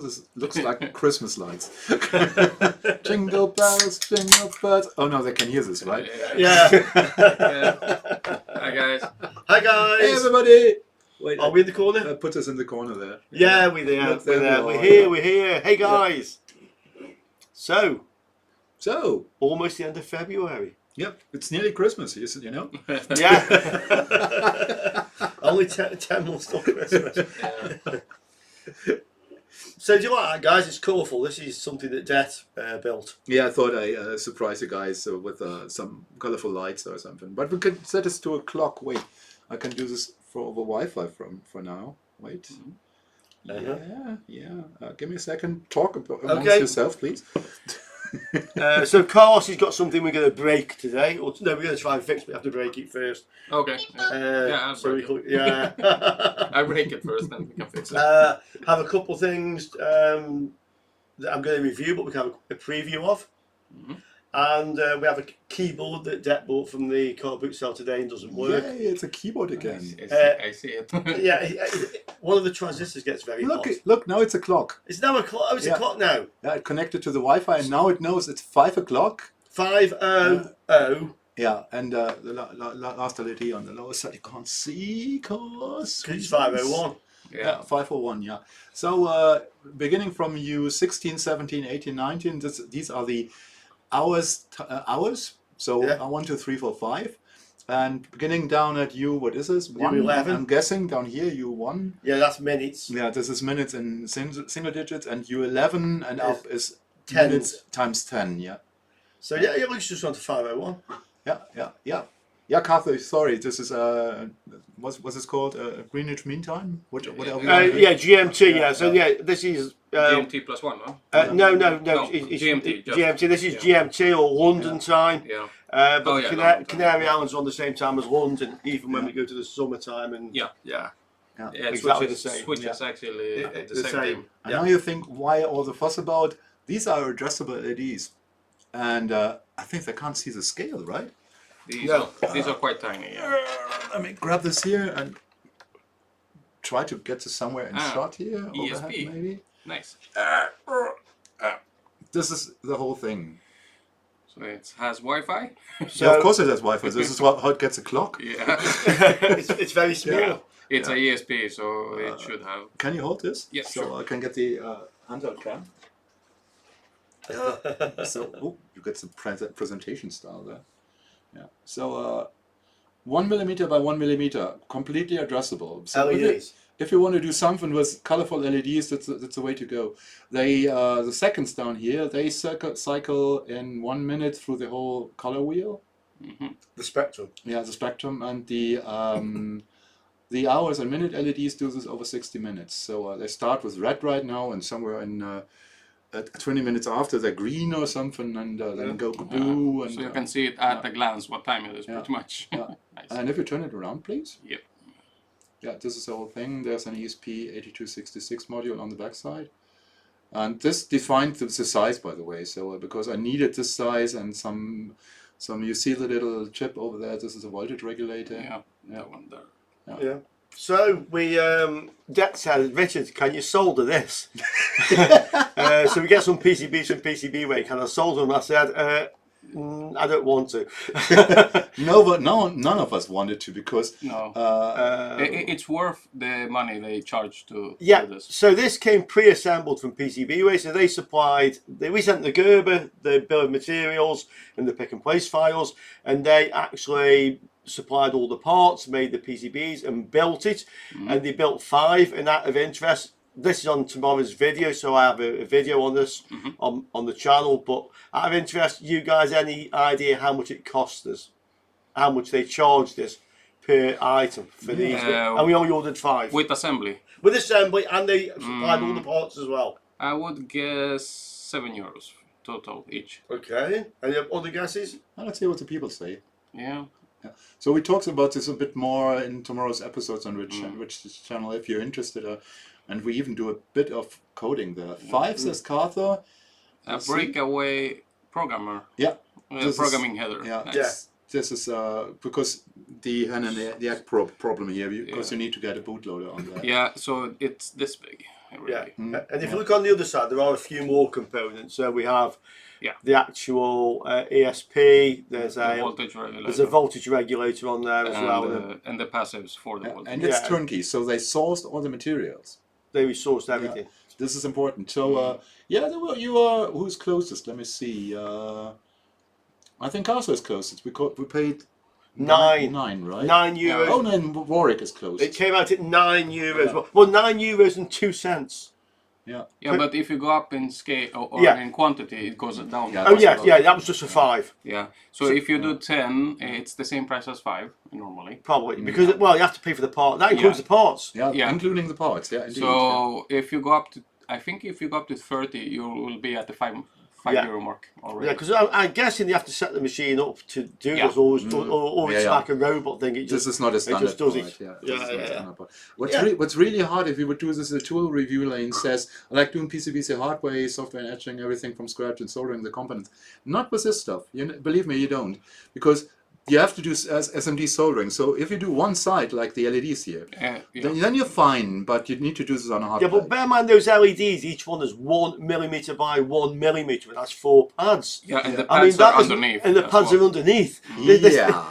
This looks like Christmas lights. Jingle bells, jingle bells. Oh no, they can hear this, right? Yeah. Yeah. Hi guys. Hi guys. Hey everybody! Wait, Are we in the corner? put us in the corner there. Yeah, we're there. Look, there we are. We're here. We're here. Hey guys. So, almost the end of February. Yep, it's nearly Christmas, you know? Yeah. Only 10 months till Christmas. Yeah. So do you like that, guys? It's colourful. This is something that Det built. Yeah, I thought I surprise you guys with some colorful lights or something. But we could set this to a clock. Wait, I can do this for over Wi-Fi for now. Wait. Yeah. Give me a second. Talk amongst yourself, please. So Carlos has got something we're going to break today. Or, no, we're going to try and fix it. We have to break it first. Okay. Yeah, I'll break it. Yeah. I break it first, then we can fix it. Have a couple of things that I'm going to review, but we can have a preview of. And we have a keyboard that Det bought from the car boot sale today and doesn't work. Yay, it's a keyboard again. I see it. Yeah, one of the transistors gets very hot. Look, now it's a clock. It's now a clock. Oh, it's a clock now. Yeah, it connected to the Wi-Fi, and now it knows it's 5 o'clock. 5:00. Yeah, and the last LED on the lower side you can't see because It's 5:01. Yeah, 5:01. Yeah. So beginning from U 16, 17, 18, 19, these are the hours. So 1, 2, 3, 4, 5, and beginning down at U, what is this? 1. U11. I'm guessing down here U1. Yeah, that's minutes. Yeah, this is minutes in single digits, and U11 and up is tens. minutes times 10. Yeah. So yeah, it looks just on to 5:01. Yeah, Cartho, sorry, this is what's this called? Greenwich Mean Time? What are we on? Yeah, GMT. Yeah. So this is GMT plus 1, no? no. It's GMT. GMT. This is GMT or London time. Yeah. But Canary Islands are on the same time as London, even when we go to the summertime. And Yeah, exactly the same. Switches actually the same. And now you think, why all the fuss about? These are adjustable LEDs, and I think they can't see the scale, right? These are quite tiny. Yeah. Let me grab this here and try to get to somewhere in shot here. ESP. Overhead, maybe. Nice. This is the whole thing. So it has Wi-Fi. So yeah, of course it has Wi-Fi. This is how it gets a clock. Yeah. it's very small. Yeah. It's a ESP, so it should have. Can you hold this? Yes, so sure. I can get the handheld cam. So you get some presentation style there. Yeah. So 1 millimeter by 1 millimeter, completely addressable. So if you want to do something with colorful LEDs, that's the way to go. They the seconds down here, they cycle in 1 minute through the whole color wheel. The spectrum. Yeah, the spectrum, and the hours and minute LEDs do this over 60 minutes. So they start with red right now, and somewhere in 20 minutes after they're green or something, and then go blue. And so you can see it at a glance what time it is, pretty much. Nice. And if you turn it around, please. Yep. Yeah, this is the whole thing. There's an ESP8266 module on the back side. And this defined the size, by the way. So because I needed this size and some you see the little chip over there, this is a voltage regulator. Yeah, that one there. Yeah. So we Det said, Richard, can you solder this? So we get some PCBs from PCBWay. Can I solder them? I said, I don't want to. No, but none of us wanted to, because it's worth the money they charge to do this. So this came pre-assembled from PCBWay. So we sent the Gerber, the bill of materials, and the pick and place files, and they actually supplied all the parts, made the PCBs, and built it. And they built 5. And out of interest, this is on tomorrow's video, so I have a video on this on the channel. But out of interest, you guys, any idea how much it cost us? How much they charged us per item for these? And we only ordered 5. With assembly? With assembly, and they supplied all the parts as well. I would guess €7 total each. Okay. Any other guesses? Let's hear what the people say. Yeah. So we talked about this a bit more in tomorrow's episodes on which channel, if you're interested. And we even do a bit of coding there. 5 says Cartho. A breakaway programmer. Yeah. Programming header. Yeah. Nice. This is because the hand and the egg problem here, because you need to get a bootloader on there. Yeah, so it's this big. really. Yeah. And if you look on the other side, there are a few more components. So we have the actual ESP. There's a voltage regulator on there as well, and the passives for the voltage. And it's turnkey, so they sourced all the materials. They resourced everything. Yeah. This is important. So who's closest? Let me see. I think Casio is closest. We paid nine, right? €9. Oh, no, Warwick is close. It came out at €9. Well, €9.02. Yeah. Yeah, but if you go up in scale or in quantity, it goes down. Yeah, that was just a 5. Yeah. So if you do 10, it's the same price as 5 normally. Probably because you have to pay for the part. That includes the parts. Yeah, including the parts. Yeah, indeed. So if you go up to, I think if you go up to 30, you will be at the €5 mark already. Yeah, because I'm guessing you have to set the machine up to do this, or it's like a robot thing. This is not a standard just does part. What's really hard if you would do this, the tool review lane says, I like doing PCBC hardware, software and etching, everything from scratch and soldering the components. Not with this stuff. Believe me, you don't. Because you have to do SMD soldering. So if you do one side, like the LEDs here, then you're fine, but you need to do this on a hard plate. But bear in mind those LEDs, each one is 1mm by 1mm, and that's 4 pads. Yeah, and the pads are underneath. And the pads are underneath.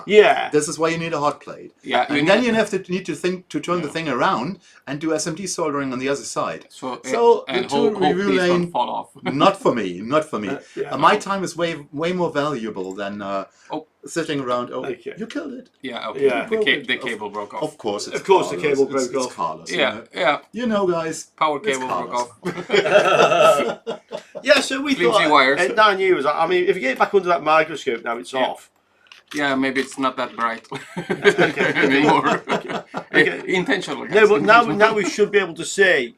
Yeah. This is why you need a hot plate. Yeah. And then you need to turn the thing around and do SMD soldering on the other side. So the tool review lane, fall off. not for me. My time is way more valuable than sitting around. You killed it. Yeah, okay. Yeah. The cable broke off. Of course, the cable broke off. It's Carlos. Yeah. You know, guys. Power cable broke off. So we Flimsy thought wires. at 9 years. I mean, if you get it back under that microscope now, it's off. Yeah, maybe it's not that bright anymore. Intentionally. No, but now we should be able to see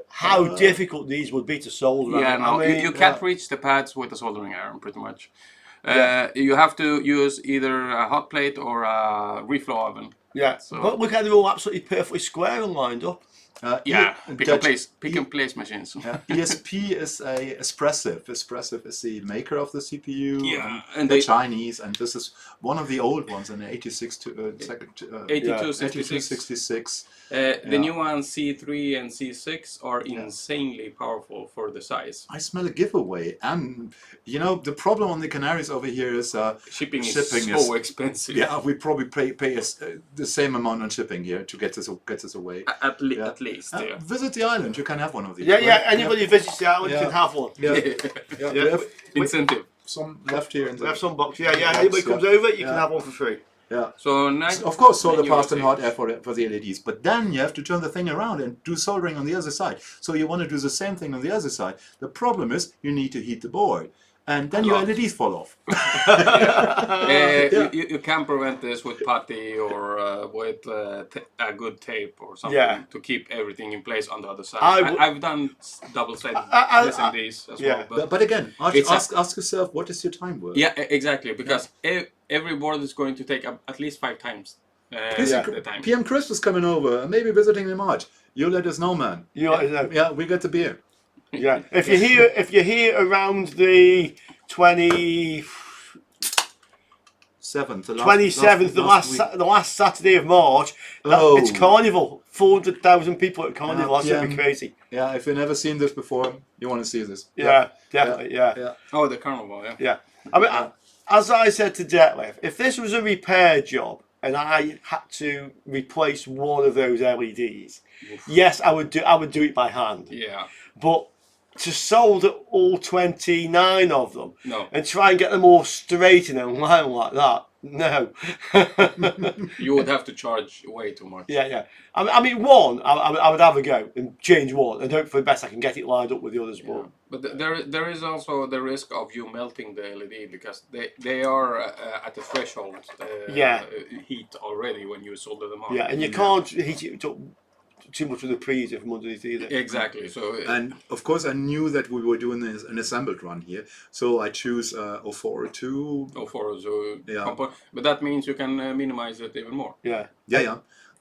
how difficult these would be to solder. Yeah, no, you can't reach the pads with a soldering iron, pretty much. You have to use either a hot plate or a reflow oven. Yeah, but look how they're all absolutely perfectly square and lined up. Pick and place machines. ESP is a Espressive. Espressive is the maker of the CPU. Yeah, and the Chinese, and this is one of the old ones in the 8266. The new ones, C3 and C6, are insanely powerful for the size. I smell a giveaway, and the problem on the Canaries over here is shipping is so expensive. Yeah, we probably pay the same amount on shipping here to get this away. At least. Visit the island, you can have one of these. Anybody who visits the island can have one. We have incentive. Some left here. We have some box. Anybody comes over, you can have one for free. Yeah. So of course, solder fast and hot air for the LEDs, but then you have to turn the thing around and do soldering on the other side. So you want to do the same thing on the other side. The problem is you need to heat the board, and then your LEDs fall off. You can prevent this with putty or with a good tape or something to keep everything in place on the other side. I've done double-sided SMDs as well. But again, ask yourself, what is your time worth? Yeah, exactly, because every board is going to take at least 5 times the time. PM Chris was coming over, maybe visiting in March. You let us know, man. Yeah, we got the beer. Yeah, if you're here around the 27th, the last Saturday of March, it's Carnival. 400,000 people at Carnival. That's gonna be crazy. Yeah, if you've never seen this before, you want to see this. Definitely. Oh, the Carnival. Yeah. I mean, as I said to Detlef, if this was a repair job and I had to replace one of those LEDs, yes, I would do it by hand. Yeah. But to solder all 29 of them and try and get them all straight in a line like that, no. You would have to charge way too much. Yeah. I mean, one, I would have a go and change one and hope for the best I can get it lined up with the others. Yeah. But there is also the risk of you melting the LED because they are at the threshold heat already when you solder them on. Yeah, and you can't heat it too much of the preheater from underneath either. Exactly. So and of course I knew that we were doing an assembled run here, so I choose 0402. 0402. But that means you can minimize it even more. Yeah.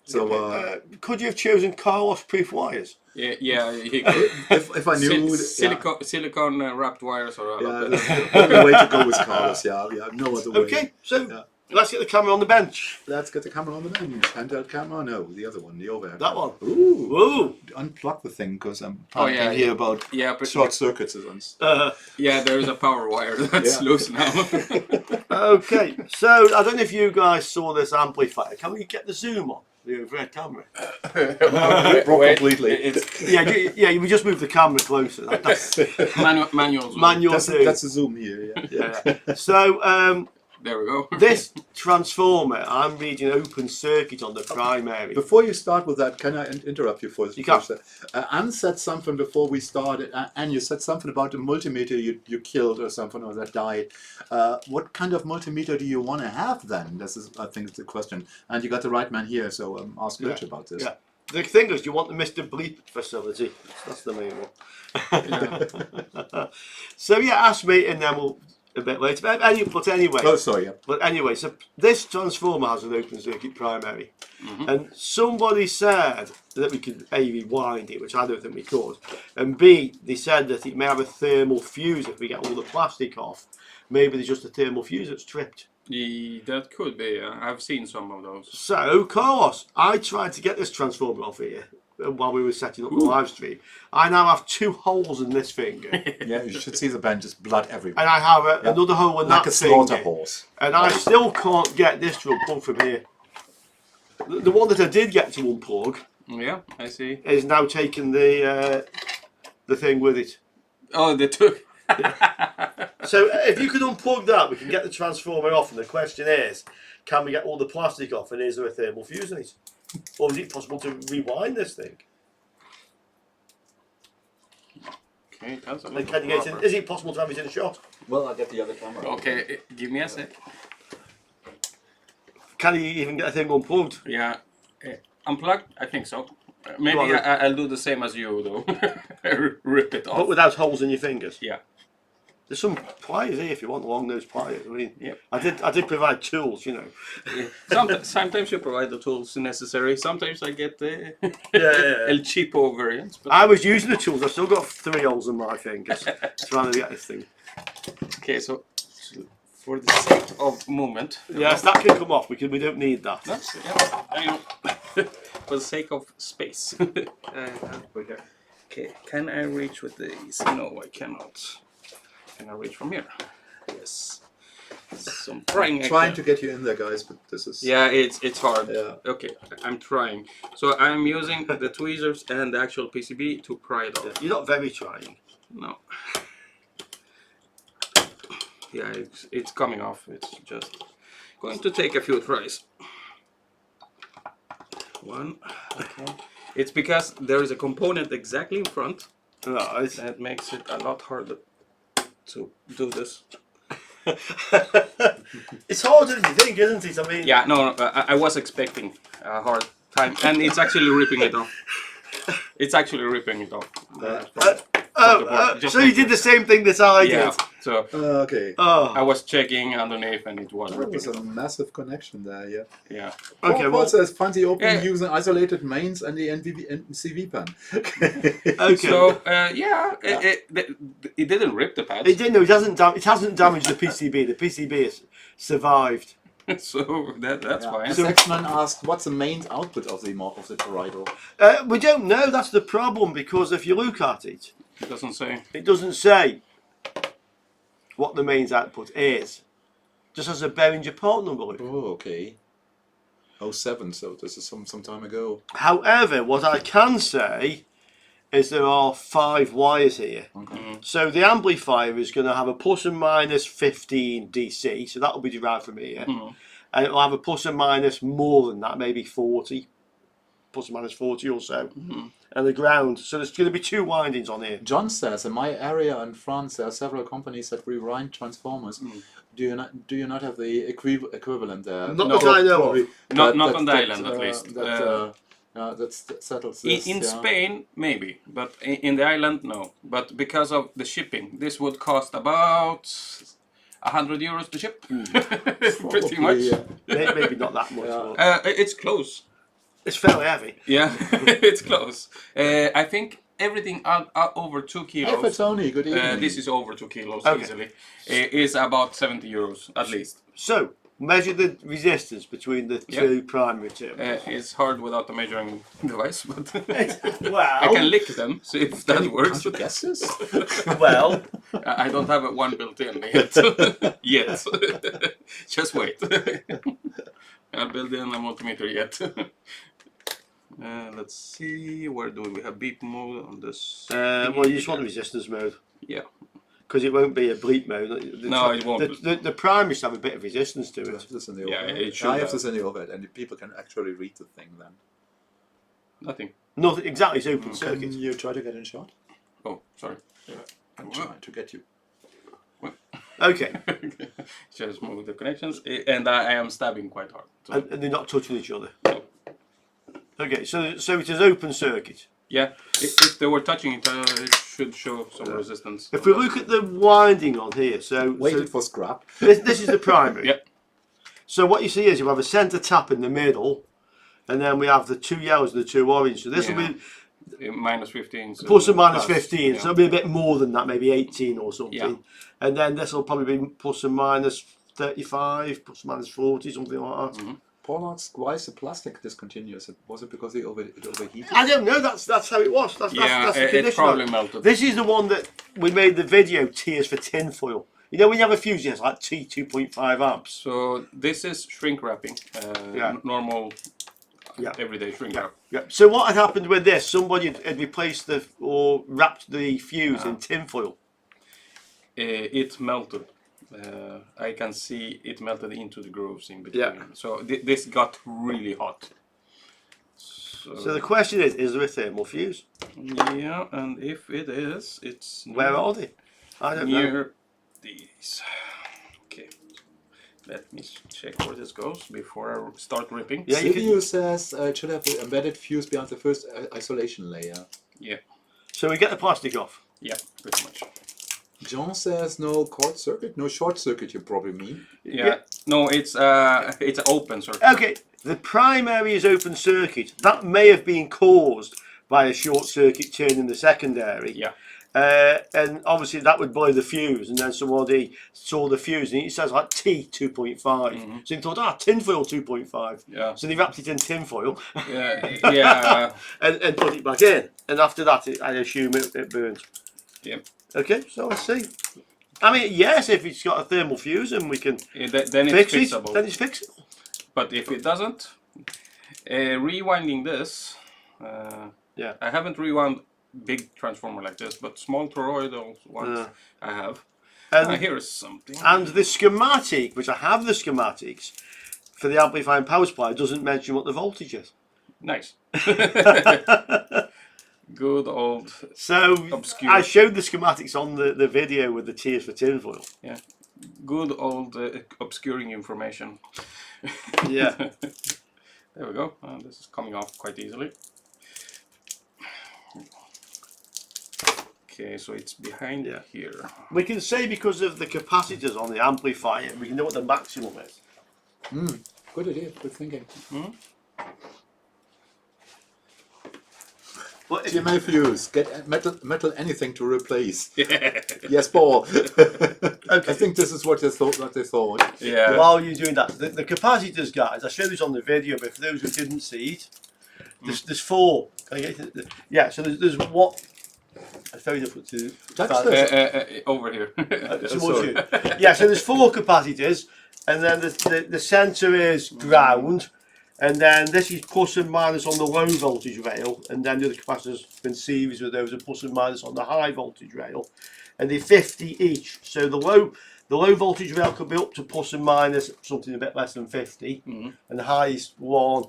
So could you have chosen Carlos proof wires? Yeah. He could. if I knew silicone wrapped wires or the only way to go with Carlos. No other way. Okay, so Let's get the camera on the bench. Let's get the camera on the bench. Handheld camera? No, the other one, the overhead. That one. Ooh. Ooh. Unplug the thing because I'm yeah, here about but short circuits. yeah, there is a power wire that's loose now. Okay, so I don't know if you guys saw this amplifier. Can we get the zoom on the overhead camera? Completely. Yeah. We just move the camera closer. That's Manual zoom. manual zoom. That's a zoom here. Yeah. So there we go. this transformer, I'm reading open circuit on the primary. Before you start with that, can I interrupt you for a can. second? Anne said something before we started, and you said something about the multimeter you killed or something, or that died. What kind of multimeter do you want to have then? This is, I think, the question. And you got the right man here, so ask Rich about this. Yeah. The thing is, you want the Mr. Bleep facility. That's the main one. So yeah, ask me, and then we'll. A bit later, but anyway. Oh, sorry. Yeah. But anyway, so this transformer has an open circuit primary, and somebody said that we could A, rewind it, which I don't think we could, and B, they said that it may have a thermal fuse if we get all the plastic off. Maybe there's just a thermal fuse that's tripped. That could be. I've seen some of those. So, Carlos, I tried to get this transformer off here while we were setting up the live stream. I now have 2 holes in this finger. Yeah, you should see the bench, just blood everywhere. And I have another hole in like that a slaughter finger. horse. And I still can't get this to unplug from here. The one that I did get to unplug, yeah, I see, is now taking the thing with it. Oh, they took. So if you could unplug that, we can get the transformer off. And the question is, can we get all the plastic off? And is there a thermal fuse in it? Or is it possible to rewind this thing? Okay, that's a And can you get it in, is it possible to have it in a shot? Well, I'll get the other camera. Okay, give me a sec. Can you even get a thing unplugged? Yeah, unplugged? I think so. Maybe I'll do the same as you, though. Rip it off. But without holes in your fingers? Yeah. There's some pliers here if you want long nose pliers. I mean, yeah. I did provide tools, you know. Yeah. Sometimes you provide the tools necessary. Sometimes I get the El Cheapo variants. But I was using the tools. I've still got 3 holes in my fingers trying to get this thing. Okay, so for the sake of movement. Yes, that can come off because we don't need that. That's, yeah, I know. For the sake of space. Okay, can I reach with these? No, I cannot. Can I reach from here? Yes. So I'm trying to get you in there, guys, but this is... Yeah, it's hard. Yeah. Okay, I'm trying. So I'm using the tweezers and the actual PCB to pry it off. You're not very trying. No. Yeah, it's coming off. It's just going to take a few tries. One. Okay. It's because there is a component exactly in front. Right. That makes it a lot harder to do this. It's harder than you think, isn't it? I mean, yeah, no, I was expecting a hard time, and it's actually ripping it off. It's actually ripping it off. So you did the same thing that I did. So okay. I was checking underneath, and it was That ripping was it a off. massive connection there. Yeah. Yeah. Okay. Paul says fancy open Yeah. using isolated mains and the NCV pen. Okay. So it didn't rip the pads. It didn't. No, it hasn't damaged the PCB. The PCB has survived. So that's fine. The Sexman asked, "What's the main output of the toroidal?" We don't know. That's the problem because if you look at it, It doesn't say. it doesn't say what the mains output is. Just has a Behringer part number. Look. Oh, okay. 07, so this is some time ago. However, what I can say is there are 5 wires here. Okay. So the amplifier is going to have a plus and minus 15 DC, so that will be derived from here. And it will have a plus and minus more than that, maybe 40, plus or minus 40 or so. And the ground, so there's going to be 2 windings on here. John says, in my area in France, there are several companies that rewind transformers. Do you not have the equivalent there? Not that I know of. Not on the island, at least. That settles this. In Spain, maybe, but in the island, no. But because of the shipping, this would cost about 100 euros to ship. Pretty much. Yeah. Maybe not that much. It's close. It's fairly heavy. Yeah, it's close. I think everything over 2 kilos. Hey, Fatoni, good evening. This is over 2 kilos Okay. easily. Is about 70 euros at least. So, Measure the resistance between the two primary terminals. It's hard without the measuring device, but Well, I can lick them, see if that works. Can't you guess this? well, I don't have one built in yet. Yet. Just wait. I'll build in a multimeter yet. Let's see, where do we have beep mode on this? well, you just want resistance mode. Yeah. Because it won't be a bleep mode. No, it won't. The primaries have a bit of resistance to I it. have this in the Yeah, overhead. it should I have have. this in the overhead, and people can actually read the thing then. Nothing. Nothing, exactly, it's open circuit. Can you try to get in shot? Oh, sorry. I'm trying to get you. Okay. Just move the connections, and I am stabbing quite hard. So. And they're not touching each other. No. Okay, so it is open circuit. Yeah, if they were touching it, it should show some resistance. If we look at the winding on here, Waited for scrap. this is the primary. Yep. So what you see is you have a centre tap in the middle, and then we have the two yellows and the two orange. So this will be minus 15. So plus or minus 15. Yeah. So it'll be a bit more than that, maybe 18 or something. Yeah. And then this will probably be plus or minus 35, plus or minus 40, something like that. Mm-hmm. Paul asked, why is the plastic discontinuous? Was it because it overheated? I don't know. That's how it was. That's the condition. It probably melted. This is the one that we made the video Tears for tinfoil. You know when you have a fuse, it's like T 2.5 amps. So this is shrink wrapping. Normal, everyday shrink wrap. Yeah. So what had happened with this? Somebody had replaced or wrapped the fuse in tinfoil. It melted. I can see it melted into the grooves in between. Yeah. So this got really hot. So the question is there a thermal fuse? Yeah, and if it is, it's Where are they? I don't know. near these. Okay. Let me check where this goes before I start ripping. Yeah, you CPU says it should have the embedded fuse behind the first isolation layer. Yeah. So we get the plastic off. Yeah, pretty much. John says no short circuit, no short circuit. You probably mean. Yeah. No, it's an open circuit. Okay. The primary is open circuit. That may have been caused by a short circuit turn in the secondary. Yeah. And obviously that would blow the fuse, and then somebody saw the fuse, and it says like T 2.5. So they thought, tinfoil 2.5. Yeah. So they wrapped it in tinfoil. Yeah. and put it back in. And after that, I assume it burns. Yeah. Okay, so let's see. I mean, yes, if it's got a thermal fuse and we can Then fix it's it, fixable. then it's fixable. But if it doesn't, rewinding this, Yeah. I haven't rewound big transformer like this, but small toroidal ones I have. And Here's something. And the schematic, which I have the schematics for the amplifying power supply, doesn't mention what the voltage is. Nice. Good old. So Obscure. I showed the schematics on the video with the Tears for tinfoil. Yeah. Good old obscuring information. Yeah. There we go. This is coming off quite easily. Okay, so it's behind here. We can say because of the capacitors on the amplifier, we can know what the maximum is. Good idea. Good thinking. But if TMA fuse. Get metal anything to replace. Yes, Paul. I think this is what they thought. Yeah. while you're doing that, the capacitors, guys, I showed this on the video, but for those who didn't see it, there's four. Can I get to yeah, so there's what. It's very difficult to. Over here. Sorry. Yeah, so there's four capacitors, and then the centre is ground, and then this is plus and minus on the low voltage rail, and then the other capacitors in series with those are plus and minus on the high voltage rail, and they're 50 each. So the low voltage rail could be up to plus and minus something a bit less than 50, and the highest one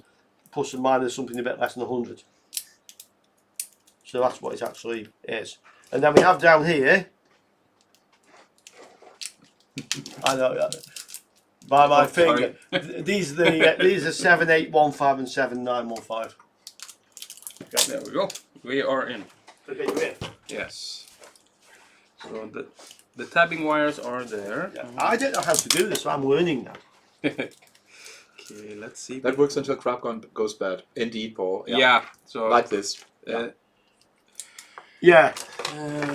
plus and minus something a bit less than 100. So that's what it actually is. And then we have down here, I know, by my finger, these are 7815 and 7915. There we go. We are in. Okay, you're in. Yes. So the tabbing wires are there. Yeah. I don't know how to do this, so I'm learning now. Okay, let's see. That works until crap goes bad. Indeed, Paul. Yeah. So like this. Yeah.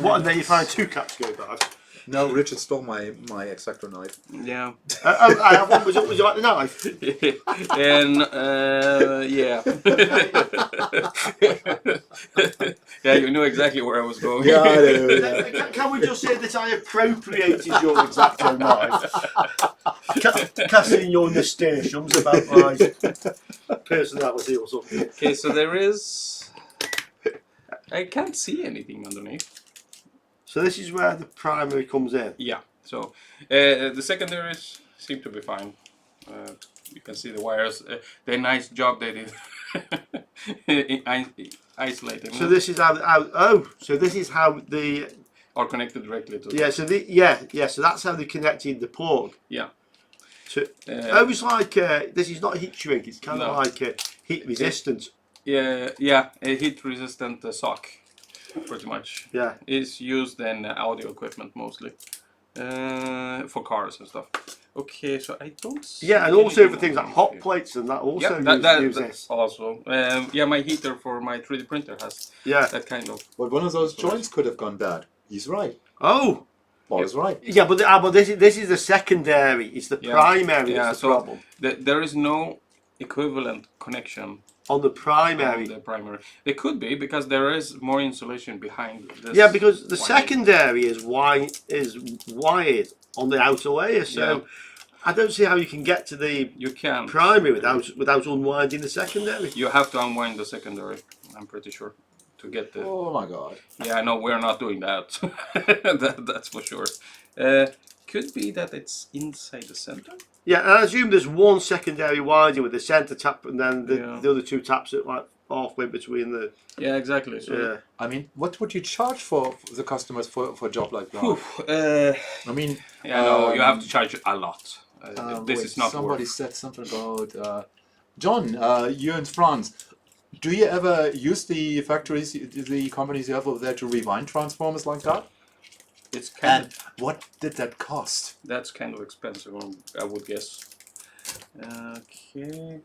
What, and then you find two caps go bad. No, Richard stole my X-Acto knife. Yeah. I have one. Would you like the knife? And yeah. Yeah, you knew exactly where I was going. Yeah, I do. Can we just say that I appropriated your X-Acto knife? Casting your nasturtiums about my personality or something. Okay, so there is... I can't see anything underneath. So this is where the primary comes in? Yeah, so the secondaries seem to be fine. You can see the wires. They're nice job they did isolating. So this is how so this is how the... Are connected directly to... Yeah, so so that's how they connected the plug. Yeah. So it was like, this is not heat shrink, it's kind of like heat resistant. Yeah, a heat resistant sock, pretty much. Yeah. Is used in audio equipment mostly, for cars and stuff. Okay, so I don't see... Yeah, and also for things like hot plates and that also use this. Also. Yeah, my heater for my 3D printer has that kind of... But one of those joints could have gone bad. He's right. Oh! Paul is right. Yeah, but this is the secondary. It's the primary that's the problem. There is no equivalent connection on the primary. On the primary. There could be, because there is more insulation behind this. Yeah, because the secondary is wired on the outer layer, so I don't see how you can get to the primary without unwinding the secondary. You have to unwind the secondary, I'm pretty sure, to get the... Oh my god. Yeah, no, we're not doing that. That's for sure. Could be that it's inside the center. Yeah, and I assume there's one secondary winding with the center tap, and then the other two taps at like halfway between the... Yeah, exactly. So, I mean, what would you charge for the customers for a job like that? I mean... Yeah, no, you have to charge a lot. This is not somebody said something about... John, you're in France. Do you ever use the factories, the companies you have over there to rewind transformers like that? It's kind of, what did that cost? That's kind of expensive, I would guess. Okay.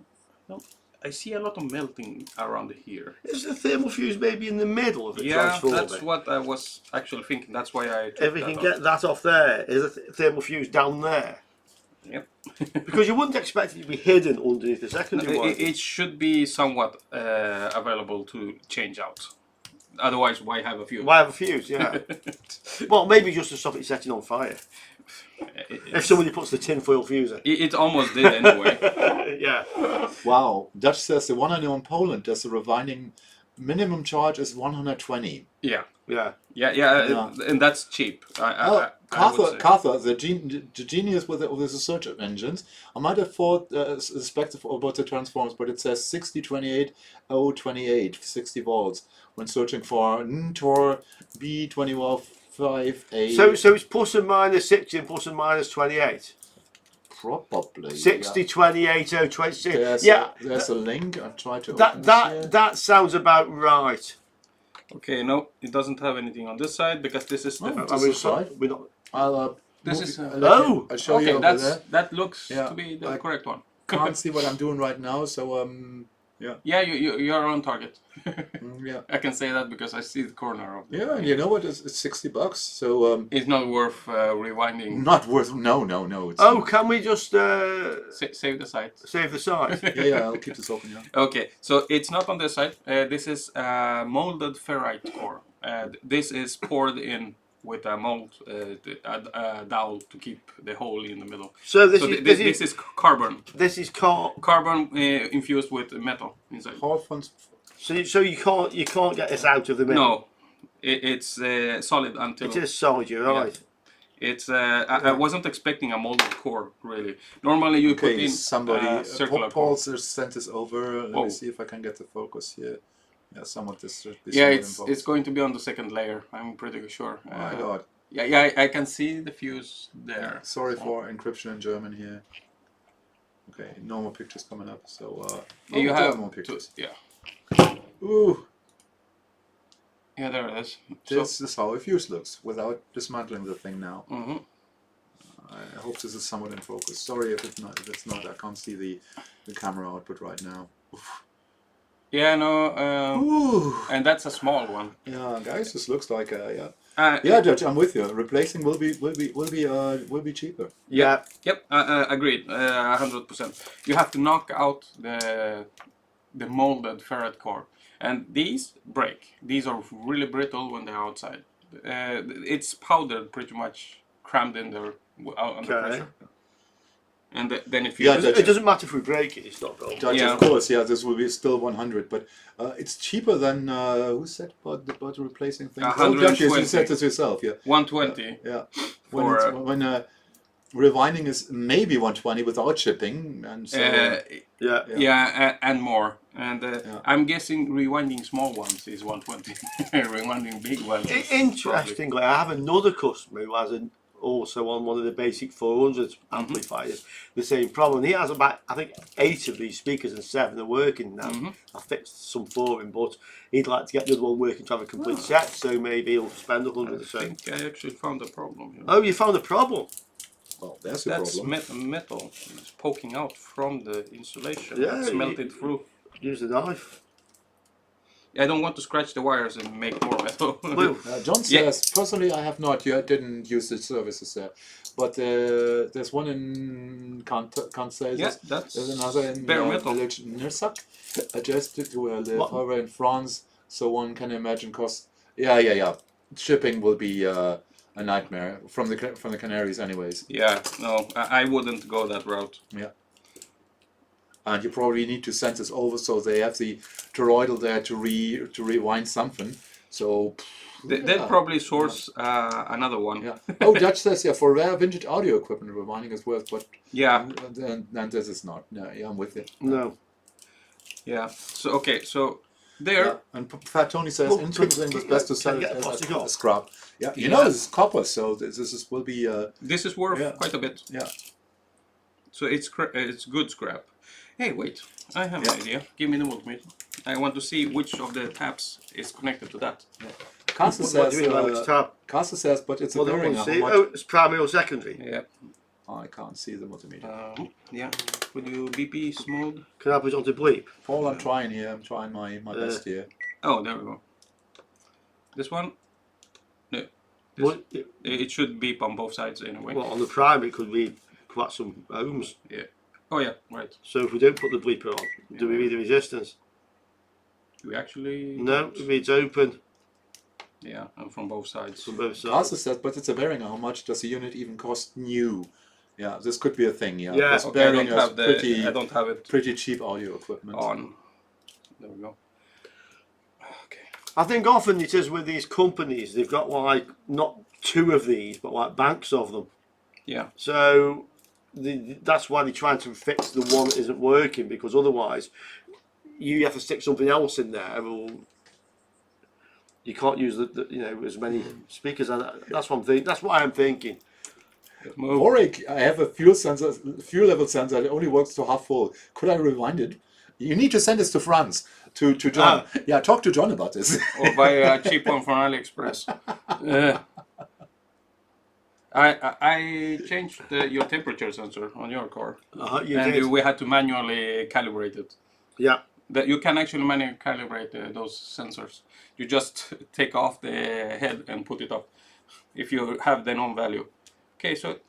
No, I see a lot of melting around here. Is the thermal fuse maybe in the middle of the transformer? Yeah, that's what I was actually thinking. That's why I took if we can get that off there, is the thermal fuse down there? Yep. Because you wouldn't expect it to be hidden underneath the secondary one. It should be somewhat available to change out. Otherwise, why have a fuse? Why have a fuse, yeah. Well, maybe just to stop it setting on fire. If somebody puts the tinfoil fuse in. It almost did anyway. Yeah. Wow. Dutch says the one I know in Poland, there's a rewinding minimum charge is 120. Yeah. Yeah. And that's cheap. Carther, the genius with the search engines, I might have thought suspected about the transformers, but it says 6028 60 volts when searching for NTOR B215A. So it's plus and minus 60 and plus and minus 28. Probably 60 28 026. There's a link. I'll try to that sounds about right. Okay, no, it doesn't have anything on this side because this is the side. I'll show you over there. That looks to be the correct one. Can't see what I'm doing right now, so Yeah, you're on target. Yeah, I can say that because I see the corner of it. Yeah, and you know what? It's $60, so it's not worth rewinding. Not worth. No. It's can we just save the site? Save the site. Yeah. I'll keep this open. Yeah. Okay, so it's not on this side. This is molded ferrite core. This is poured in with a mold dowel to keep the hole in the middle. So this is carbon. This is carbon infused with metal inside. So you can't get this out of the middle. No, it's solid until. It is solid. You're right. Yeah. It's I wasn't expecting a molded core really. Normally you put in somebody. Circular Paul sent this over. Let me see if I can get the focus here. Yeah, somewhat this. It's going to be on the second layer. I'm pretty sure. Oh my god. Yeah, I can see the fuse there. Sorry for encryption in German here. Okay, no more pictures coming up. So you have more pictures. Ooh. Yeah, there it is. This is how a fuse looks without dismantling the thing now. Mm-hmm. I hope this is somewhat in focus. Sorry if it's not. I can't see the camera output right now. Oof. Yeah, no, and that's a small one. Yeah, guys, this looks like a Yeah, Judge, I'm with you. Replacing will be cheaper. Yeah. Yep. Agreed. 100%. You have to knock out the molded ferrite core, and these break. These are really brittle when they're outside. It's powdered, pretty much crammed in there under pressure. And then if you it doesn't matter if we break it, it's not a problem. Judge, of course, yeah, this will be still 100, but it's cheaper than who said about replacing things? 120. You said this yourself, yeah. 120. Yeah. When rewinding is maybe 120 without shipping, and so and more. And I'm guessing rewinding small ones is 120. Rewinding big ones. Interestingly, I have another customer who has also on one of the basic 400 amplifiers, the same problem. He has about, I think, 8 of these speakers and 7 are working now. I fixed some for him, but he'd like to get the other one working to have a complete set, so maybe he'll spend 100 or so. I think I actually found a problem here. Oh, you found a problem? Well, that's a problem. That's metal. It's poking out from the insulation. Yeah, it's melted through. Use the knife. I don't want to scratch the wires and make more metal. John says, personally, I have not yet, didn't use the services there. But there's one in Kansas, there's another in village Nursak, adjusted to LER and Friends, so one can imagine cost. Yeah. Shipping will be a nightmare from the Canaries anyways. Yeah, no, I wouldn't go that route. Yeah. And you probably need to send this over so they have the toroidal there to rewind something. So they'll probably source another one. Yeah. Oh, Dutch says for rare vintage audio equipment rewinding is worth, but then this is not. No, yeah, I'm with it. No. Yeah. So okay, so there. Yeah. And Fat Tony says interesting is best to sell it as scrap. Yeah. You know this is copper, so will be. This is worth quite a bit. Yeah. So it's good scrap. Hey, wait! I have an idea. Give me the multimeter. I want to see which of the taps is connected to that. Yeah. Casio says, but it's a bearing. Oh, it's primary or secondary? Yeah. I can't see the multimeter. Yeah. Would you BP small? Can I put it onto bleep? Paul, I'm trying here. I'm trying my best here. Oh, there we go. This one? No. It should beep on both sides anyway. Well, on the primary it could be quite some ohms. Yeah. Oh yeah, right. So if we don't put the bleeper on, do we read the resistance? Do we actually? No, it reads open. Yeah, and from both sides. From both sides. Also says, but it's a bearing. How much does the unit even cost new? Yeah, this could be a thing. Yeah. Yeah. Okay, I don't have it. Pretty cheap audio equipment. On. There we go. Okay. I think often it is with these companies, they've got like not 2 of these, but like banks of them. Yeah. So that's why they're trying to fix the one that isn't working, because otherwise you have to stick something else in there, or you can't use as many speakers. And that's what I'm thinking. That's what I'm thinking. Warwick, I have a fuel level sensor that only works to half full. Could I rewind it? You need to send this to France, to John. Yeah, talk to John about this. Or buy a cheap one from AliExpress. I changed your temperature sensor on your car, and we had to manually calibrate it. Yeah. That you can actually manually calibrate those sensors. You just take off the head and put it up if you have the known value. Okay, so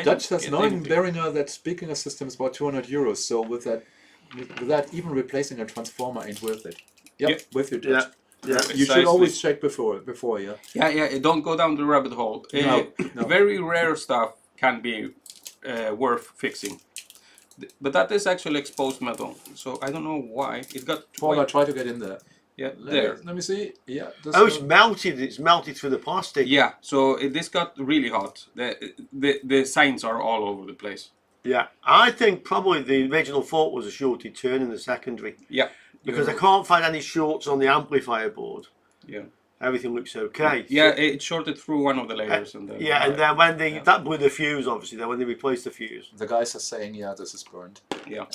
Dutch says knowing Behringer that speaking system is about €200. So with that, even replacing a transformer ain't worth it. Yep. With you, Dutch. Yeah. You should always check before, yeah. Yeah, don't go down the rabbit hole. No. Very rare stuff can be worth fixing. But that is actually exposed metal, so I don't know why. It got... Paul, I try to get in there. Yeah, Let me see. Yeah. It's melted. It's melted through the plastic. Yeah, so this got really hot. The signs are all over the place. Yeah, I think probably the original fault was a shorted turn in the secondary. Yeah. Because I can't find any shorts on the amplifier board. Yeah. Everything looks okay. Yeah, it shorted through one of the layers. And then, and then when that blew the fuse, obviously, then when they replaced the fuse. The guys are saying, yeah, this is burned. Yeah.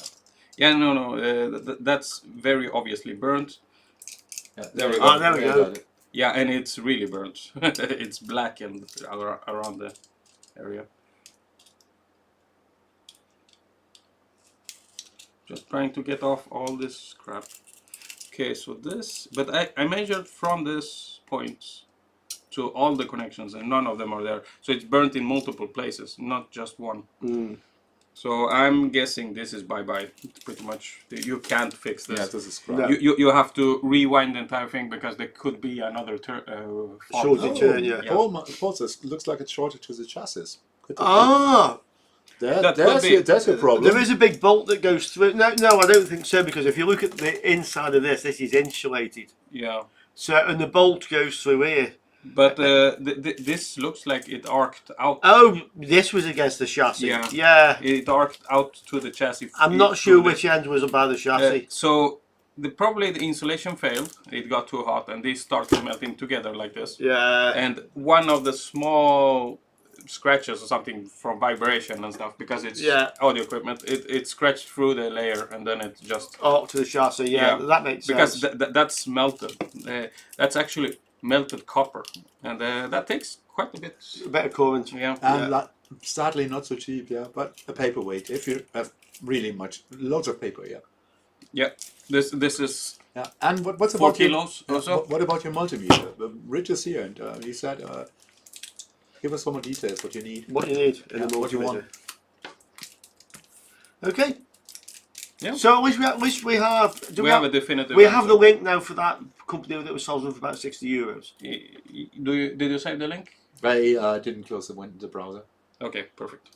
Yeah, no, that's very obviously burnt. Yeah, there we go. Oh, there we go. Yeah, and it's really burnt. It's blackened around the area. Just trying to get off all this crap. Okay, so this, but I measured from this point to all the connections, and none of them are there. So it's burnt in multiple places, not just one. So I'm guessing this is bye-bye. It's pretty much, you can't fix this. Yeah, this is crap. No. You have to rewind the entire thing because there could be another fault. Shortage, yeah. Paul says, looks like it's shorted to the chassis. That could be. That's a problem. There is a big bolt that goes through. No, I don't think so, because if you look at the inside of this is insulated. Yeah. So, and the bolt goes through here. But this looks like it arced out. Oh, this was against the chassis. Yeah. It arced out to the chassis. I'm not sure which end was about the chassis. So probably the insulation failed. It got too hot, and these started melting together like this. Yeah. And one of the small scratches or something from vibration and stuff, because it's audio equipment, it scratched through the layer, and then it just to the chassis. Yeah, that makes sense. Because that's melted. That's actually melted copper, and that takes quite a bit of current. Yeah. And sadly not so cheap, but a paperweight, if you have really loads of paper, Yeah, this is And what's 4 about kilos your, also? what about your multimeter? Rich is here, and he said, give us some more details, what you need. What you need in the multimeter. What you want. Okay. Yeah. So at least we have. We have a definitive. We have the link now for that company that was sold for about €60. Did you save the link? I didn't close the browser. Okay, perfect.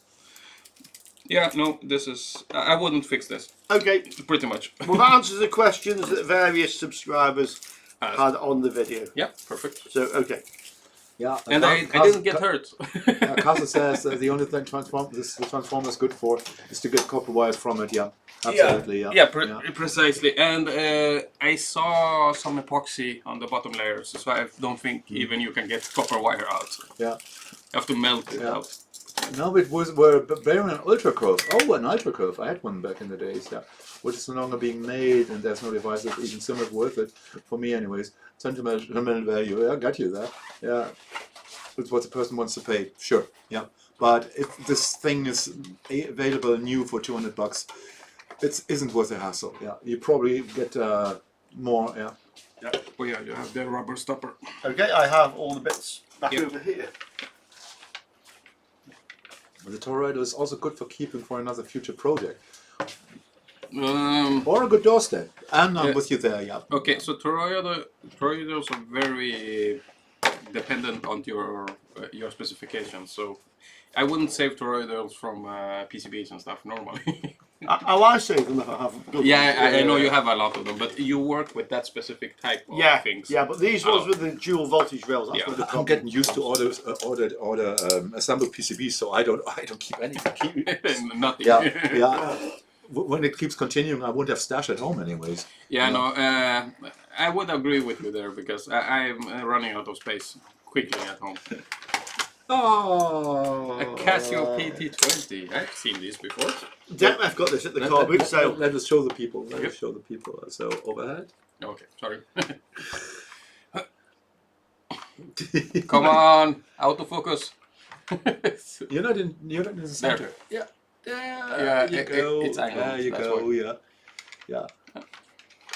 Yeah, no, this is. I wouldn't fix this. Okay. Pretty much. Well, that answers the questions that various subscribers had on the video. Yeah, perfect. So okay. Yeah, and I didn't get hurt. Casio says the only thing the transformer is good for is to get copper wires from it. Yeah, absolutely. Yeah, precisely. And I saw some epoxy on the bottom layers, so I don't think even you can get copper wire out. Yeah, you have to melt it out. No, it was we're bearing an ultra curve. Oh, an ultra curve. I had one back in the days. Yeah, which is no longer being made, and there's no device that even somewhat worth it for me, anyways. Sentimental value. Yeah, got you there. Yeah, it's what the person wants to pay. Sure. Yeah, but if this thing is available new for $200, it isn't worth the hassle. Yeah, you probably get more. Yeah. Yeah. Oh yeah, you have the rubber stopper. Okay, I have all the bits back over here. The toroidal is also good for keeping for another future project. Or a good doorstep. And I'm with you there, yeah. Okay, so toroidals are very dependent on your specifications. So I wouldn't save toroidals from PCBs and stuff normally. I save them if I have good ones. I know you have a lot of them, but you work with that specific type of things. Yeah, but these ones with the dual voltage rails, that's what the problem. I'm getting used to order assembled PCBs, so I don't keep anything. Nothing. Yeah. When it keeps continuing, I won't have stash at home anyways. Yeah, no, I would agree with you there, because I'm running out of space quickly at home. Oh, a Casio PT-20. I've seen these before. I've got this at the car boot sale. Let us show the people. Let us show the people. So overhead. Okay, sorry. Come on, autofocus. You're not in the center. There. Yeah. You go. It's angled. There you go. Yeah.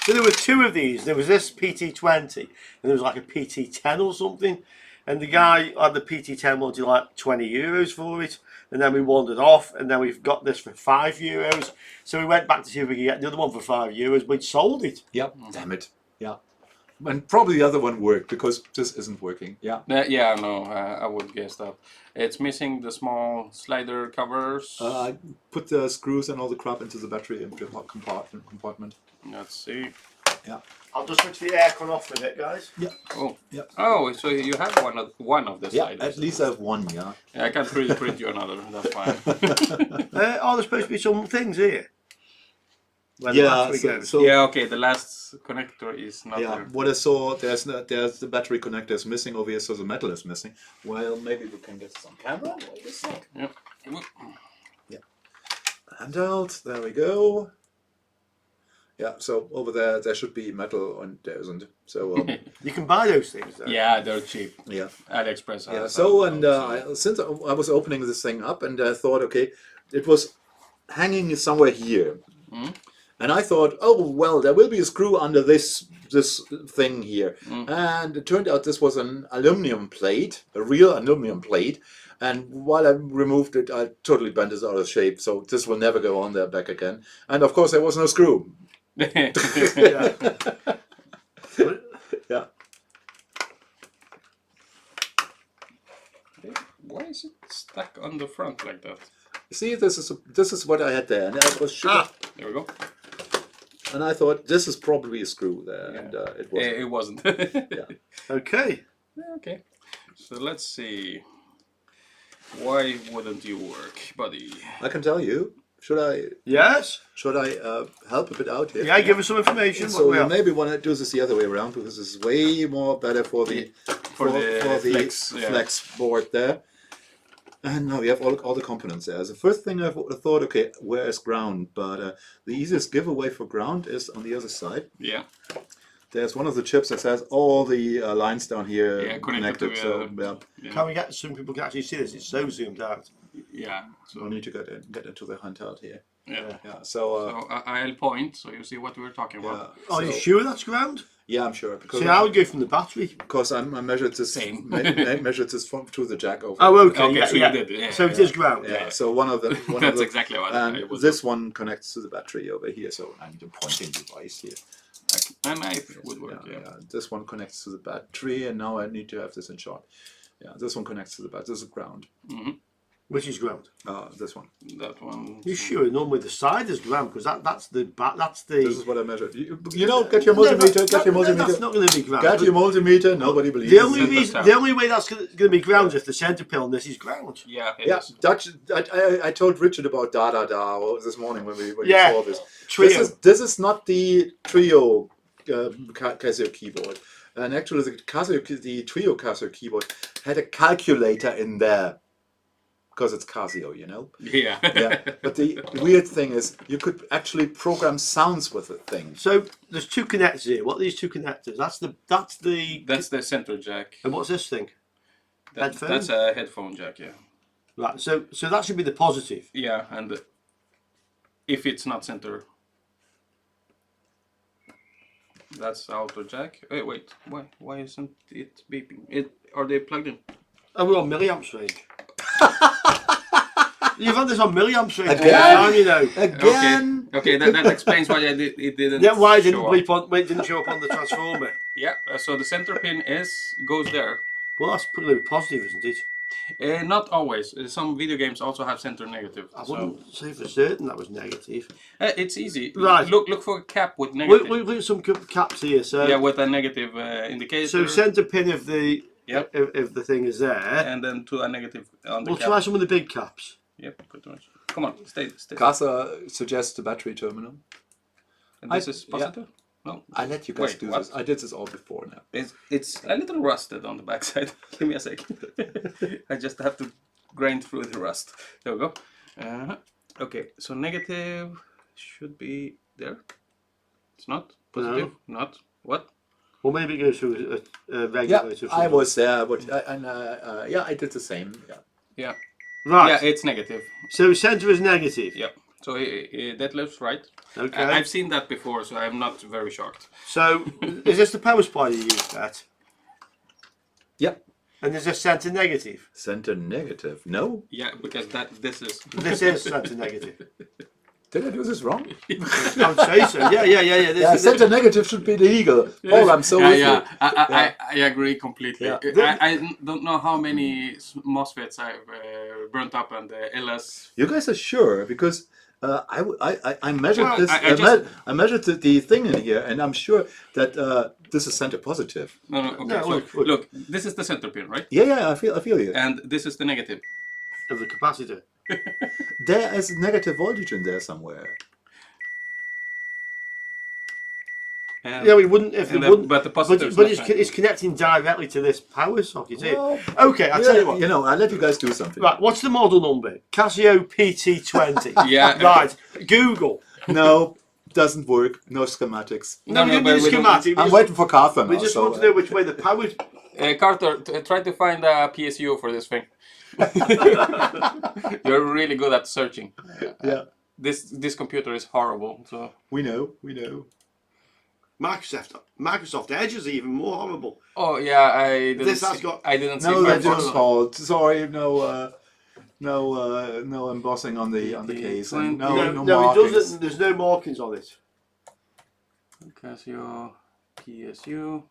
So there were two of these. There was this PT-20 and there was like a PT-10 or something. And the guy had the PT-10 wanted like €20 for it. And then we wandered off, and then we've got this for €5. So we went back to see if we could get the other one for €5. We'd sold it. Yep. Damn it. Yeah. And probably the other one worked because this isn't working. Yeah. Yeah, no, I would guess that. It's missing the small slider covers. I put the screws and all the crap into the battery compartment. Let's see. Yeah. I'll just switch the aircon off with it, guys. Yeah. Oh. Yeah. Oh, so you have one of the sliders. Yeah, at least I have one, yeah. I can 3D print you another, that's fine. There's supposed to be some things here. Yeah, yeah, okay, the last connector is not there. What I saw, there's the battery connector is missing over here, so the metal is missing. Well, maybe we can get some camera. Wait a sec. Yep. Yeah. Handheld, there we go. Yeah, so over there should be metal, and there isn't. So you can buy those things, though. Yeah, they're cheap. Yeah, AliExpress. Yeah. So since I was opening this thing up, and I thought, okay, it was hanging somewhere here, And I thought, oh well, there will be a screw under this thing here, and it turned out this was an aluminum plate, a real aluminum plate. And while I removed it, I totally bent it out of shape. So this will never go on there back again. And of course, there was no screw. Yeah. Yeah. Why is it stuck on the front like that? See, this is what I had there, and I was sure. There we go. And I thought this is probably a screw there, and it wasn't. It wasn't. Yeah. Okay. Okay. So let's see. Why wouldn't you work, buddy? I can tell you. Should I? Yes. Should I help a bit out here? Yeah, give us some information. So you maybe want to do this the other way around, because this is way more better for the flex board there. And now we have all the components there. So the first thing I thought, okay, where is ground? But the easiest giveaway for ground is on the other side. Yeah. There's one of the chips that has all the lines down here connected. So Can we get some people can actually see this? It's so zoomed out. Yeah. So we need to get into the handheld here. Yeah. So I'll point so you see what we're talking about. Are you sure that's ground? yeah, I'm sure because See, I would go from the battery. because I measured this Same. measured this to the jack over. Oh, okay. Okay, yeah, so yeah. you did. Yeah, So it is ground. Yeah. So one of the That's exactly what and it was. this one connects to the battery over here. So I need a pointing device here. A knife would work. Yeah. This one connects to the battery, and now I need to have this in short. Yeah, this one connects to the battery. This is ground. Which is ground. This one. That one. You sure? Normally the side is ground because that's the back. That's the. This is what I measured. You know, get your multimeter. Get your multimeter. That's not going to be ground. Get your multimeter. Nobody believes The it. only reason, the only way that's going to be ground is if the center pin on this is ground. Yeah. It Yeah, is. Dutch. I told Richard about da this morning when we Yeah. saw this. Trio. This is not the Trio Casio keyboard, and actually the Trio Casio keyboard had a calculator in there because it's Casio, you know. Yeah. Yeah. But the weird thing is, you could actually program sounds with the thing. So there's two connectors here. What are these two connectors? That's the. That's the center jack. And what's this thing? Headphone? That's a headphone jack. Yeah. Right. So that should be the positive. Yeah, and if it's not center, that's outer jack. Wait, why isn't it beeping? Are they plugged in? Oh, we're on milliamps range. You've had this on milliamps range. Again? You know. Again. Okay, that explains why it didn't. Yeah, why it didn't show up. bleep on? Why it didn't show up on the transformer? Yeah, so the center pin goes there. Well, that's pretty positive, isn't it? Not always. Some video games also have center negative. I So wouldn't say for certain that was negative. it's easy. Right. Look for a cap with negative. Look at some caps here. So Yeah, with a negative indicator. so center pin of the Yep. of the thing is there. And then to a negative on the We'll cap. try some of the big caps. Yep, pretty much. Come on, stay. Casa suggests the battery terminal. And this is positive? No. I let you guys Wait, do what? this. I did this all before now. It's a little rusted on the backside. Give me a second. I just have to grind through the rust. There we go. Okay, so negative should be there. It's not positive. Not what? Or maybe it goes through a Yeah, regulator. I was there, but I did the same. Yeah. Yeah. Right. Yeah, it's negative. So center is negative. Yeah. So that looks right. Okay. I've seen that before, so I'm not very shocked. So is this the power supply you use that? Yep. And is this center negative? Center negative. No. Yeah, because this is. This is center negative. Did I do this wrong? I would say so. Yeah. This Yeah, is center negative should be illegal. Paul, I'm so with you. I agree completely. Yeah. I don't know how many MOSFETs I've burnt up on the LS. You guys are sure? Because I measured Well, this. I I measured the thing in here, and I'm sure that this is center positive. No, okay. No, so look. look, this is the center pin, right? Yeah, I feel you. And this is the negative. of the capacitor. There is negative voltage in there somewhere. And, Yeah, we wouldn't if it wouldn't. but the positive. But it's connecting directly to this power socket here. Well, Okay, I'll tell you what. You know, I'll let you guys do something. Right, what's the model number? Casio PT-20. Yeah. Right, Google. No, doesn't work. No schematics. No, we but didn't need a we don't- schematic. I'm waiting for Cartha now. We just so, want to know which way the power. Carter, try to find a PSU for this thing. You're really good at searching. Yeah. this computer is horrible. So We know. Microsoft Edge is even more horrible. oh yeah, I didn't This has see, got- I didn't see No, that's Firefox. your fault. Sorry, no embossing on the case. And No, no No, it markings. doesn't. There's no markings on it. Casio PSU.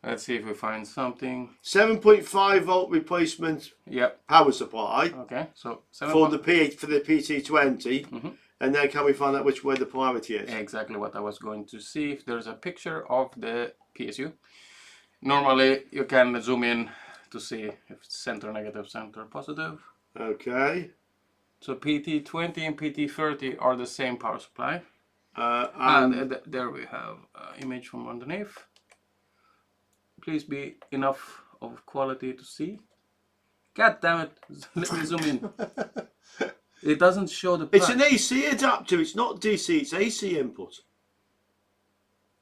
Let's see if we find something. 7.5 volt replacement Yep. power supply Okay. So 7. for the PT-20, Mhm. and then can we find out which way the polarity is? Exactly what I was going to see. If there's a picture of the PSU. Normally you can zoom in to see if it's center negative, center positive. Okay. So PT-20 and PT-30 are the same power supply. And And there we have an image from underneath. Please be enough of quality to see. God damn it! Let me zoom in. It doesn't show the. it's price. an AC adapter. It's not DC. It's AC input.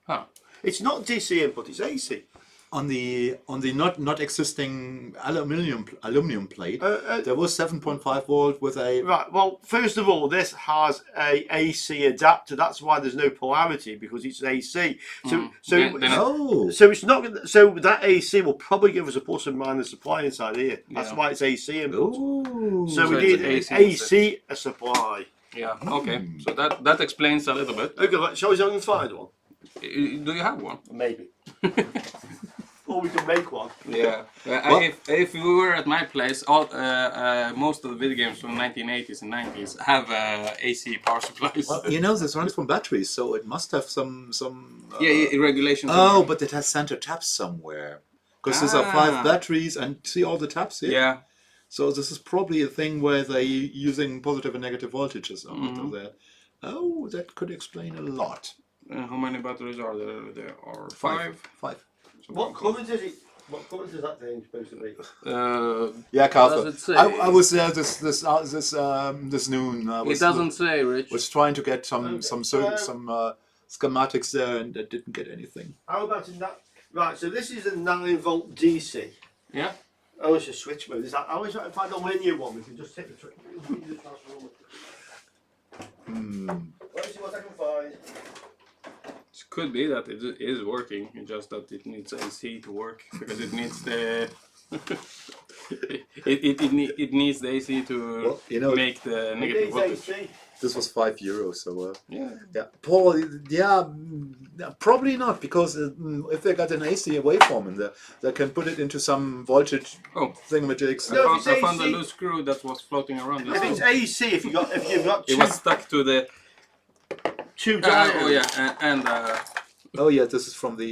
Huh. It's not DC input. It's AC. On the not existing aluminum plate, there was 7.5 volt with a. Right. Well, first of all, this has a AC adapter. That's why there's no polarity, because it's AC. So Oh. so it's not gonna, so that AC will probably give us a plus and minus supply inside here. That's Yeah. why it's AC input. Ooh. So we So need it's an AC AC supply. Yeah. Okay. So that explains a little bit. Okay, shall we go and find one? Do you have one? Maybe. Or we can make one. Yeah. If we were at my place, all most of the video games from the 1980s and 90s have AC power supplies. Well, this runs from batteries, so it must have some. yeah, regulations. Oh, but it has center taps somewhere. Because these are 5 batteries, and see all the taps here? Yeah. So this is probably a thing where they're using positive and negative voltages out of that. Oh, that could explain a lot. How many batteries are there? There are 5. 5. What colour is it? What colour is that thing supposed to be? Yeah, Carver. Does it say? I was there this noon. It doesn't say, Rich. Was trying to get some schematics there, and I didn't get anything. How about in that? Right, so this is a 9 volt DC. Yeah. Oh, it's a switch mode. Is that? I always try to find a linear one. We can just take the transformer. Let me see what I can find. It could be that it is working, it's just that it needs AC to work because it needs the it needs the AC to make the negative voltage. AC. This was €5, so Yeah. yeah. Paul, yeah, probably not, because if they got an AC waveform in there, they can put it into some voltage Oh, thingamajigs. No, I found a AC. loose screw that was floating around. If it's AC, if you've got It was stuck to the. two diodes. Oh yeah, and Oh yeah, this is from the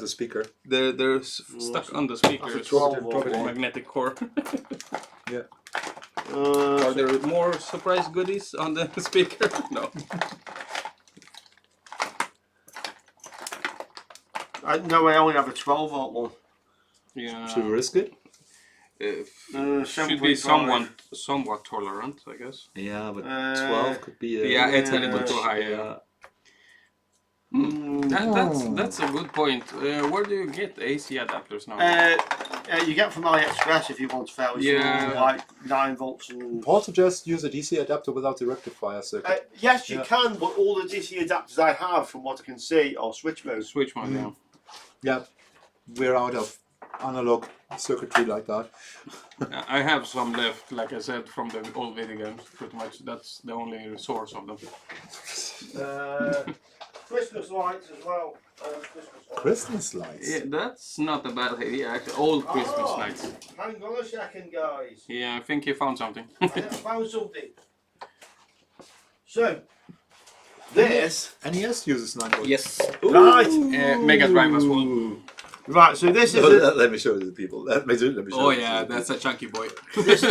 speaker. they're stuck on the speakers. That's a 12 volt with a one. magnetic core. Yeah. Are there more surprise goodies on the speaker? No. No, I only have a 12 volt one. Yeah. Should we risk it? Should be 7.5. somewhat tolerant, I guess. Yeah, but 12 could be. Yeah, it's a little much, too high. Yeah. That's a good point. Where do you get AC adapters now? You get from AliExpress if you want fairly Yeah. small, like 9 volts and. Paul suggests use a DC adapter without the rectifier circuit. Yes, you Yeah. can, but all the DC adapters I have, from what I can see, are switch mode. Switch one, yeah. Yeah, we're out of analog circuitry like that. I have some left, like I said, from the old video games. Pretty much, that's the only source of them. Christmas lights as well. Christmas lights. Yeah, that's not a bad idea. Actually, old Christmas lights. Hang on a second, guys. Yeah, I think you found something. I found something. So, this. NES uses 9 volts. Yes. Right. Mega Drive as well. Right, so this is. Let me show the people. Let me show Oh yeah, that's a chunky boy. This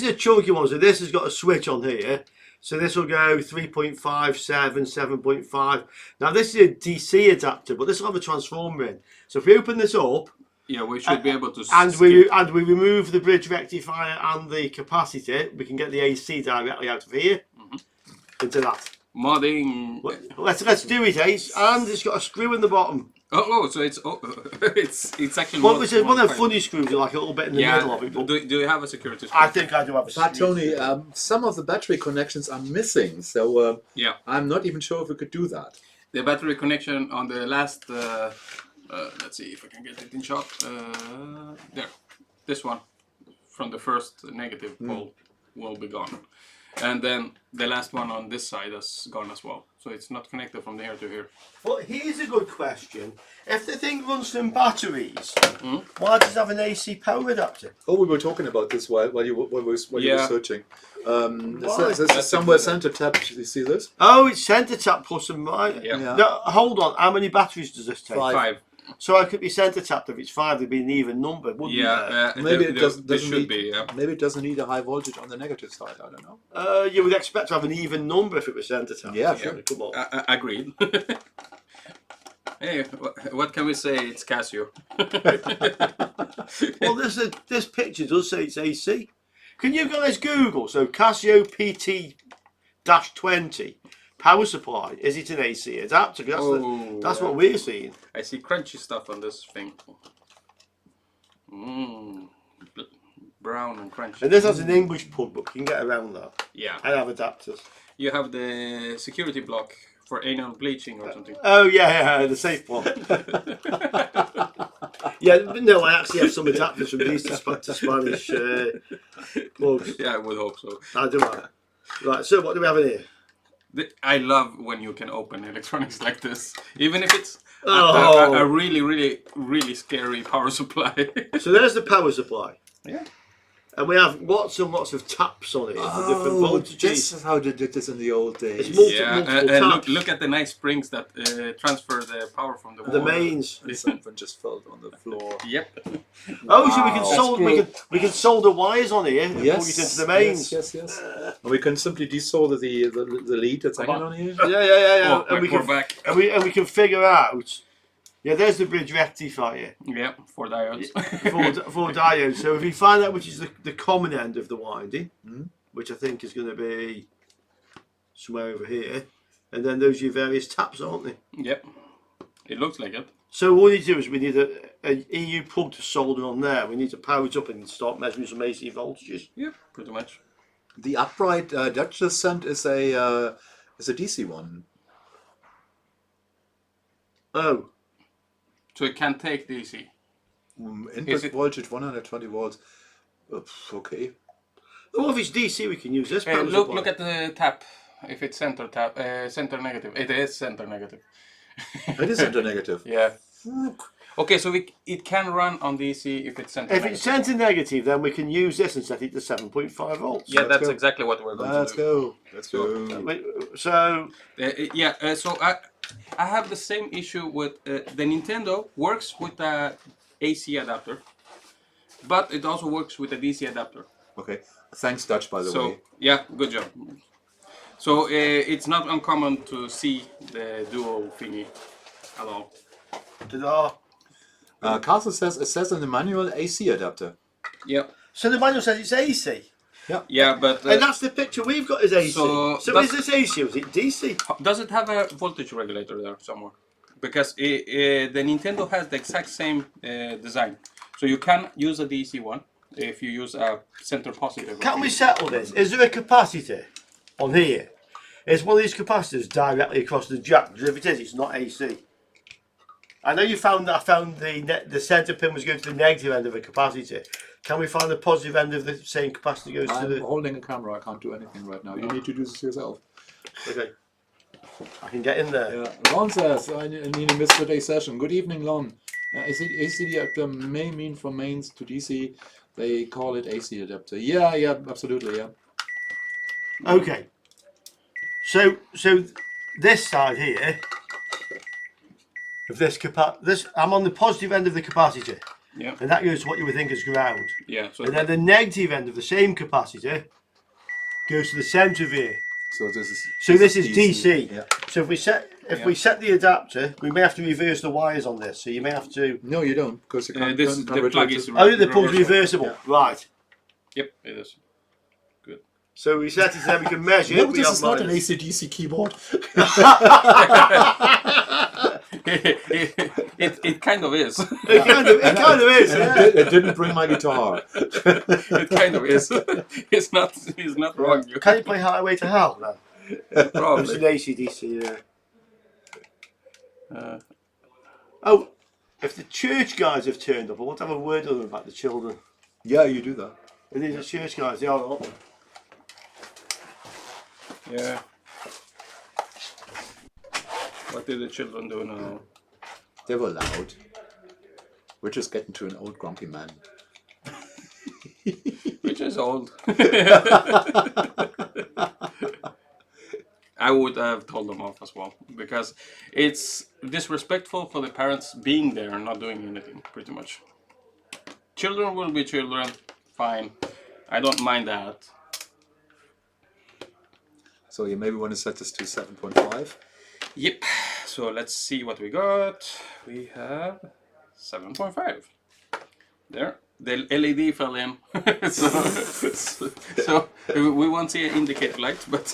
is a chunky one. So this has got a switch on here. So this will go 3.5, 7, 7.5. Now this is a DC adapter, but this will have a transformer in. So if we open this up, Yeah, we should be able to. and we remove the bridge rectifier and the capacitor, we can get the AC directly out of here into that. Modding. Let's do it, Ace. And it's got a screw in the bottom. So it's it's actually Well, more it's one of the 1.5. funny screws, like a little bit in the middle of it. But Do you have a security screw? I think I do have a. But Tony, some of the battery connections are missing, so Yeah. I'm not even sure if we could do that. The battery connection on the last, let's see if I can get it in shot. There, this one from the first negative pole will be gone, and then the last one on this side is gone as well. So it's not connected from here to here. But here's a good question: if the thing runs from batteries, why does it have an AC power adapter? Oh, we were talking about this while you were searching. This is That's somewhere a good- center tapped. You see this? Oh, it's centre tap plus and minus. Yeah. Yeah. No, hold on. How many batteries does this take? 5. So I could be centre tapped if it's 5. There'd be an even number, wouldn't there? Maybe it there doesn't should need, be. Yeah. Maybe it doesn't need a high voltage on the negative side. I don't know. You would expect to have an even number if it was centre tapped. Yeah, sure. Come on. Agreed. Hey, what can we say? It's Casio. Well, this picture does say it's AC. Can you guys Google? So Casio PT-20 power supply. Is it an AC adapter? That's what we're seeing. I see crunchy stuff on this thing. Brown and crunchy. And this has an English plug, but you can get around that. Yeah. I have adapters. You have the security block for anal bleaching or something. Oh yeah, the safe one. Yeah, no, I actually have some adapters from these to Spanish plugs. Yeah, I would hope so. I do have. Right, so what do we have in here? I love when you can open electronics like this, even if it's Oh. a really, really, really scary power supply. So there's the power supply. Yeah. And we have lots and lots of taps on it for different voltages. This is how they did this in the old days. It's multiple And taps. look at the nice springs that transfer the power from the wall. The mains. And something just fell on the floor. Yep. Oh, so we can Wow. solder. We can solder wires on here and plug it into the mains. Yes. And we can simply desolder the lead that's hanging on here. Yeah. Oh, and we're back. we can figure out. Yeah, there's the bridge rectifier Yeah, 4 diodes. for diodes. So if we find out which is the common end of the winding, which I think is going to be somewhere over here, and then those are your various taps, aren't they? Yep. It looks like it. So what we need to do is we need a EU plug to solder on there. We need to power it up and start measuring some AC voltages. Yep, pretty much. The upright that just sent is a DC one. Oh. So it can take DC. Input voltage 120 volts. Okay. Well, if it's DC, we can use this power Look supply. at the tap. If it's center tap, center negative. It is center negative. It is center negative. Yeah. Okay, so it can run on DC if it's center If negative. it's center negative, then we can use this and set it to 7.5 volts. Yeah, Let's that's go. exactly what we're going Let's to do. go. Let's go. So, So I have the same issue with the Nintendo works with the AC adapter, but it also works with a DC adapter. Okay. Thanks, Dutch, by the So way. yeah, good job. So it's not uncommon to see the dual thingy at all. ta-da. Castle says it says in the manual AC adapter. Yeah, So the manual says it's AC. yeah, but And that's the picture we've got is AC. So So that's- is this AC or is it DC? does it have a voltage regulator there somewhere? Because the Nintendo has the exact same design, so you can use a DC one if you use a center positive. Can we settle this? Is there a capacitor on here? Is one of these capacitors directly across the jack? Because if it is, it's not AC. I know you found that I found the centre pin was going to the negative end of a capacitor. Can we find the positive end of the same capacitor goes to I'm the... holding a camera. I can't do anything right now. You need to do this yourself. Okay. I can get in there. Yeah. Lon says, I need to miss today's session. Good evening, Lon. AC adapter may mean from mains to DC. They call it AC adapter. Yeah, absolutely, yeah. Okay. So this side here of this I'm on the positive end of the capacitor. Yeah. And that goes to what you would think is ground. Yeah. So And then the negative end of the same capacitor goes to the centre of here. So This is DC. Yeah. So if we set the adapter, we may have to reverse the wires on this. So you may have to. No, you don't, because you can't. the plug is Oh, the plug's reversible. reversible. Right. Yep, it is. Good. So we set it so we can measure. No, we this have is not an minus. AC/DC keyboard. It kind of is. It kind of is. Yeah. It didn't bring my guitar. It kind of is. It's not wrong. Can you play Highway to Hell now? It's an Probably. AC/DC. Yeah. Uh, If the church guys have turned up, I want to have a word with them about the children. Yeah, you do that. And these are church guys. They are not. yeah. What did the children do now? They were loud. We're just getting to an old grumpy man. Which is old. I would have told them off as well, because it's disrespectful for the parents being there and not doing anything, pretty much. Children will be children, fine. I don't mind that. So you maybe want to set this to 7.5. Yep, so let's see what we got. We have 7.5. There, the LED fell in. so we won't see an indicator light, but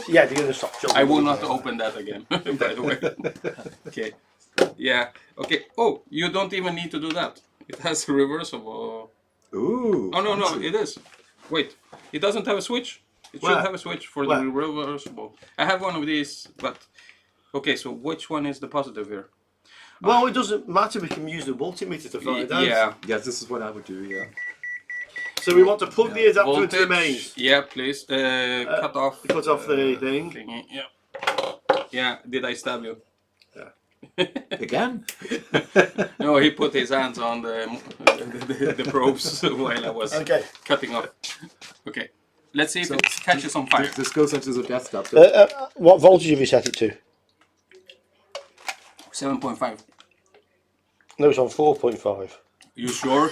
Yeah, they're going to stop children. I will not open that again, by the way. Okay, yeah, okay. Oh, you don't even need to do that. It has a reversible. Ooh. Oh, no, it is. Wait, it doesn't have a switch. It should Where? have a switch for Where? the reversible. I have one of these, but okay. So which one is the positive here? Well, it doesn't matter. We can use the multimeter to find out. Yeah. Yeah, this is what I would do, yeah. So we want to plug the adapter into the mains. Voltage. Yeah, please. Cut off. Cut off the thing. Thingy. Yeah. Yeah. Did I stab you? Again? No, he put his hands on the probes while I was Okay. cutting off. Okay. Let's see if So, it catches on fire. This goes into the death stop. What voltage have you set it to? 7.5. No, it's on 4.5. You sure?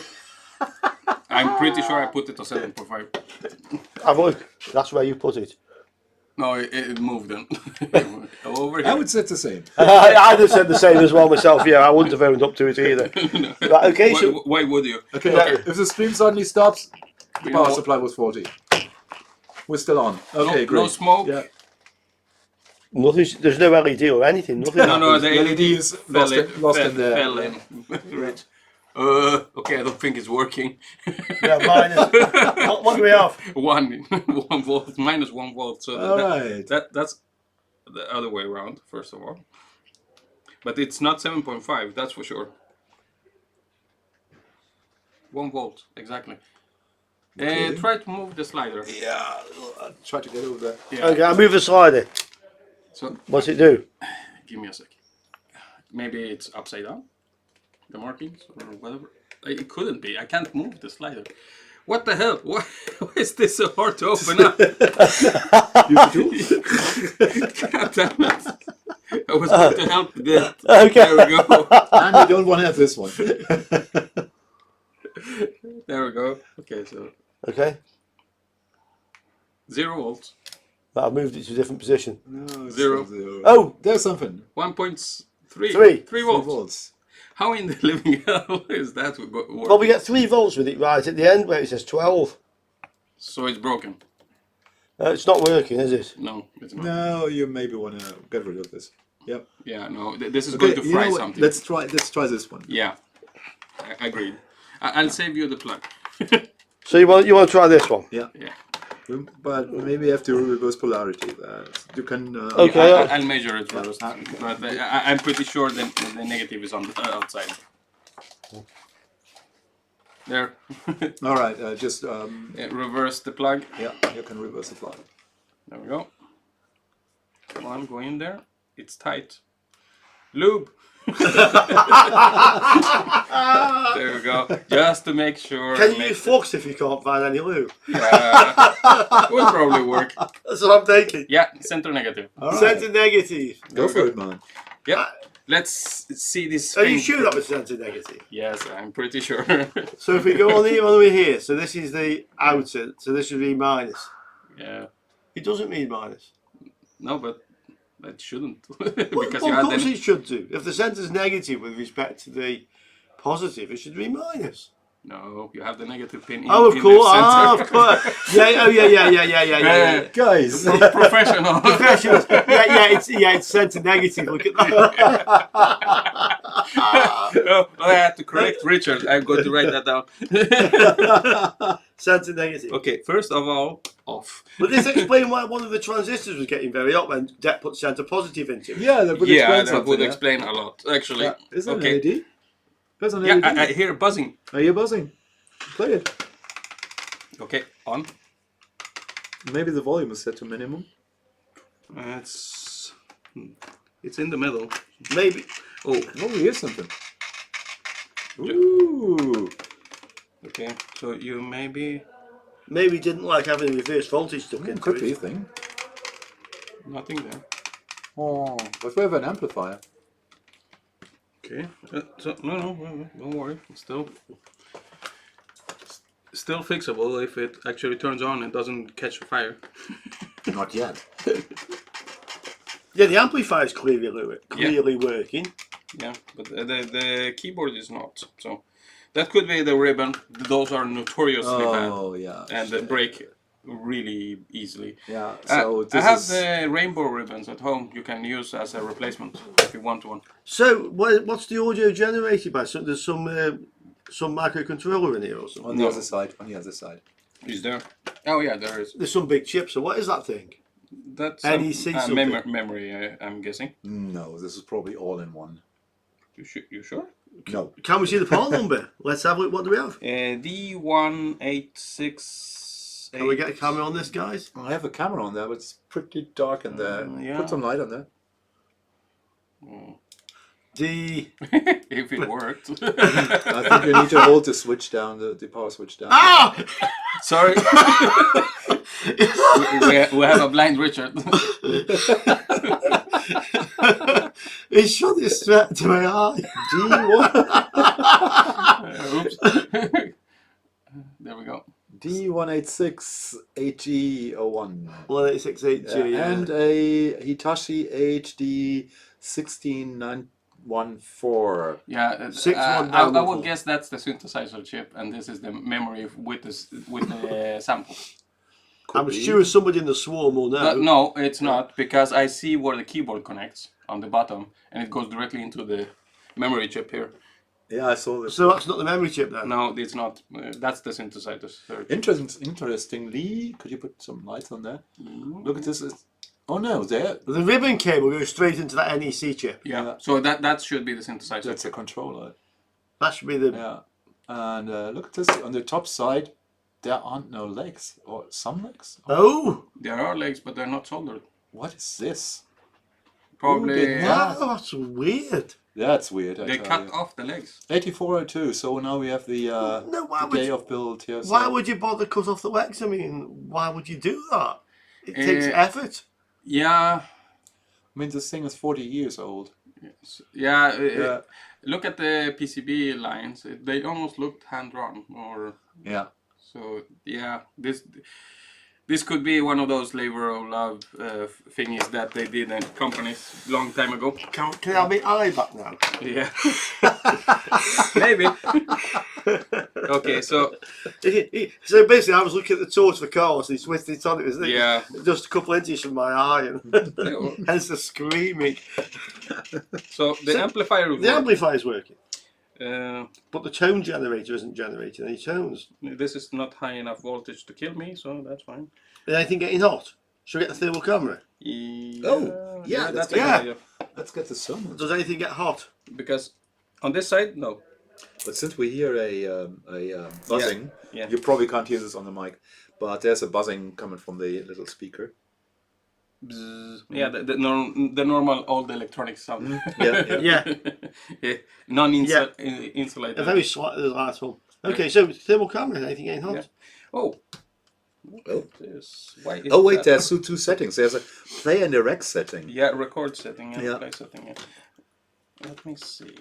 I'm pretty sure I put it to 7.5. Have a look. That's where you put it. No, it moved then. Over I here. would set the same. I'd have said the same as well myself. Yeah, I wouldn't have owned up to it either. Right, okay, so Why would you? Okay, Yeah. if the stream suddenly stops, the We power know- supply was 40. We're still on. Okay, no, great. no smoke. Yeah. nothing. There's no LED or anything. Nothing. No, the The LEDs lost in the... fell in. Right. Okay, I don't think it's working. Yeah, minus. What do we have? 1 volt, minus 1 volt. So All right. that's the other way around, first of all. But it's not 7.5, that's for sure. 1 volt, exactly. Okay. Try to move the slider. Yeah, I'll try to get over there. Yeah. Okay, I'll move the slider. So What's it do? give me a sec. Maybe it's upside down, the markings or whatever. It couldn't be. I can't move the slider. What the hell? Why is this so hard to open up? God damn it! I was going to help the. Okay. There we go. And we don't want to have this one. There we go. Okay, so Okay. 0 volts. But I've moved it to a different position. No, it's Zero. still zero. Oh, There's something. 1.3. Three. 3 volts. Volts. How in the living hell is that work? well, we get 3 volts with it right at the end where it says 12. So it's broken. It's not working, is it? No, it's not. No, you maybe want to get rid of this. Yep. Yeah, no. This is Okay, going to you fry know what? something. Let's try this one. Yeah, I agreed. I'll save you the plug. So you want to try this one? Yeah. Yeah. But maybe you have to reverse polarity. You can. Okay. I'll measure it first, but I'm pretty sure the negative is on the outside. There. All right. Just Reverse the plug. yeah. You can reverse the plug. There we go. Come on, go in there. It's tight. Lube. There we go. Just to make sure. Can you use flux if you can't find any lube? Would probably work. That's what I'm taking. Yeah, center negative. All right. Center negative. Go for it, man. Yep. Let's see this. Are you thing. sure that was center negative? Yes, I'm pretty sure. So if we go on here, all the way here, so this is the outer, so this should be minus. Yeah. It doesn't mean minus. No, but it shouldn't. Well, Because of you had course the. it should do. If the center's negative with respect to the positive, it should be minus. No, you have the negative pin in, Oh, of in course. the center. Oh, of course. Yeah. Oh, yeah. Guys! Professional. Professionals. It's center negative. Look at that. Oh, I had to correct Richard. I'm going to write that down. Center negative. Okay, first of all, off. But this explains why one of the transistors was getting very hot when Det put center positive into it. Yeah, that would Yeah, explain that something. would yeah? explain a lot, actually. Yeah. Is that Okay. an LED? There's an Yeah, LED. I hear buzzing. Are you buzzing? Play it. Okay, on. Maybe the volume is set to minimum. It's in the middle. Maybe. Oh, Oh, here's something. Ooh. okay. So you maybe Maybe didn't like having reverse voltage stuck into Could be a it. thing. nothing there. Oh, but we have an amplifier. Okay. So no, don't worry. It's still fixable if it actually turns on and doesn't catch fire. Not yet. Yeah, the amplifier is clearly working. Yeah, but the keyboard is not. So that could be the ribbon. Those are notoriously bad Oh, yeah. and they break really easily. Yeah, so I this have is... the rainbow ribbons at home. You can use as a replacement if you want one. So, what's the audio generated by? So there's some microcontroller in here or something. On the No. other side, on the other side. Is there? Oh yeah, there is. There's some big chip. So what is that thing? That's NEC something. memory. I'm guessing. No, this is probably all in one. You sure? No. Can we see the part number? Let's have a look. What do we have? D186. Can we get a camera on this, guys? I have a camera on there, but it's pretty dark in there. Yeah. Put some light on there. D. If it worked. I think you need to hold the switch down, the power switch down. Ah! Sorry. we have a blind Richard. He shot it straight to my eye. Oops. There we go. D186HE01. 186HG. Yeah. And a Hitachi HD 16914. Yeah, 6194. I would guess that's the synthesizer chip, and this is the memory with the sample. I'm sure somebody in the swarm will know. No, it's not, because I see where the keyboard connects on the bottom, and it goes directly into the memory chip here. Yeah, I saw this. So that's not the memory chip then? No, it's not. That's the synthesizer. Interestingly, could you put some lights on there? Look at this. Oh no, there. The ribbon cable goes straight into that NEC chip. Yeah. So that should be the synthesizer. That's a controller. That should be the... Yeah. And look at this. On the top side, there aren't no legs. Or some legs. Oh! There are legs, but they're not soldered. What is this? Probably did that? Wow, that's weird. That's weird. they cut off the legs. 8402. So now we have the No, why would day you, of build here. why So would you bother cut off the legs? I mean, why would you do that? It takes effort. Yeah. I mean, this thing is 40 years old. Yeah. Yeah. Look at the PCB lines. They almost looked hand-drawn. Or Yeah. so. Yeah. This could be one of those labor of love thingies that they did in companies long time ago. Can I have my eye back now? Yeah. Maybe. Okay, so So basically, I was looking at the torch for cars. He twisted it on. It was yeah. just a couple inches from my eye, and hence the screaming. So the amplifier. The amplifier's working, Uh, but the tone generator isn't generating any tones. this is not high enough voltage to kill me, so that's fine. Is anything getting hot? Should we get the thermal camera? Oh, yeah, that's that's a good yeah. idea. Let's get the sun. Does anything get hot? Because on this side, no. But since we hear a buzzing, Yeah. you probably can't hear this on the mic, but there's a buzzing coming from the little speaker. Bzzz. Yeah, the normal old electronic sound. Yeah, Yeah, Yeah, non-insulated. a very slightly light one. Okay, so thermal camera. Anything getting hot? Yeah. Oh. Oh. Why is Oh wait, that? there's two settings. There's a play and a rec setting. Yeah, record setting and Yeah. play setting. Yeah. Let me see.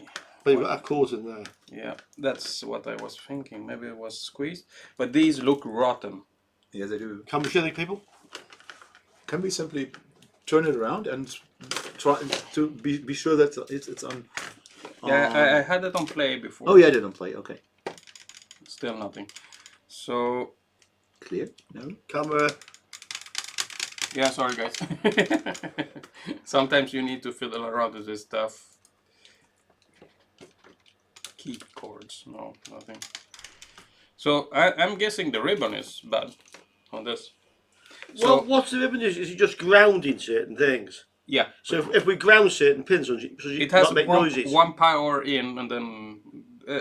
But you've got a cord in there. Yeah, that's what I was thinking. Maybe it was squeezed, but these look rotten. Yeah, they do. Can we show the people? Can we simply turn it around and try to be sure that it's on? Yeah, I had it on play before. Oh yeah, I didn't play. Okay. Let's Still nothing. So Clear? No? Camera. yeah, sorry guys. Sometimes you need to fiddle around with this stuff. Key cords, no, nothing. So I'm guessing the ribbon is bad on this. So, Well, what's the ribbon is it just grounding certain things? yeah. So if we ground certain pins, so you It has not make noises. one power in and then,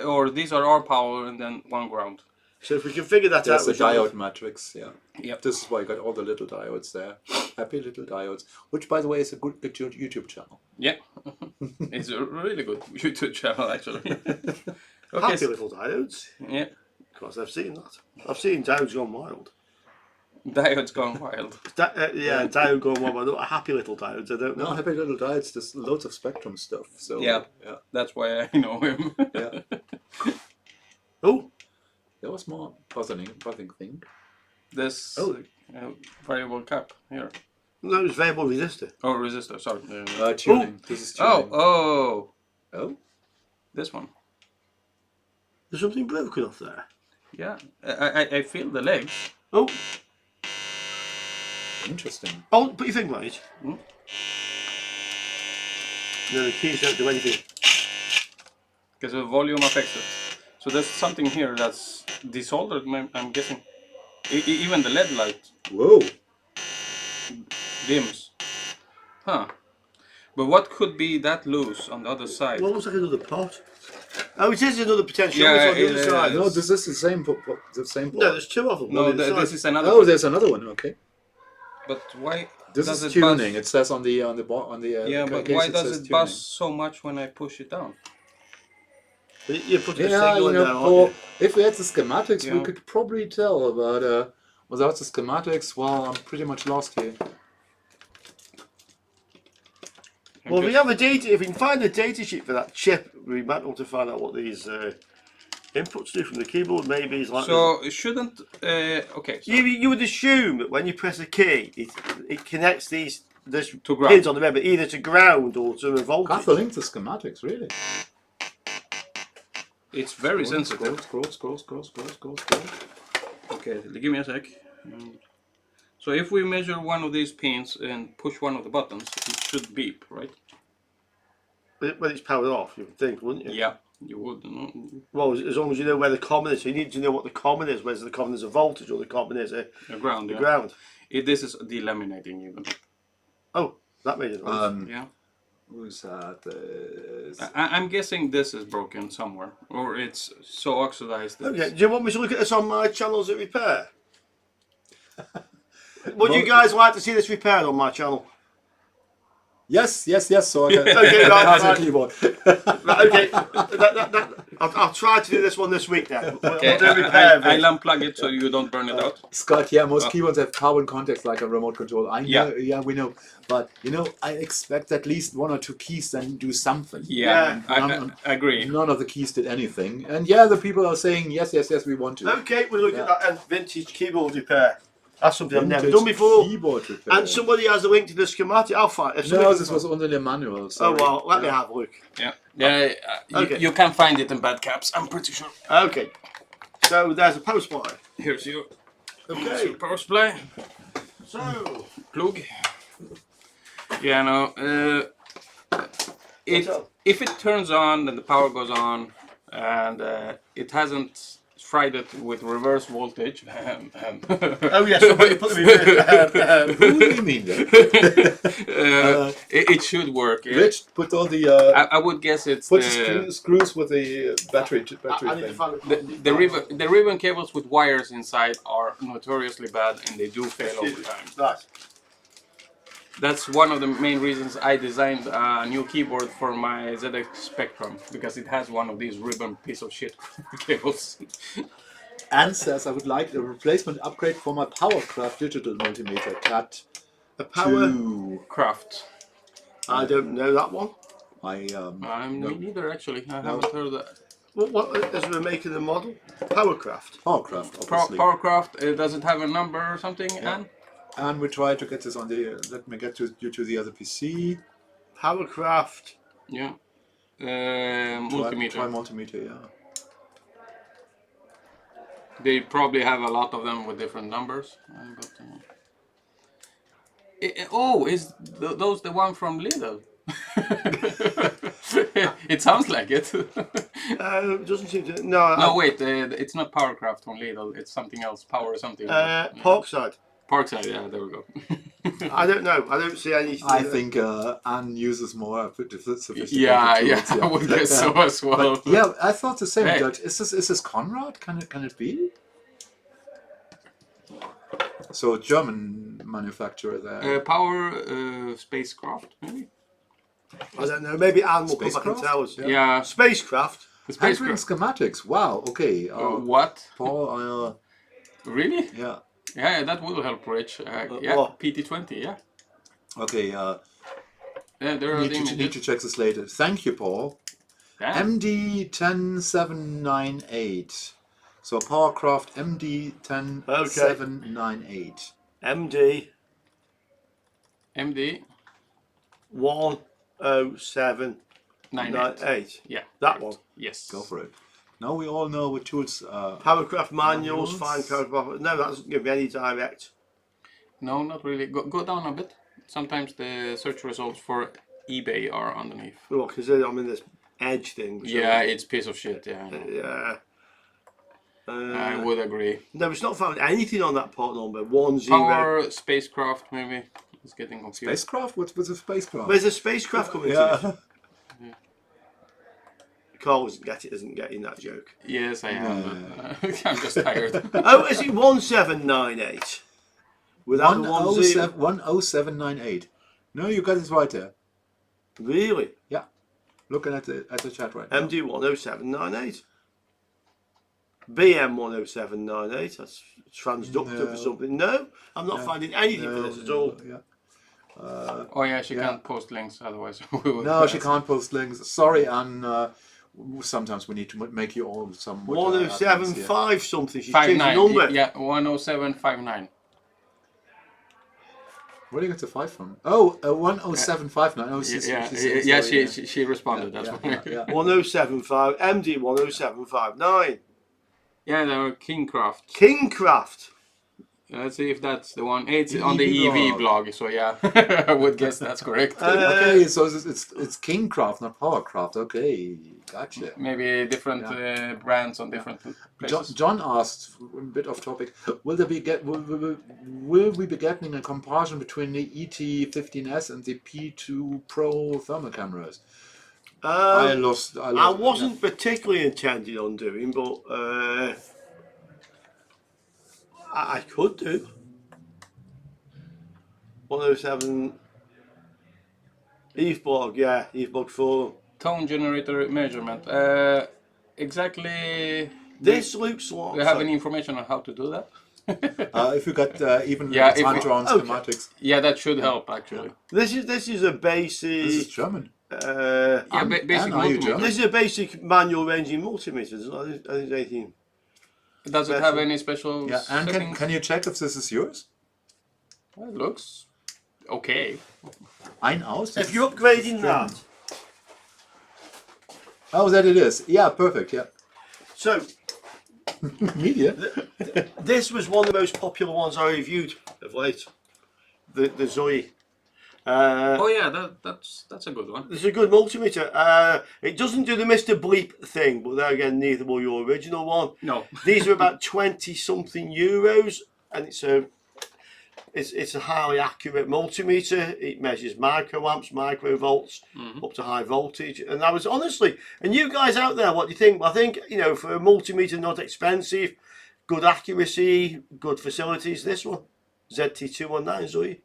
or these are our power and then one ground. So if we can figure that There's out, a we shall- diode matrix, yeah. Yep. This is why I got all the little diodes there. Happy little diodes, which by the way is a good YouTube channel. Yeah, it's a really good YouTube channel actually. Okay, happy so, little diodes. yeah, Of course, I've seen that. I've seen diodes gone wild. diodes gone wild. Yeah, diode gone wild. But not happy little diodes. I don't know. No, happy little diodes. There's loads of spectrum stuff. So Yeah. yeah, That's why I know him. yeah. Oh, There was more buzzing thing. This Oh. variable cap here. no, it's variable resistor. Oh, resistor. Sorry. Tuning. This is tuning. Oh, Oh. this one. There's something broken off there. Yeah, I feel the legs. Oh, Interesting. oh, put your finger on it. Hmm? No, the keys don't do anything. Because the volume affects it. So there's something here that's desoldered, I'm guessing. Even the LED light Whoa. dims. Huh. But what could be that loose on the other side? Well, looks like another pot. Oh, it is another potential. Yeah, It's on the other side. No, this is the same. The same. No, there's two of them. No, on the other this side. is another. Oh, there's another one. Okay. But why This does is it buzz? tuning. It says on the Yeah, but case why it does says it tuning. buzz so much when I push it down? You put a Yeah, signal you in know, there, aren't if we had the schematics, we Yeah. could probably tell. But without the schematics, well, I'm pretty much lost here. Well, if we have a data, if we can find a data sheet for that chip, we might be able to find out what these inputs do from the keyboard. Maybe it's like. So it shouldn't. Okay. So You would assume that when you press a key, it connects these To ground. pins on the member either to ground or to a voltage. Can't link the schematics, really. it's very sensitive. Scroll. Okay, give me a sec. So if we measure one of these pins and push one of the buttons, it should beep, right? When it's powered off, you would think, wouldn't you? Yeah, you would. No? Well, as long as you know where the common is, so you need to know what the common is. Whether the common is a voltage or the common is a The ground. the Yeah. ground. This is delaminating even. Oh, that made it. Yeah. Who's that? I'm guessing this is broken somewhere, or it's so oxidized. Okay, do you want me to look at this on my channels at repair? Would you guys like to see this repaired on my channel? Yes. So I can Okay, right, pass right. the keyboard. Right, okay, I'll try to do this one this week then. We'll Okay, do a repair of I'll it. unplug it so you don't burn it out. Scott, yeah, most keyboards have carbon contacts like a remote control. I know, Yeah. yeah, we know. But, you know, I expect at least one or two keys then do something. Yeah, Yeah. I agree. None of the keys did anything. And yeah, the people are saying, yes, we want to. Okay, we'll look at that and vintage keyboard repair. That's something I've never Vintage done before. Keyboard repair. And somebody has a link to the schematic. I'll find it. No, this was only the manual. Oh Sorry. well, let me have a look. Yeah, yeah. Okay. You can find it in bad caps. I'm pretty sure. Okay, so there's a power supply. Here's your Okay, power supply. so Plug. Yeah, no. If it turns on, then the power goes on, and it hasn't fried it with reverse voltage. oh yes, somebody put them in. Who do you mean then? It should work. Yeah. Rich, put all the I would guess it's put the, the screws with the battery I need to thing. find the ribbon cables with wires inside are notoriously bad, and they do fail all the time. Right. That's one of the main reasons I designed a new keyboard for my ZX Spectrum, because it has one of these ribbon piece of shit cables. And says I would like a replacement upgrade for my Powercraft digital multimeter cat. A power. To Craft. I don't know that one. I Me neither, actually. I haven't heard that. What is the make of the model? Powercraft. Powercraft, obviously. Powercraft, does it have a number or something, Yeah. Anne? And we try to get this on the. Let me get you to the other PC. Powercraft. Yeah. Try Multimeter. multimeter, yeah. They probably have a lot of them with different numbers. But, oh, is those the one from Lidl? It sounds like it. Doesn't seem to. No. No, wait. It's not Powercraft from Lidl. It's something else. Power something. Parkside. Parkside. Yeah, there we go. I don't know. I don't see anything. I think Anne uses more sophisticated Yeah, tools, I would guess so as well. But yeah, I thought the same. Hey. That is this Conrad? Can it be? So German manufacturer there. Power spacecraft, maybe. I don't know. Maybe Anne will come back and Spacecraft? tell us. Yeah. Spacecraft. The Entering spacecraft. schematics. Wow. Okay. What? Paul. Really? Yeah. Yeah, that will help, Rich. Yeah, what? PT-20. Yeah. Okay. Yeah, there are Need to check this later. Thank you, Paul. Damn. MD10798. So Powercraft MD10798. MD MD 10798. Yeah. That one. Yes. Go for it. Now we all know what tools. Powercraft manuals, Manuals. fine powercraft. No, that doesn't give me any direct. No, not really. Go down a bit. Sometimes the search results for eBay are underneath. Well, consider I'm in this edge thing. So Yeah, it's piece of shit. Yeah, I know. Yeah. I would agree. No, it's not found anything on that part number. 10. Power spacecraft, maybe. It's getting confused. Spacecraft? What's a spacecraft? There's a spacecraft coming to Yeah. Carl isn't getting that joke. Yes, I am. But, I'm just tired. Oh, is it 1798? Without the 10. 10798. No, you got it right there. Really? Yeah. Looking at the chat right now. MD 10798. BM 10798. That's transductor for something. No, I'm not finding anything for this at all. Yeah. Oh yeah, she can't post links, otherwise we would. No, she can't post links. Sorry, Anne. Sometimes we need to make you all somewhat. 1075 something. She's changed the 59. number. Yeah, 10759. Where do you get the 5 from? Oh, 10759. Oh, She responded. That's why. yeah. 1075. MD 10759. Yeah, they were Kingcraft. Kingcraft. Let's see if that's the one. It's The on the EV EV blog, so yeah, I would guess that's correct. Okay, so it's Kingcraft, not Powercraft. Okay, gotcha. Maybe different brands on different places. John asked, a bit off topic, will we be getting a comparison between the ET15S and the P2 Pro thermal cameras? I wasn't particularly intending on doing, but I could do. 107 IFPOG, yeah, IFPOG 4. Tone generator measurement. Exactly. This looks like. Do you have any information on how to do that? If you got even Yeah, if hand-drawn schematics. Yeah, that should help actually. This is a basic. This is German. Yeah, basic are you multimeter. German? This is a basic manual ranging multimeter. There's not anything. Does it have any special Yeah, and settings? can you check if this is yours? Well, it looks okay. Ein aus. If you're upgrading that, Oh, that it is. Yeah, perfect. Yeah. so Media. this was one of the most popular ones I reviewed of late. The ZYIE. Oh yeah, that's a good one. It's a good multimeter. It doesn't do the Mr. Bleep thing, but there again, neither will your original one. No. These are about 20 something euros, and it's a highly accurate multimeter. It measures microamps, microvolts, up to high voltage. And I was honestly, and you guys out there, what do you think? Well, I think, for a multimeter, not expensive, good accuracy, good facilities, this one, ZT219 ZYIE.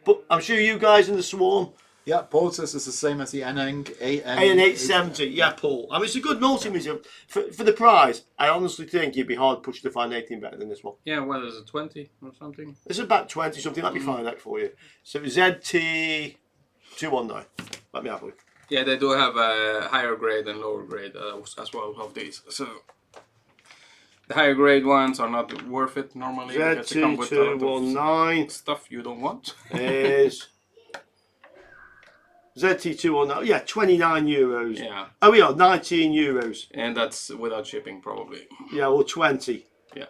But I'm sure you guys in the swarm. Yeah, Paul says it's the same as the AN870, yeah, Paul. I mean, it's a good multimeter. For the price, I honestly think you'd be hard pushed to find anything better than this one. Yeah, well, is it 20 or something? It's about 20 something. Let me find that for you. So ZT219. Let me have a look. Yeah, they do have a higher grade and lower grade as well of these. So the higher grade ones are not worth it normally because they come with a lot of ZT219 stuff you don't want. is ZT219. Yeah, 29 euros. Yeah, Oh, we are 19 euros. and that's without shipping probably. Yeah, well, 20. Yeah.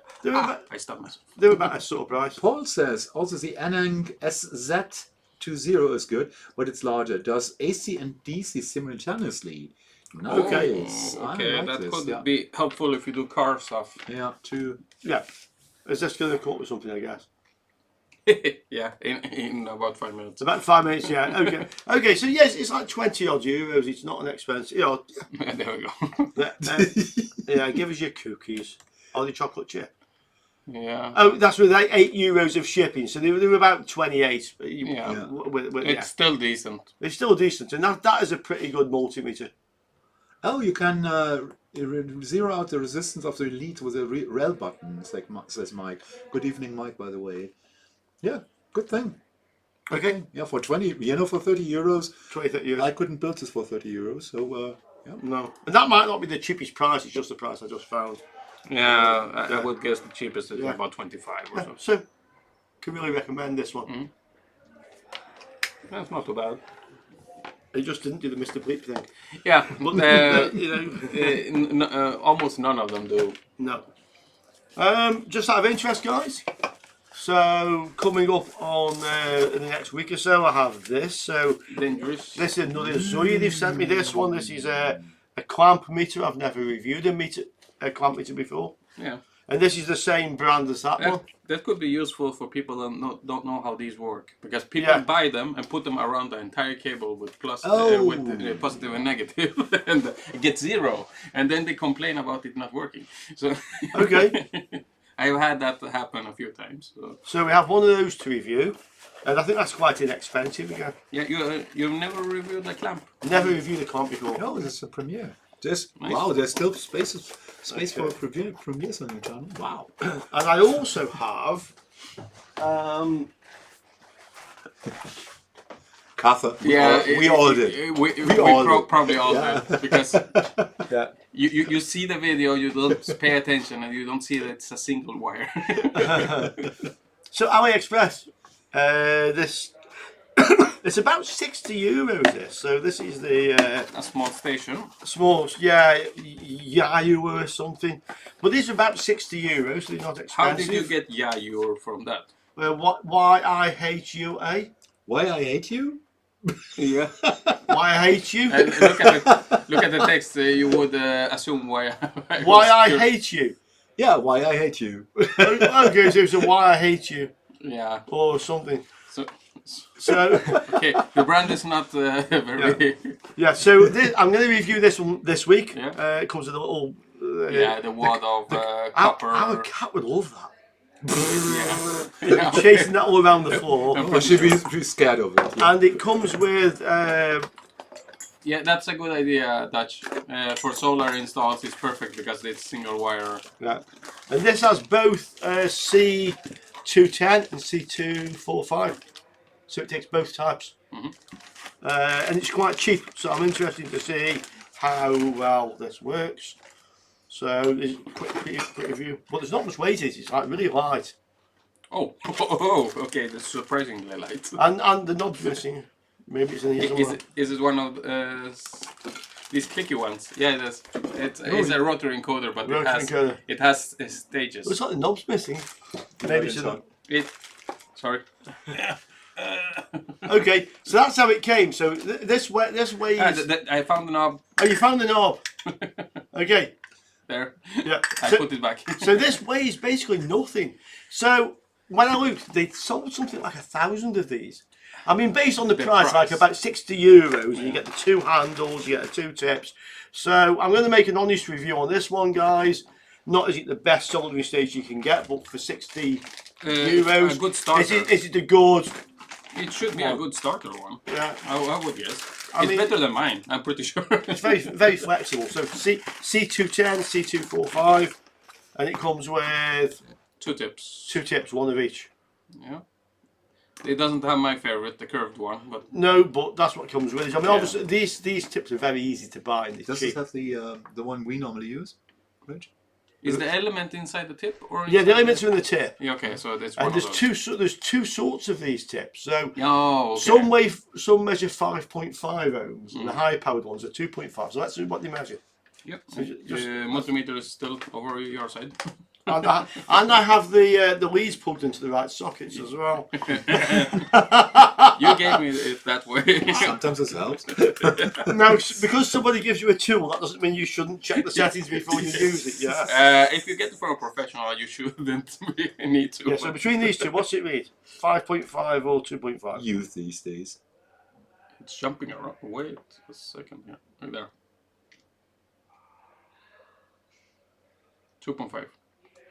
I stopped myself. They're about a sort of price. Paul says also the Anang SZ20 is good, but it's larger. Does AC and DC simultaneously? Nice. Okay, I like that this. could Yeah. be helpful if you do car stuff. Yeah, too. Yeah. Is this going to come up with something, I guess? Yeah, in about 5 minutes. About 5 minutes, yeah. Okay. Okay, so yes, it's like 20 odd euros. It's not an expensive. You know, There we go. yeah, give us your cookies. Or the chocolate chip. Yeah. Oh, that's with like €8 of shipping. So they were about 28. Yeah. With, It's still decent. They're still decent. And that is a pretty good multimeter. Oh, you can zero out the resistance of the lead with a rel button, says Mike. Good evening, Mike, by the way. Yeah, good thing. Okay. Yeah, for 20, for 30 euros. 20, 30 euros. I couldn't build this for 30 euros, so yeah. No. And that might not be the cheapest price, it's just the price I just found. Yeah, I would guess the cheapest is about 25 or so. So, can really recommend this one. That's not too bad. It just didn't do the Mr. Bleep thing. Yeah, but You know, almost none of them do. no. Just out of interest, guys. So, coming up on in the next week or so, I have this. So, Dangerous. this is another ZYIE. They've sent me this one. This is a clamp meter. I've never reviewed a clamp meter before. Yeah. And this is the same brand as that one. That could be useful for people that don't know how these work, because people buy them and put them around the entire cable with with positive and negative, and it gets zero, and then they complain about it not working. So Okay. I've had that happen a few times. So we have one of those to review, and I think that's quite inexpensive again. Yeah, you've never reviewed the clamp. Never reviewed a clamp before. No, this is a premiere. Nice. Wow, there's still space for premieres on your channel. Wow. And I also have Cather. Yeah, we all did. We probably all did, because you see the video, you don't pay attention, and you don't see that it's a single wire. So AliExpress, this it's about €60. This, so this is the A small station. small, Yayu or something. But these are about €60, so they're not expensive. How did you get Yayu from that? YIHUA? Why I hate you? Yeah. Why I hate you? And look at the text. You would assume why. Why I hate you? Yeah, why I hate you. Okay, so it's a why I hate you Yeah. or something. So So okay, the brand is not very. yeah, so I'm going to review this one this week. Yeah. It comes with a little. The wad of copper. Our cat would love that. Yeah. Chasing that all around the floor. I should be scared of it. Yeah. And it comes with. Yeah, that's a good idea, Dutch. For solar installs, it's perfect because it's single wire. Yeah. And this has both C210 and C245. So it takes both types. And it's quite cheap, so I'm interested to see how well this works. So there's a quick review. But there's not much weight in it, it's like really light. Oh, okay, that's surprisingly light. And the knob's missing. Maybe it's in here somewhere. Is it one of these clicky ones? Yeah, it is. It's a rotary encoder, but it has stages. Looks like the knob's missing. Maybe it's in Sorry. Okay, so that's how it came. So this way I found the knob. Oh, you found the knob. Okay. There. Yeah. I put it back. So this weighs basically nothing. So when I looked, they sold something like 1,000 of these. I mean, based on the price, like about €60, and you get the two handles, you get the two tips. So I'm going to make an honest review on this one, guys. Not is it the best soldering stage you can get, but for €60, a good starter. is it a good? It should be a good starter one. Yeah, I would guess. I mean, it's better than mine, I'm pretty sure. It's very flexible. So C210, C245, and it comes with two tips. Two tips, one of each. Yeah. It doesn't have my favorite, the curved one, but no, but that's what comes with it. I mean, obviously these tips are very easy to buy. And does this have the one we normally use, Rich? Is the element inside the tip, or yeah, the elements are in the tip. Yeah, okay, so there's and one there's of those. there's two sorts of these tips. So okay. some measure 5.5 ohms, and the higher powered ones are 2.5. So let's see what they measure. Yep. So Multimeter is still over your side. And I have the leads plugged into the right sockets as well. You gave me it that way. Sometimes this helps. Now, because somebody gives you a tool, that doesn't mean you shouldn't check the settings before you use it. Yeah. If you get it from a professional, you shouldn't need to. Yeah. So between these two, what's it read? 5.5 or 2.5? Youth these days. It's jumping around. Wait a second. Yeah, right there. 2.5.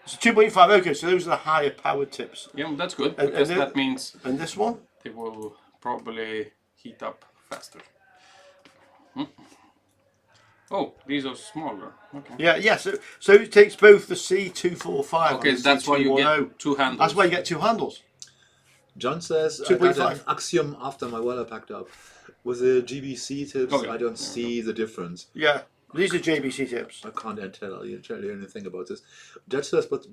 So 2.5. Okay, so those are the higher powered tips. Yeah, that's good And- because and that means And this one? they will probably heat up faster. Hmm. Oh, these are smaller. Okay. Yeah. So it takes both the C245. Okay, and the that's why you C210. get two handles. That's why you get two handles. John says, I got 2.5. an Axiom after my welder packed up. With the GBC tips, Oh, yeah. I don't see the difference. Yeah. These are JBC tips. I can't tell you anything about this. Judge says, but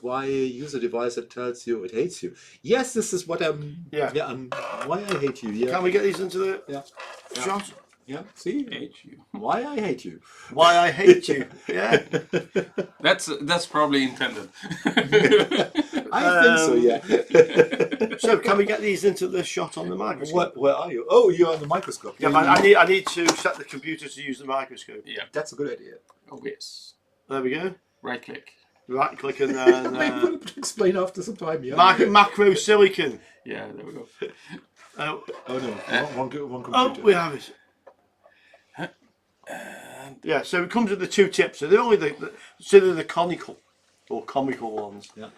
why use a device that tells you it hates you? Yes, this is what I'm. Yeah. Why I hate you? Yeah. Can we get these into the Yeah. shot? Yeah. See. HU. Why I hate you? Why I hate you. Yeah. That's probably intended. I think so. Yeah. So can we get these into the shot on the microscope? Where are you? Oh, you're on the microscope. Yeah, but I need to set the computer to use the microscope. Yeah. That's a good idea. Oh yes. There we go. Right click. Right click and then Explain after some time. Yeah. macro silicon. Yeah, there we go. Oh, Oh no, one computer. oh, we have it. Yeah, so it comes with the two tips. So they're only the conical or comical ones. Yeah.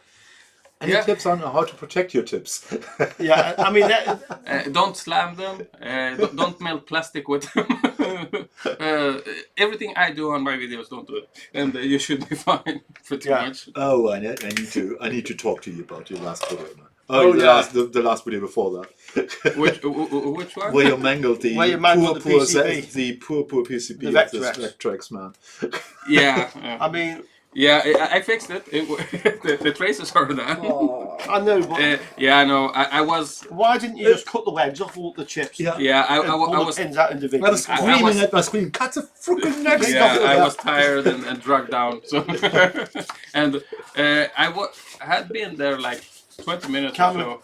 Any Yeah. tips on how to protect your tips? Yeah, I mean, that, Don't slam them. Don't melt plastic with them. Everything I do on my videos, don't do it, and you should be fine pretty Yeah. much. Oh, I need to talk to you about your last video. Man. Oh, yeah. The last video before that. Which one? Where you mangled the Where you mangled the PCB. the poor PCB The of this Vectrex. Vectrex, man. Yeah. I mean, Yeah, I fixed it. The traces are there. I know, but Yeah, I know. I was. why didn't you just cut the legs off all the chips? Yeah. Yeah, And pull I the was. pins out individually. I was I screaming was- at my screen. Cut the freaking next Yeah, stuff. I was tired and dragged down. So, and I had been there like 20 minutes Camera. or so.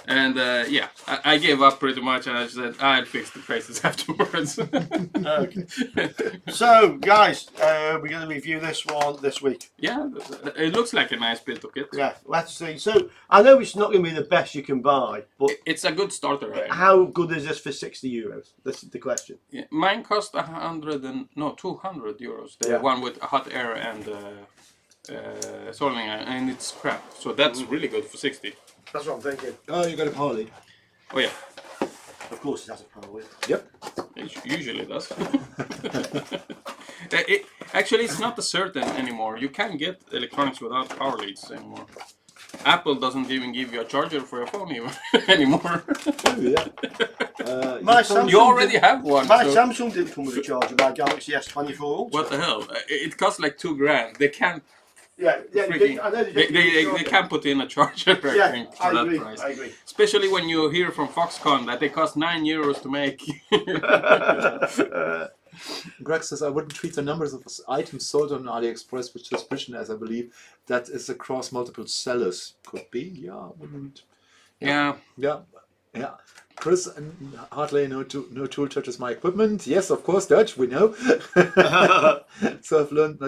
And yeah, I gave up pretty much, and I said I'd fix the traces afterwards. Okay. So, guys, we're going to review this one this week. Yeah, it looks like a nice bit of kit. Yeah, let's see. So, I know it's not going to be the best you can buy, but It's a good starter. Right? how good is this for €60? This is the question. Yeah, mine cost 200 euros. The Yeah. one with hot air and soldering iron, and it's crap. So that's really good for 60. That's what I'm thinking. Oh, you got a power lead. Oh yeah, Of course, it has a power with. Yep. it usually does. Actually, it's not a certain anymore. You can't get electronics without power leads anymore. Apple doesn't even give you a charger for your phone even anymore. Yeah. My Samsung You already have one. My so- Samsung didn't come with a charger. My Galaxy S24 Ultra. What the hell? It costs like $2,000. They can't. Yeah, Freaking, I know they can't put in a charger, I Yeah, think, I for that agree. price. I agree. Especially when you hear from Foxconn that they cost €9 to make. Greg says, I wouldn't treat the numbers of items sold on AliExpress with suspicion, as I believe that is across multiple sellers. Could be, yeah, wouldn't. Yeah. Yeah, yeah. Chris and Hartley, no tool touches my equipment. Yes, of course, Dutch, we know. So I've learned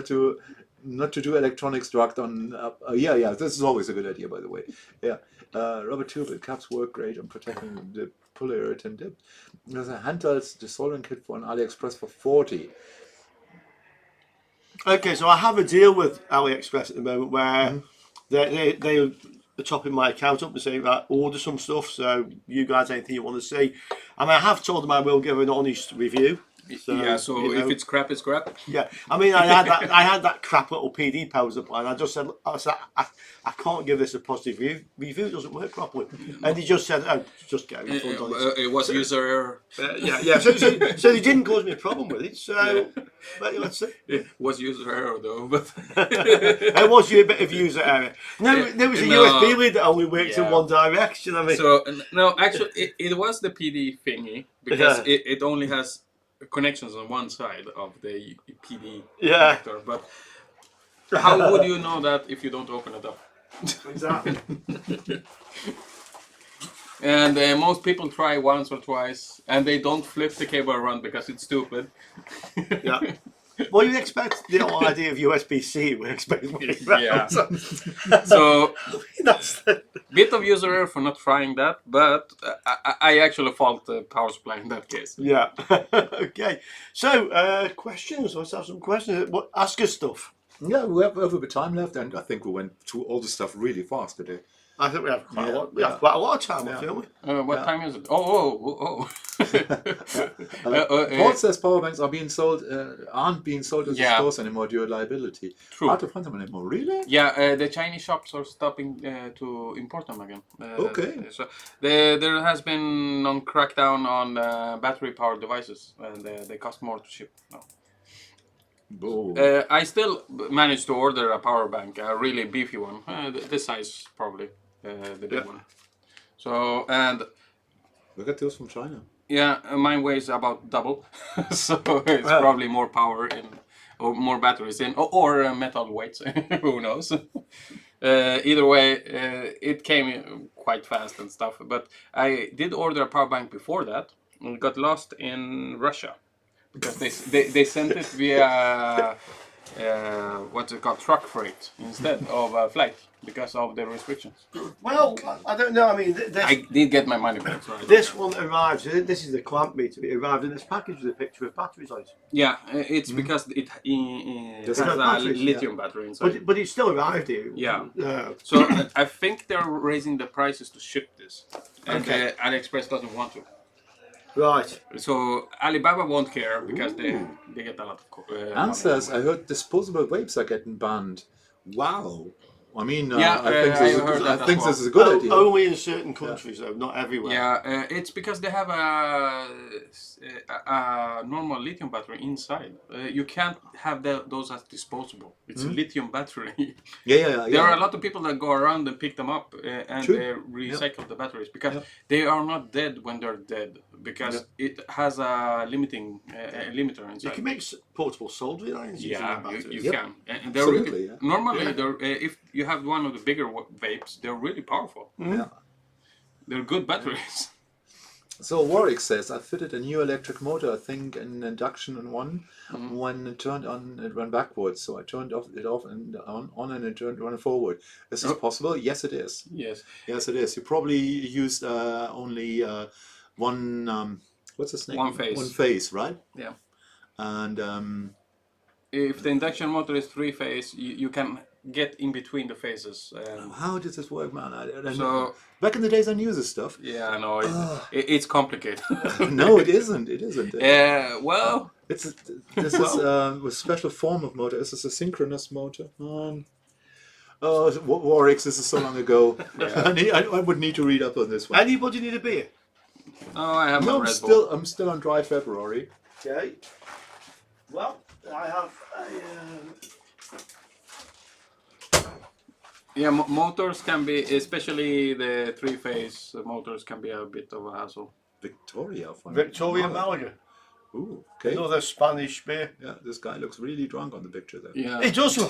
not to do electronics drugged on. Yeah. This is always a good idea, by the way. Yeah. Rubber tube and caps work great on protecting the polyurethane dip. There's a handheld soldering kit for an AliExpress for 40. Okay, so I have a deal with AliExpress at the moment where they are topping my account up and saying that order some stuff. So you guys, anything you want to see? I mean, I have told them I will give an honest review. So, yeah, so you know, if it's crap, it's crap. yeah, I mean, I had that crap little PD power supply, and I just said, I can't give this a positive review. Review doesn't work properly, and he just said, oh, just get a refund on it. It was user error. Yeah. So they didn't cause me a problem with it. So but let's see. It was user error though, but It was a bit of user error. No, there was a No. USB lead that only worked in Yeah. one direction. I mean, so no, actually, it was the PD thingy because Yeah. it only has connections on one side of the PD Yeah. connector, but How would you know that if you don't open it up? Exactly. And most people try once or twice, and they don't flip the cable around because it's stupid. Yeah. Well, you expect the whole idea of USB-C. We expect. Yeah. So, That's the, bit of user error for not trying that, but I actually fault the power supply in that case. yeah. Okay. So, questions. Let's have some questions. What? Ask us stuff. Yeah, we have a bit of time left, and I think we went through all the stuff really fast today. I think we have quite a Yeah, lot. We have quite a lot of time, don't we? What Yeah. time is it? Oh. Paul says power banks aren't being sold as Yeah. stores anymore due to liability. True. Hard to find them anymore. Really? Yeah, the Chinese shops are stopping to import them again. Okay. So there has been a crackdown on battery-powered devices, and they cost more to ship now. Oh. I still managed to order a power bank, a really beefy one, this size probably, the big one. So, and We got those from China. yeah, mine weighs about double, so it's probably more power in, or more batteries in, or metal weights, who knows. Either way, it came quite fast and stuff, but I did order a power bank before that, and it got lost in Russia. Because they sent it via what's it called, truck freight instead of flight because of the restrictions. Well, I don't know. I mean, I did get my money back. So this one arrived. This is the clamp meter. It arrived in this package with a picture of batteries on it. yeah, it's because it has a batteries, lithium battery inside. But it still arrived here. Yeah. Yeah. So I think they're raising the prices to ship this, and Okay. AliExpress doesn't want to. Right. So Alibaba won't care because they get a lot of And money. says, I heard disposable vapes are getting banned. Wow. I mean, Yeah, I think, I this, heard that I think as this is a good idea. Only in certain countries, though, not everywhere. Yeah, it's because they have a normal lithium battery inside. You can't have those as disposable. It's a lithium battery. Yeah. There are a lot of people that go around and pick them up and True. recycle the batteries because they are not dead when they're dead because it has a limiter inside. You can make portable soldering irons using Yeah, them batteries. you can. And they're Absolutely, really, yeah. normally, they're, if you have one of the bigger vapes, they're really powerful. Yeah. They're good batteries. So Warwick says, I fitted a new electric motor, I think an induction in one. When it turned on, it ran backwards. So I turned it off and on and it turned run forward. Is this possible? Yes, it is. Yes. Yes, it is. You probably used only one, what's his name? One phase. One phase, right? Yeah. And If the induction motor is three-phase, you can get in between the phases. how does this work, man? I don't know. So Back in the days, I knew this stuff. yeah, I know it's complicated. No, it isn't. It isn't. Well, This is a special form of motor. This is a synchronous motor. Warwick, this is so long ago. I would need to read up on this one. Anybody need a beer? oh, I have No, a Red Bull. I'm still on dry February. Okay. Well, I have a... Yeah, motors can be, especially the three-phase motors, can be a bit of a hassle. Victoria. From Victoria Malaga. Malaga. Ooh, okay. Another Spanish beer. Yeah, this guy looks really drunk on the picture there. Yeah. It does look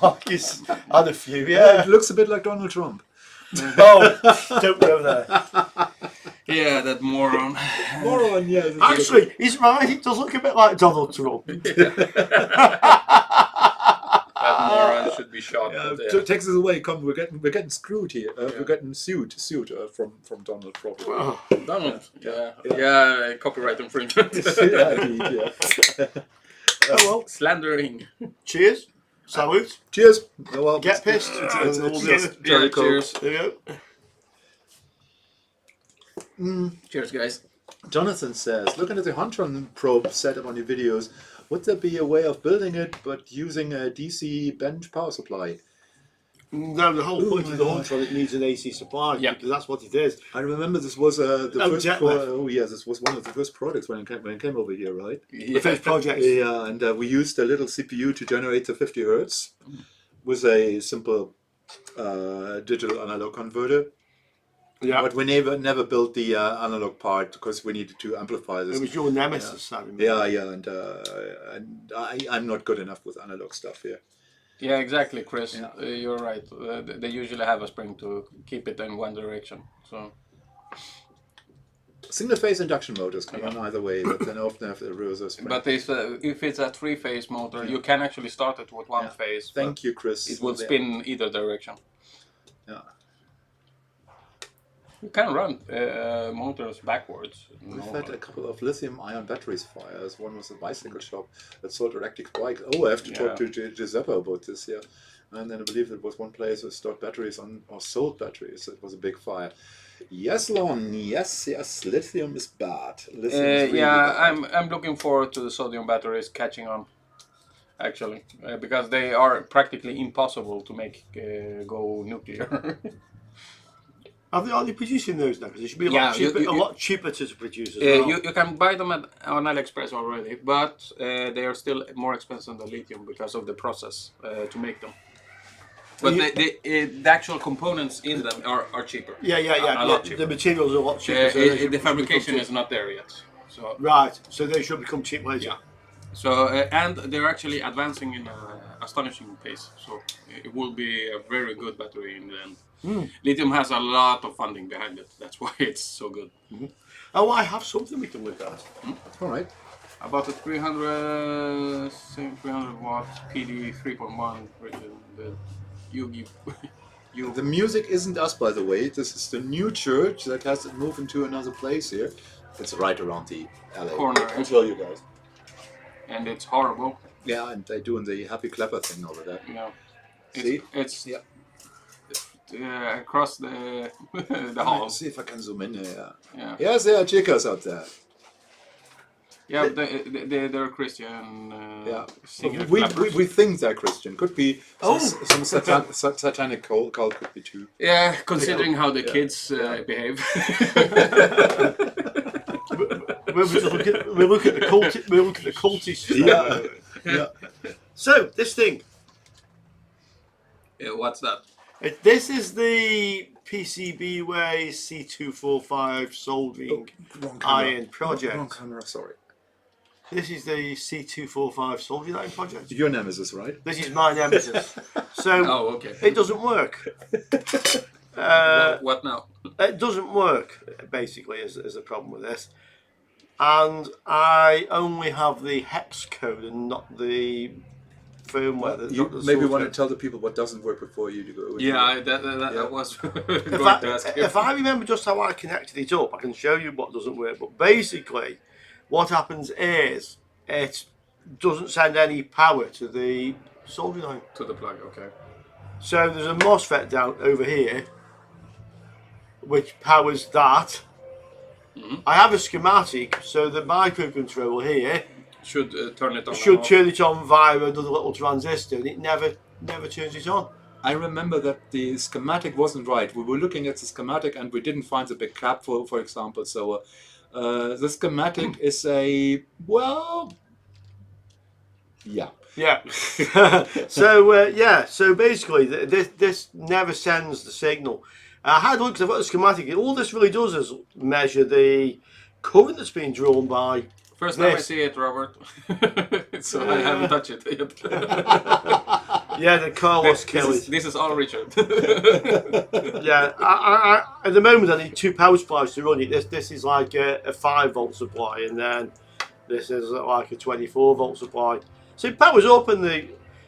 like he's had a few, Yeah, yeah. it looks a bit like Donald Trump. Oh, don't go there. Yeah, that moron. Moron, yeah. Actually, he's right. It does look a bit like Donald Trump. That moron should be shot. Takes us away. Come, we're getting screwed here. We're getting sued from Donald probably. Donald. Yeah, copyright infringement. Yeah, indeed, yeah. Oh well. Slandering. Cheers. Salute. Cheers. Oh, well, Get pissed. It's Yeah, Jericho. cheers. There you go. Cheers, guys. Jonathan says, looking at the Huntron probe setup on your videos, would there be a way of building it but using a DC bench power supply? No, the whole point my of the God. Huntron, it needs an AC supply, Yeah. because that's what it is. I remember this was the first. jet lag. This was one of the first products when it came over here, right? The first project. Yeah, and we used a little CPU to generate the 50 hertz with a simple digital analog converter. Yeah. But we never built the analog part because we needed to amplify this. It was your nemesis, I remember. Yeah, and I'm not good enough with analog stuff here. Yeah, exactly, Chris. Yeah. You're right. They usually have a spring to keep it in one direction. So. Single phase induction motors can run either way, but then often have the reverser spring. But if it's a 3-phase motor, you can actually start it with one phase. Thank you, Chris. It will spin either direction. Yeah. You can run motors backwards. We've had a couple of lithium-ion batteries fires. One was a bicycle shop that sold electric bikes. Oh, I have to talk to Giuseppe about this here. And then I believe there was one place that stored batteries or sold batteries. It was a big fire. Yes, Lon. Yes. Lithium is bad. Lithium is really bad. I'm looking forward to the sodium batteries catching on. Actually, because they are practically impossible to make go nuclear. Are they producing those now? Because they should be a lot cheaper to produce as well. You can buy them on AliExpress already, but they are still more expensive than lithium because of the process to make them. But the actual components in them are cheaper. Yeah. A lot cheaper. The materials are a lot cheaper. The fabrication is not there yet. So right, so they should become cheap later. Yeah. So and they're actually advancing in an astonishing pace. So it will be a very good battery in the end. Lithium has a lot of funding behind it. That's why it's so good. Oh, I have something we can look at. All right. About the 300 watt PD 3.1 The music isn't us, by the way. This is the new church that has to move into another place here. It's right around the LA corner. I'll tell you guys. And it's horrible. Yeah, and they're doing the happy clapper thing over there. Yeah. See? It's across the the hall. Let's see if I can zoom in here. Yeah. Yes, there are chicas out there. Yeah, they're Christian. Yeah. Singer We think they're Christian. Could be some satanic cult could be too. Yeah, considering how the kids behave. we look at the cultists. Yeah. So this thing. Yeah, what's that? This is the PCBWay C245 soldering iron project. Wrong camera, sorry. This is the C245 soldering iron project. Your nemesis, right? This is my nemesis. So Okay. it doesn't work. What now? It doesn't work, basically, is the problem with this. And I only have the hex code and not the firmware. You maybe want to tell the people what doesn't work before you go. Yeah, that was going to ask you. If I remember just how I connected it up, I can show you what doesn't work. But basically, what happens is it doesn't send any power to the soldering iron. To the plug, okay. So there's a MOSFET down over here, which powers that. I have a schematic, so the microcontroller here should turn it on. Should turn it on via another little transistor, and it never turns it on. I remember that the schematic wasn't right. We were looking at the schematic and we didn't find the big cap, for example. So the schematic is a, well, yeah. Yeah. So basically, this never sends the signal. I had a look, 'cause I've got the schematic. All this really does is measure the current that's being drawn by. First time I see it, Robert. So I haven't touched it yet. Yeah, the Carlos Kelly. This is all Richard. Yeah, I at the moment I need 2 power supplies to run it. This is like a 5-volt supply, and then this is like a 24-volt supply. So it powers up, and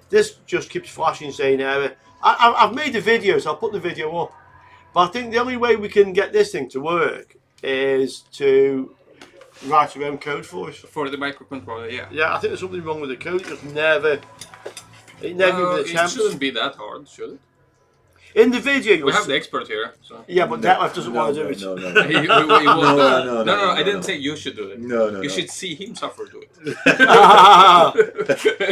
this just keeps flashing saying error. I've made a video, so I'll put the video up. But I think the only way we can get this thing to work is to write our own code for us. For the microcontroller, yeah. Yeah, I think there's something wrong with the code. It just never even attempts. It shouldn't be that hard, should it? In the video, we have the expert here. So. Yeah, but Detlef doesn't want to do it. No, I didn't say you should do it. No. You should see him suffer to it.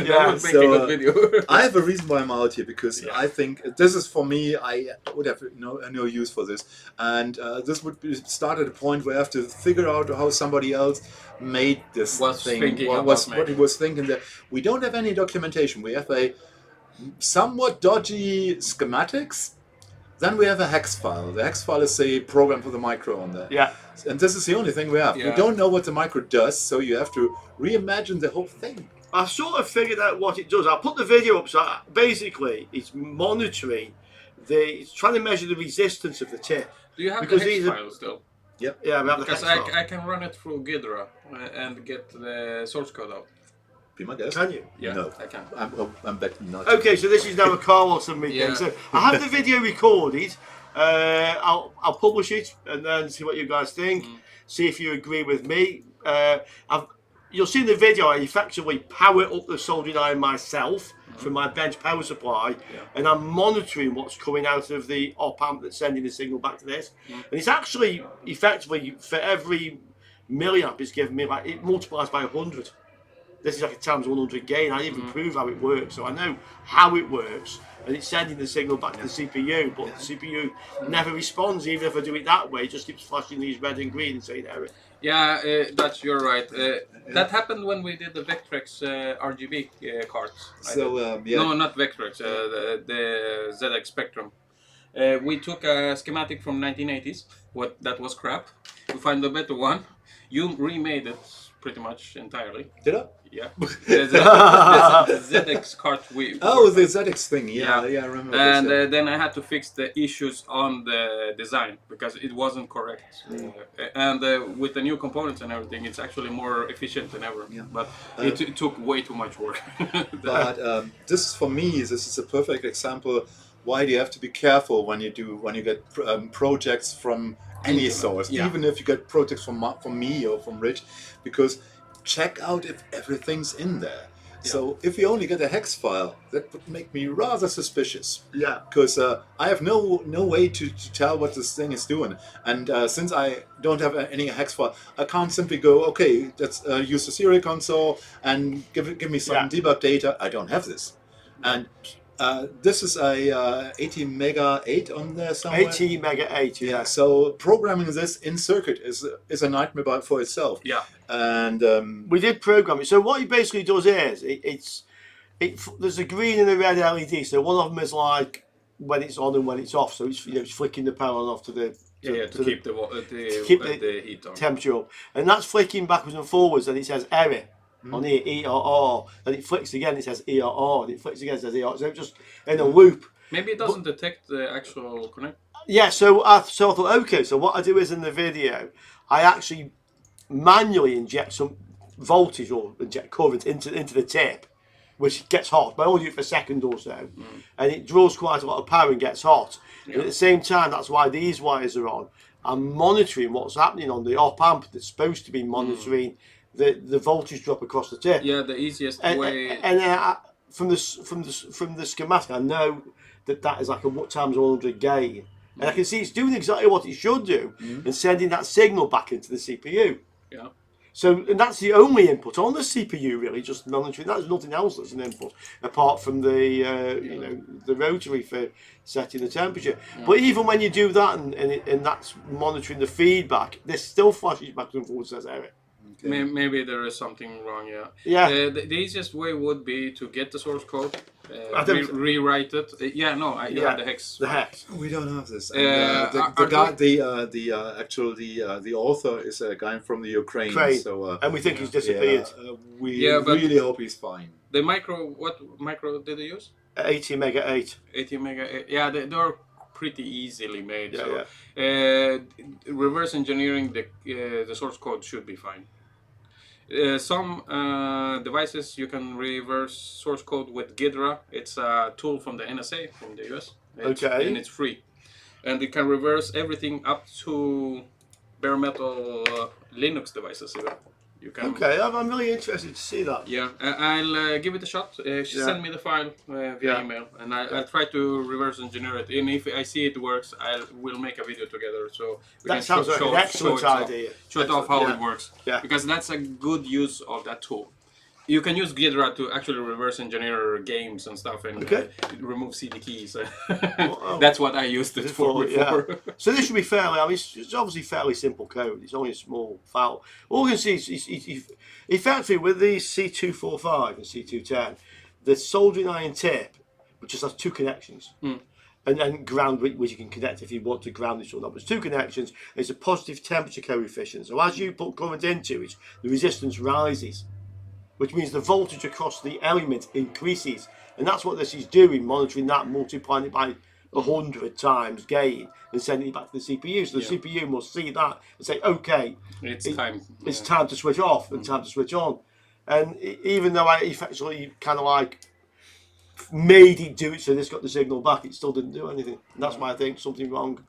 Yeah, make a good video. I have a reason why I'm out here, because I think this is, for me, I would have no use for this, and this would start at a point where I have to figure out how somebody else made this thing, what he was thinking. That we don't have any documentation. We have a somewhat dodgy schematics, Then we have a hex file. The hex file is a program for the micro on there. Yeah. And this is the only thing we have. Yeah. We don't know what the micro does, so you have to reimagine the whole thing. I sort of figured out what it does. I'll put the video up. So basically, it's monitoring it's trying to measure the resistance of the tip. Do you have Because the hex these are- file still? Yep. Yeah, we have the Because hex file. I can run it through Ghidra and get the source code out. Be my guest. Can you? Yeah, No. I can. I'm back not. Okay, so this is now a Carlos and me Yeah. thing. So I have the video recorded. I'll publish it and then see what you guys think. See if you agree with me. You'll see in the video I effectively power up the soldering iron myself from my bench power supply, and I'm monitoring what's coming out of the op amp that's sending the signal back to this. And it's actually effectively for every milliamp it's giving me, like it multiplies by 100. This is like a times 100 gain. I even prove how it works, so I know how it works, and it's sending the signal back to the CPU, but the CPU never responds even if I do it that way. It just keeps flashing these red and green and saying error. Yeah, you're right. That happened when we did the Vectrex RGB cards. So yeah. No, not Vectrex, the ZX Spectrum. We took a schematic from 1980s. That was crap. We find a better one. You remade it pretty much entirely. Did I? Yeah. the ZX card we. Oh, the ZX thing. Yeah, I remember. And this, then I had to fix the issues on the design because it wasn't correct. And with the new components and everything, it's actually more efficient than ever. Yeah. But it took way too much work. But this is for me. This is a perfect example. Why do you have to be careful when you get projects from any source, even if you get projects from me or from Rich, because check out if everything's in there. So if you only get a hex file, that would make me rather suspicious. Yeah. Because I have no way to tell what this thing is doing, and since I don't have any hex file, I can't simply go, okay, let's use the serial console and give me some debug data. I don't have this, and this is a 80 mega 8 on there somewhere. 80 mega 8. Yeah. So programming this in circuit is a nightmare for itself. Yeah. And We did program it. So what it basically does is there's a green and a red LED. So one of them is like when it's on and when it's off. So it's flicking the power on off to the to keep the heat on. temperature up, and that's flicking backwards and forwards. And it says error on here, ERR. Then it flicks again. It says ERR. And it flicks again. It says ERR. So it's just in a loop. Maybe it doesn't detect the actual connect. Yeah. So I thought, okay. So what I do is in the video, I actually manually inject some voltage or inject current into the tip, which gets hot. But I only do it for a second or so, and it draws quite a lot of power and gets hot. And at the same time, that's why these wires are on. I'm monitoring what's happening on the op amp that's supposed to be monitoring the voltage drop across the tip. Yeah, the easiest way. And from the schematic, I know that is like a times 100 gain, and I can see it's doing exactly what it should do and sending that signal back into the CPU. Yeah. So, and that's the only input on the CPU, really, just monitoring. There's nothing else that's an input apart from the the rotary for setting the temperature. But even when you do that and that's monitoring the feedback, this still flashes back and forth, says error. Maybe there is something wrong. Yeah. The easiest way would be to get the source code, I don't- rewrite it. You have the hex. The hex. we don't have this. are The author is a guy from the Ukraine. So And we think he's disappeared. We but- really hope he's fine. The micro, what micro did they use? 80 mega 8. 80 mega. Yeah, they're pretty easily made. Yeah, so reverse engineering the source code should be fine. Some devices you can reverse source code with Ghidra. It's a tool from the NSA from the US. And it's free, and it can reverse everything up to bare metal Linux devices. You can. Okay, I'm really interested to see that. Yeah, I'll give it a shot. Send me the file via email, and I'll try to reverse engineer it. And if I see it works, we'll make a video together. So we That can sounds like an excellent idea. Show it off how it works. Yeah. Because that's a good use of that tool. You can use Ghidra to actually reverse engineer games and stuff and remove CD keys. That's what I used it for before. Yeah. So this should be fairly, it's obviously fairly simple code. It's only a small file. All you can see is effectively with the C245 and C210, the soldering iron tip, which just has two connections, and then ground, which you can connect if you want to ground this or not. But it's 2 connections. It's a positive temperature coefficient. So as you put current into it, the resistance rises, which means the voltage across the element increases. And that's what this is doing, monitoring that, multiplying it by 100 times gain and sending it back to the CPU. So the CPU must see that and say, okay, it's time. It's time to switch off and time to switch on. And even though I effectively kind of like made it do it so this got the signal back, it still didn't do anything. And that's why I think something wrong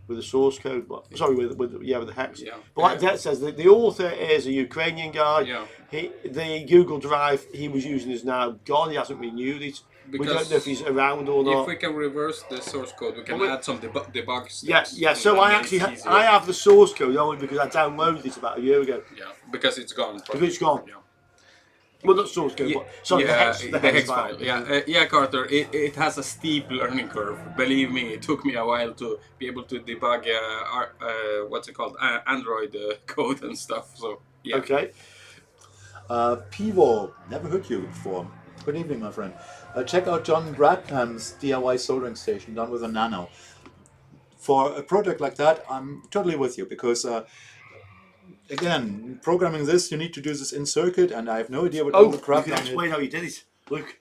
with the source code, but sorry, with the hex. Yeah. But like Det says, the author is a Ukrainian guy. Yeah. The Google Drive he was using is now gone. He hasn't renewed it. We don't know if he's around or not. If we can reverse the source code, we can add some debug steps. Yeah. So I actually I have the source code only because I downloaded it about a year ago. Yeah, because it's gone. Because it's gone. Yeah. Well, not source code, but sorry, the hex file. Yeah, Carter. It has a steep learning curve. Believe me, it took me a while to be able to debug what's it called, Android code and stuff. So yeah. Okay. Pivo, never heard you before. Good evening, my friend. Check out John Bradham's DIY soldering station done with a nano. For a project like that, I'm totally with you because. Again, programming this, you need to do this in circuit, and I have no idea what all the crap. You can explain how you did it, Luke.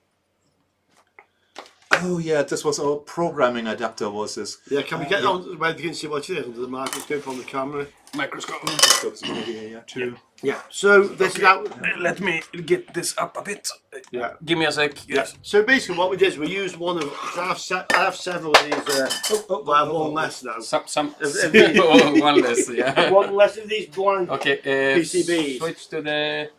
Oh yeah, this was our programming adapter. Was this? Yeah, can we get on where you can see what it is under the microscope on the camera? Microscope. Yeah. So this is out. Let me get this up a bit. Yeah. Give me a sec. Yes. So basically, what we did is we used one of. I have several of these. I have one less now. One less. Yeah. One less of these blank Okay. PCBs. Switch to the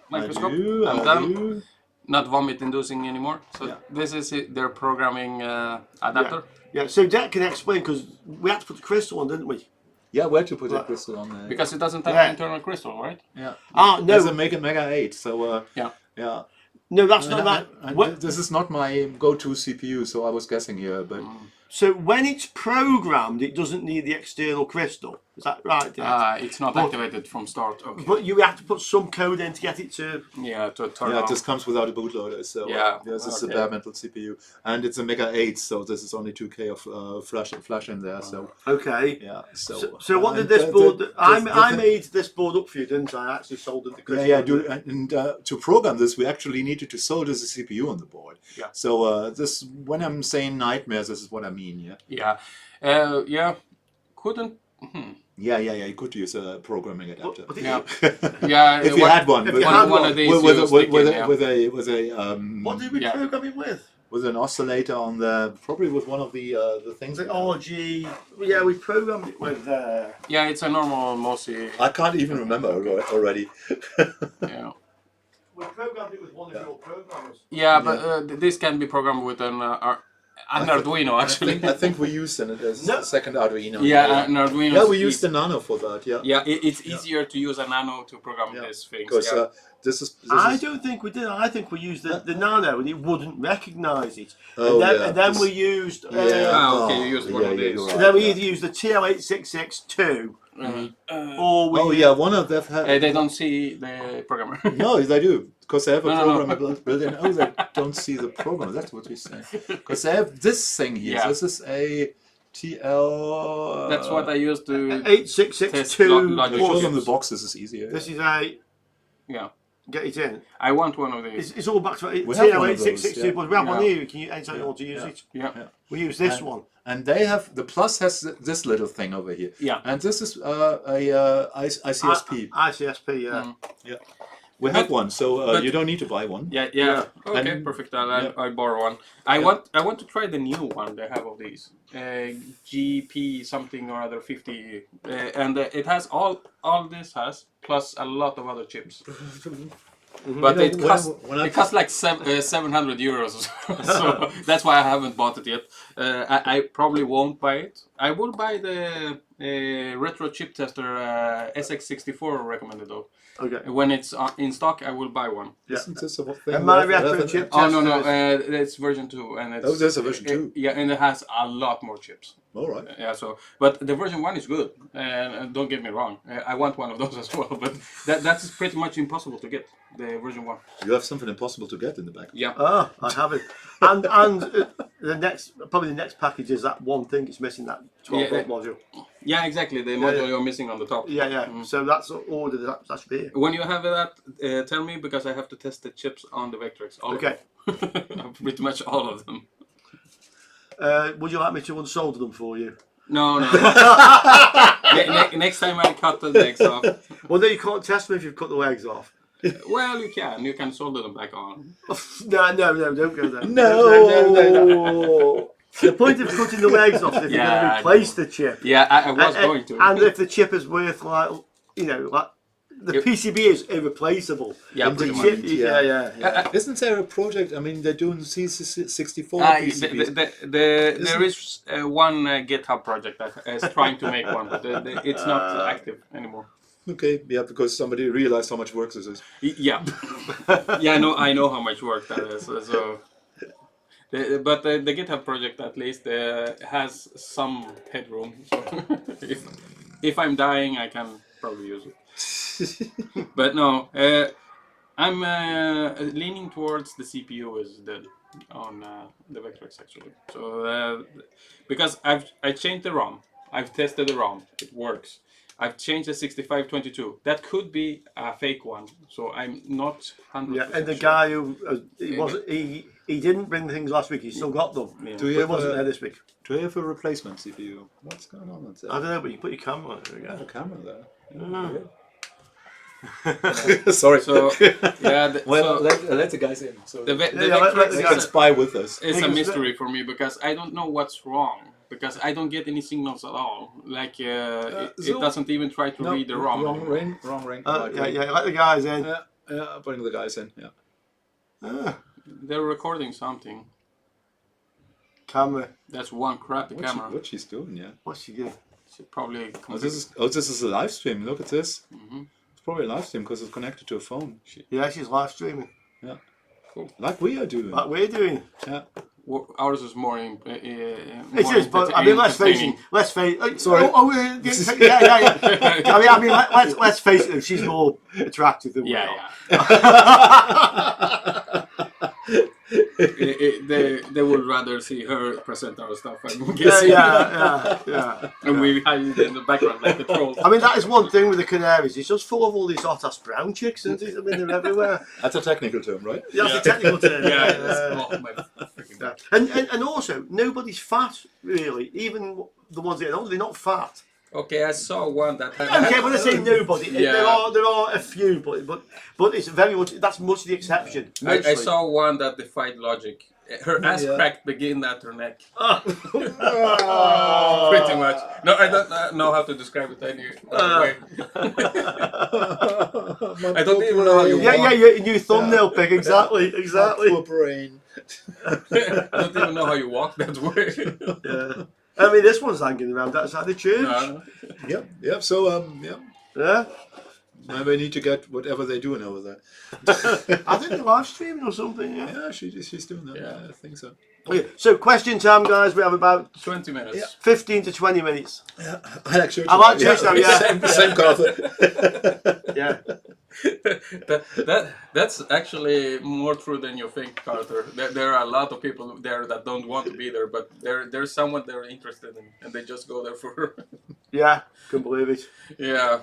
microscope. I I'm done. do. Not vomit inducing anymore. So this is their programming adapter. Yeah. So that can explain because we had to put the crystal on, didn't we? Yeah, where to put the crystal on there? Because it doesn't have an internal crystal, right? Yeah. Ah, no. There's a Mega 8, so yeah. No, that's not that. This is not my go-to CPU, so I was guessing here, but. So when it's programmed, it doesn't need the external crystal. Is that right, Dad? It's not activated from start. Okay. But you have to put some code in to get it to... Yeah, to turn Yeah, on. it just comes without a bootloader, so this is a bare metal CPU. And it's a Mega 8, so this is only 2K of flash in there, so... Okay. Yeah, So what did this board... I made this board up for you, didn't I? I actually soldered the crystal. To program this, we actually needed to solder the CPU on the board. Yeah. So this, when I'm saying nightmares, this is what I mean, yeah? Yeah. Couldn't... Yeah, you could use a programming adapter. Yeah. If you had one. One of these with a what did we program it with? With an oscillator on the, probably with one of the things. Like RG. Yeah, we programmed it with. Yeah, it's a normal MOSI. I can't even remember already. Yeah. We programmed it with one of your programmers. Yeah, but this can be programmed with an Arduino actually. I think we used a second Arduino. Yeah, an Arduino. Yeah, we used the Nano for that. Yeah. Yeah, it's easier to use a Nano to program these things. Because this I don't think we did. I think we used the Nano and it wouldn't recognise it. Oh, and then we used. Okay, you used one of these. Right. And then we either used the TL8662 or we. One of them. They don't see the programmer. No, they do. Because they have a program built in. Oh, they don't see the program. That's what we say. Because they have this thing here. Yeah. This is a TL. That's what I used to 8662. Show them the box. This is easier. This is a. Yeah. Get it in. I want one of these. It's all back to We have one of those, TL8662, but we have one here. Can you anytime you want to use it? Yeah. We use this one. And they have, the Plus has this little thing over here. Yeah. And this is a ICSP. ICSP, yeah. Yeah. We have one, so you don't need to buy one. Yeah. Okay, And- perfect. I borrow one. I want to try the new one they have of these. GP something or other 50, and it has all this has plus a lot of other chips. But it costs like 700 euros, so that's why I haven't bought it yet. I probably won't buy it. I will buy the retro chip tester SX64 recommended though. Okay. When it's in stock, I will buy one. Yeah. Isn't this a thing? And my worth retro 11? chip Oh no, tester it's version 2, and it's Oh, there's a version 2. Yeah, and it has a lot more chips. All right. Yeah, so but the version 1 is good, and don't get me wrong, I want one of those as well. But that's pretty much impossible to get, the version 1. You have something impossible to get in the back. Yeah. Ah, I have it. And the next package is that one thing it's missing, that 12-volt module. Yeah, exactly. The module you're missing on the top. Yeah. So that's ordered. That's here. When you have that, tell me, because I have to test the chips on the Vectrex. Okay. Pretty much all of them. Would you like me to unsolder them for you? No. Next time I cut the legs off. Well, then you can't test them if you've cut the legs off. Well, you can. You can solder them back on. No, don't go there. No. The point of cutting the legs off is if you're going to replace the chip. Yeah, I was going to. And if the chip is worth like the PCB is irreplaceable. Yeah, the pretty chip, much. yeah. Isn't there a project? I mean, they're doing C64 PCBs. There is one GitHub project that is trying to make one, but it's not active anymore. Okay, yeah, because somebody realized how much work this is. Yeah, yeah, I know how much work that is. So, but the GitHub project at least has some headroom. So if I'm dying, I can probably use it. But no, I'm leaning towards the CPU is dead on the Vectrex actually. So because I changed the ROM, I've tested the ROM, it works. I've changed the 6522. That could be a fake one, so I'm not 100%. Yeah, and the guy who he didn't bring the things last week. He still got them. Yeah. Do you But he have wasn't a- there this week. Do you have a replacement CPU? What's going on with I that? don't know, but you put your camera on. There we I have a go. camera there. Mm. Sorry. So yeah, well, let the guys in. So the let Vectrex the they can spy with us. is a mystery for me because I don't know what's wrong. Because I don't get any signals at all. Like it doesn't even try to read the ROM. Wrong ring. Wrong ring. Yeah, let the guys in. Yeah, putting the guys in. Yeah. They're recording something. Camera. That's one crappy camera. What she's doing? Yeah. What's she doing? Should probably. Oh, this is a live stream. Look at this. Mhm. It's probably a live stream because it's connected to a phone. Yeah, she's live streaming. Yeah. Cool. Like we are doing. Like we're doing. Yeah. Ours is more. It is, but I mean, let's face it. Sorry. Yeah. I mean, let's face it. She's more attractive than we are. Yeah. They would rather see her present our stuff. I'm guessing. Yeah. And we hide it in the background like the trolls. I mean, that is one thing with the Canaries. It's just full of all these hot ass brown chicks, isn't it? I mean, they're everywhere. That's a technical term, right? Yeah, that's a technical term. Yeah. And also, nobody's fat, really. Even the ones that are older, they're not fat. Okay, I saw one that had. Okay, when I say nobody, Yeah. there are a few, but it's very much, that's much the exception. I saw one that defied logic. Her ass crack began at her neck. Pretty much. No, I don't know how to describe it any other way. I don't even know how you walk. Yeah, new thumbnail pic, exactly. Poor brain. I don't even know how you walk that way. Yeah. I mean, this one's hanging around outside the church. Yep. So Yeah. maybe I need to get whatever they're doing over there. I think they're live streaming or something. Yeah. Yeah, she's doing that. Yeah. I think so. Okay, so question time, guys. We have about 20 minutes. 15 to 20 minutes. Yeah, I like church. I like church now, yeah. Same Carter. Yeah. That's actually more true than you think, Carter. There are a lot of people there that don't want to be there, but there's someone they're interested in, and they just go there for. Yeah, couldn't believe it. Yeah,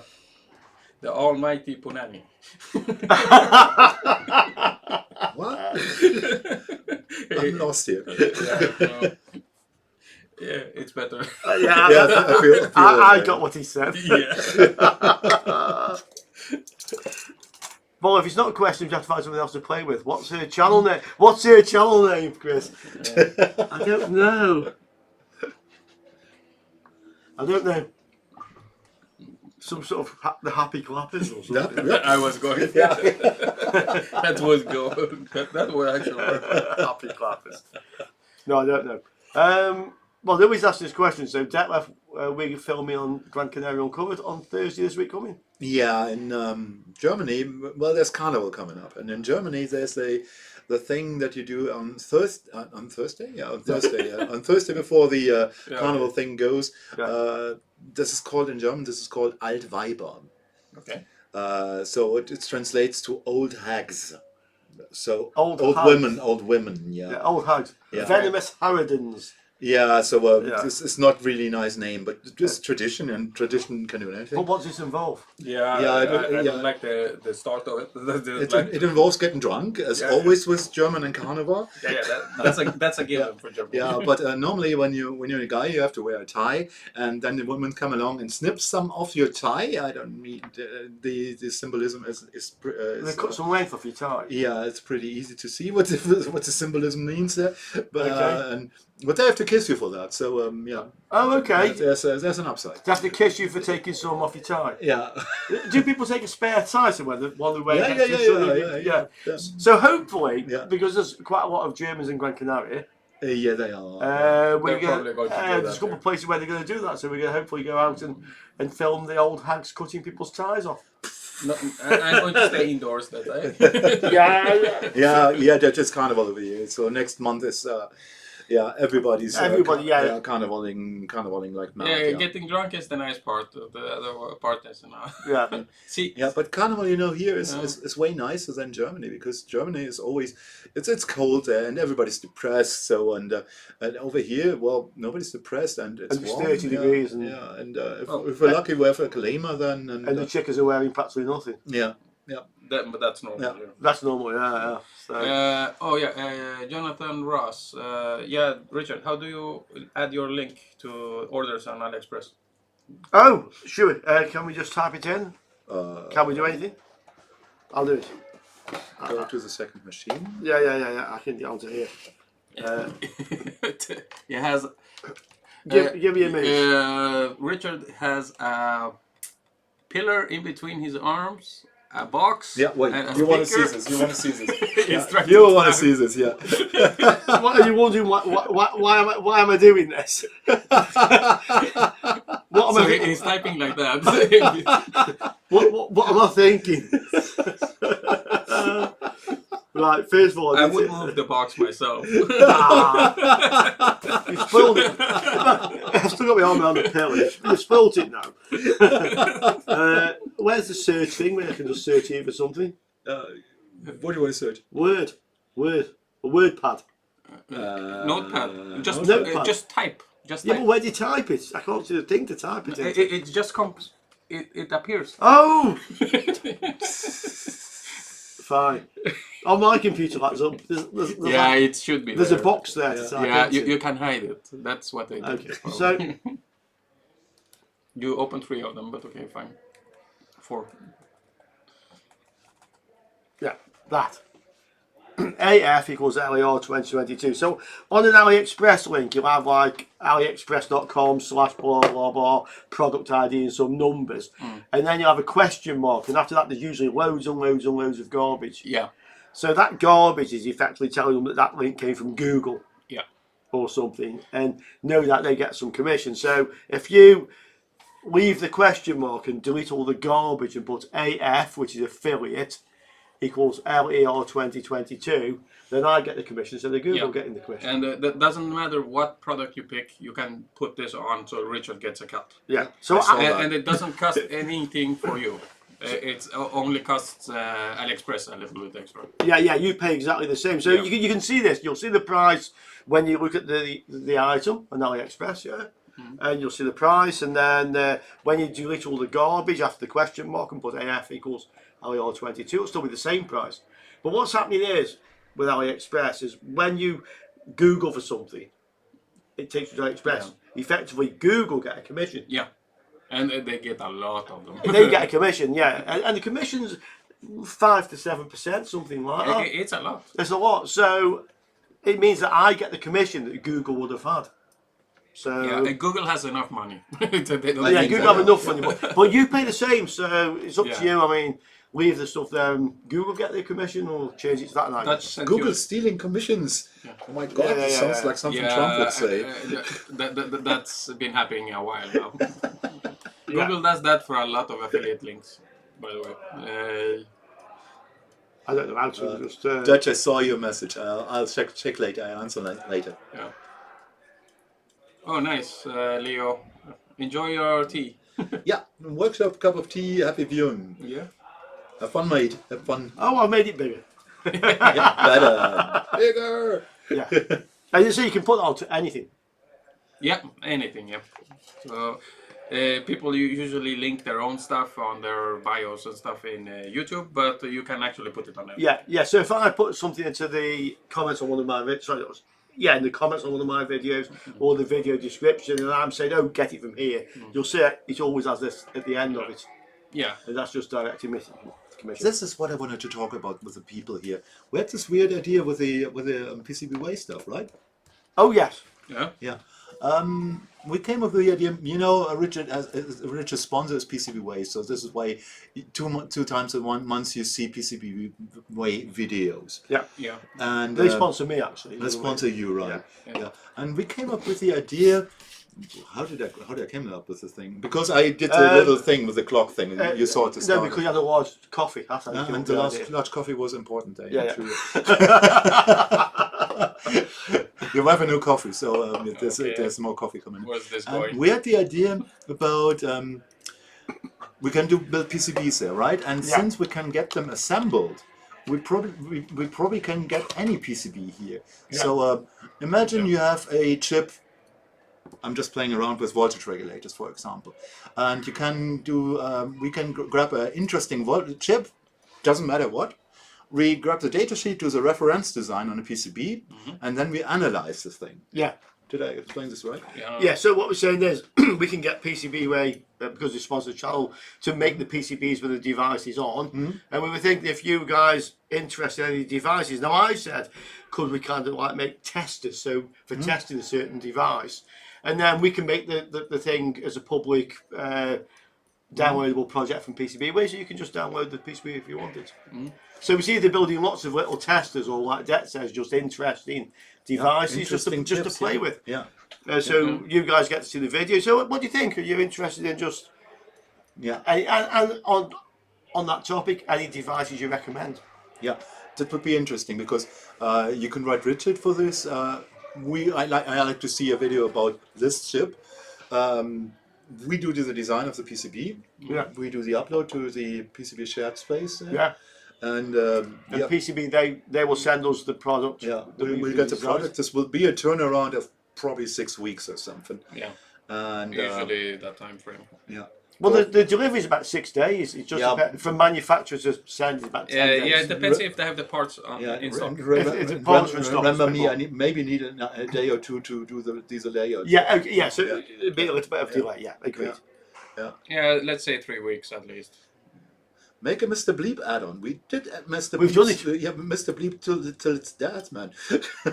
the almighty Punani. What? I'm lost here. Yeah, it's better. I got what he said. Yeah. Well, if it's not a question, you have to find something else to play with. What's her channel name? What's her channel name, Chris? I don't know. Some sort of the Happy Clappers or something. I was going. That was good. That would actually work. Happy Clappers. No, I don't know. Well, they always ask this question. So, Detlef, we're filming on Gran Canaria Uncovered on Thursday this week coming. Yeah, in Germany, well, there's Carnival coming up, and in Germany there's the thing that you do on Thursday. On Thursday, yeah, on Thursday, on Thursday before the Carnival thing goes. Yeah. This is called in German. This is called Altweiber. Okay. So it translates to old hags. So Old women, old women. Yeah. Yeah, old hags. Yeah. Venomous harridans. Yeah, so Yeah. this is not really a nice name, but just tradition, and tradition can do anything. But what does this involve? Yeah, Yeah, I yeah. don't like the start of it. It involves getting drunk, as always with German and Carnival. That's a given for Germany. Yeah, but normally when you're a guy, you have to wear a tie, and then the women come along and snip some off your tie. I don't mean the symbolism is They cut some length off your tie. yeah, it's pretty easy to see what the symbolism means there, but Okay. but they have to kiss you for that. So yeah. Oh, okay. There's an upside. They have to kiss you for taking some off your tie. Yeah. Do people take a spare tie somewhere while they wear Yeah. So hopefully, Yeah. because there's quite a lot of Germans in Gran Canaria, Yeah, they are. we're They're probably going to do there's that, a couple of places where they're going to do that. So we're going to hopefully go out and film the old hags cutting people's ties off. No, I'm going to stay indoors that day. Yeah, that's just Carnival over here. So next month is everybody's carnivaling like mad. Yeah, getting drunk is the nice part. The other part is Yeah. See. Yeah, but Carnival, here is way nicer than Germany, because Germany is always it's cold there and everybody's depressed. So and over here, well, nobody's depressed and it's warm. 30 degrees and if we're lucky, we have a clima then. And the chickens are wearing practically nothing. Yeah. But that's normal. Yeah. That's normal. Yeah. So. Jonathan Ross. Richard, how do you add your link to orders on AliExpress? Oh, sure. Can we just type it in? Can we do anything? I'll do it. Go to the second machine. Yeah. I can get onto here. He has. Give me a minute. Richard has a pillar in between his arms, a box. Yeah, wait. and a You want to see speaker. this? You want to see this? He's trying You to want to type. see this? Yeah. What are you wondering? Why am I doing this? What am So I? he's typing like that. What am I thinking? Right, first of all, I would move the box myself. You spoiled it. I've still got my arm around the pillar. You spoiled it now. Where's the search thing where I can just search here for something? What do you want to search? Word. A word pad. Notepad. Just Notepad. just type. Just Yeah, type. but where do you type it? I can't see the thing to type it in. It just comes. It appears. Oh! Fine. On my computer, there's Yeah, it should be. there's a there. box there to type Yeah, into. you can hide it. That's what they do. Okay, probably. so You open 3 of them, but okay, fine. 4. yeah, that. AF equals LER 2022. So on an AliExpress link, you'll have like aliexpress.com/blah blah blah product ID and some numbers, and then you'll have a question mark, and after that there's usually loads and loads and loads of garbage. Yeah. So that garbage is effectively telling them that that link came from Google. Yeah. Or something, and know that they get some commission. So if you leave the question mark and delete all the garbage and put AF, which is affiliate, equals LER 2022, then I get the commission, so the Google getting the commission. And that doesn't matter what product you pick, you can put this on so Richard gets a cut. Yeah. So And it doesn't cost anything for you. It only costs AliExpress a little bit extra. yeah, you pay exactly the same. So you can see this. You'll see the price when you look at the item on AliExpress, and you'll see the price. And then when you delete all the garbage after the question mark and put AF equals LER 22, it'll still be the same price. But what's happening is with AliExpress is when you Google for something, it takes you to AliExpress. Effectively, Google get a commission. Yeah. And they get a lot of them. They get a commission, and the commission's 5 to 7%, something like that. It's a lot. It's a lot. So it means that I get the commission that Google would have had. So Yeah, and Google has enough money. They don't yeah, need you to- have enough money, but you pay the same. So it's up to Yeah. you. I mean, leave the stuff there. And Google get their commission or change it to that. Dutch sent Google you- stealing commissions. Yeah. Oh my God, Yeah, this yeah, sounds yeah. like something Trump would say. That's been happening a while now. Google does that for a lot of affiliate links, by the way. I don't know how to just. Dutch, I saw your message. I'll check later. I'll answer later. Yeah. Oh, nice, Leo. Enjoy your tea. Yeah, workshop, cup of tea, happy viewing. Yeah. Have fun, mate. Have fun. Oh, I made it bigger. Yeah, better. Bigger. Yeah. And you see, you can put that onto anything. Yeah, anything. Yeah. So people usually link their own stuff on their bios and stuff in YouTube, but you can actually put it on there. Yeah, yeah. So if I put something into the comments on one of my videos, in the comments on one of my videos or the video description, and I'm saying, "Oh, get it from here," you'll see it always has this at the end of it, Yeah. and that's just direct commission. This is what I wanted to talk about with the people here. We had this weird idea with the PCBWay stuff, right? Oh yes. Yeah. Yeah. We came up with the idea, you know, Richard's sponsor is PCBWay, so this is why two times in 1 month you see PCBWay videos. Yeah. Yeah. And They sponsor me actually. they sponsor you, right? Yeah. Yeah. And we came up with the idea. How did I come up with the thing? Because I did the little thing with the clock thing. You saw it to start. No, because you had a large coffee. That's how you came And up the with idea. large coffee was important. Yeah, True. You have a new coffee, so there's more coffee coming in. Where's this And going? we had the idea about we can build PCBs there, right? And Yeah. since we can get them assembled, we probably can get any PCB here. Yeah. So imagine you have a chip. I'm just playing around with voltage regulators, for example, and you can do. We can grab an interesting voltage chip. Doesn't matter what. We grab the datasheet, do the reference design on a PCB, and then we analyze the thing. Yeah. Did I explain this right? Yeah. Yeah, so what we're saying is we can get PCBWay, because they sponsor the channel, to make the PCBs with the devices on. And we would think if you guys interested in any devices, now I said, could we kind of like make testers, so for testing a certain device, and then we can make the thing as a public downloadable project from PCBWay, so you can just download the PCB if you wanted. So we see they're building lots of little testers, or like Det says, just interesting devices Interesting just to chips, play yeah. with. Yeah. So you guys get to see the video. So what do you think? Are you interested in just Yeah. and on that topic, any devices you recommend? Yeah. That would be interesting because you can write Richard for this. I like to see a video about this chip. We do the design of the PCB. Yeah. We do the upload to the PCB shared space. Yeah. And yeah. PCB, they will send us the product. Yeah, that we'll we get the design. product. This will be a turnaround of probably 6 weeks or something. Yeah. And Usually that time frame. yeah. Well, the delivery is about 6 days. It's just from manufacturer to send is about 10 days. Yeah, it depends if they have the parts in stock. If the parts are in stock, remember it's me, like I maybe need a day or two to do these layouts. Yeah, okay, yeah. So it'd be a little bit of delay. Yeah, agreed. Yeah, let's say 3 weeks at least. Make a Mr. Bleep add-on. We did Mr. We've done it. Yeah, Mr. Bleep till it's dead, man.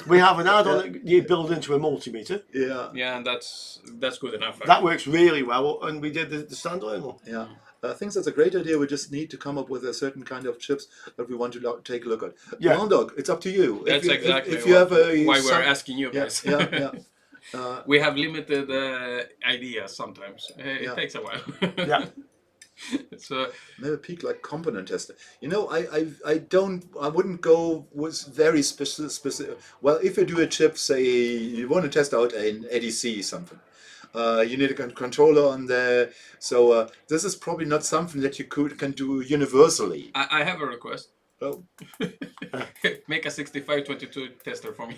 We have an add-on that you build into a multimeter. Yeah. Yeah, and that's good enough. That works really well, and we did the standalone one. Yeah. I think that's a great idea. We just need to come up with a certain kind of chips that we want to take a look at. Yeah. Well, Dog, it's up to you. That's exactly if you have a why we're asking you guys. Yeah, yeah. We have limited ideas sometimes. It Yeah. takes a while. Yeah. So Maybe peak like component tester. You know, I wouldn't go with very specific. Well, if you do a chip, say you want to test out an ADC something, you need a controller on there. So this is probably not something that you can do universally. I have a request. Oh, Make a 6522 tester for me.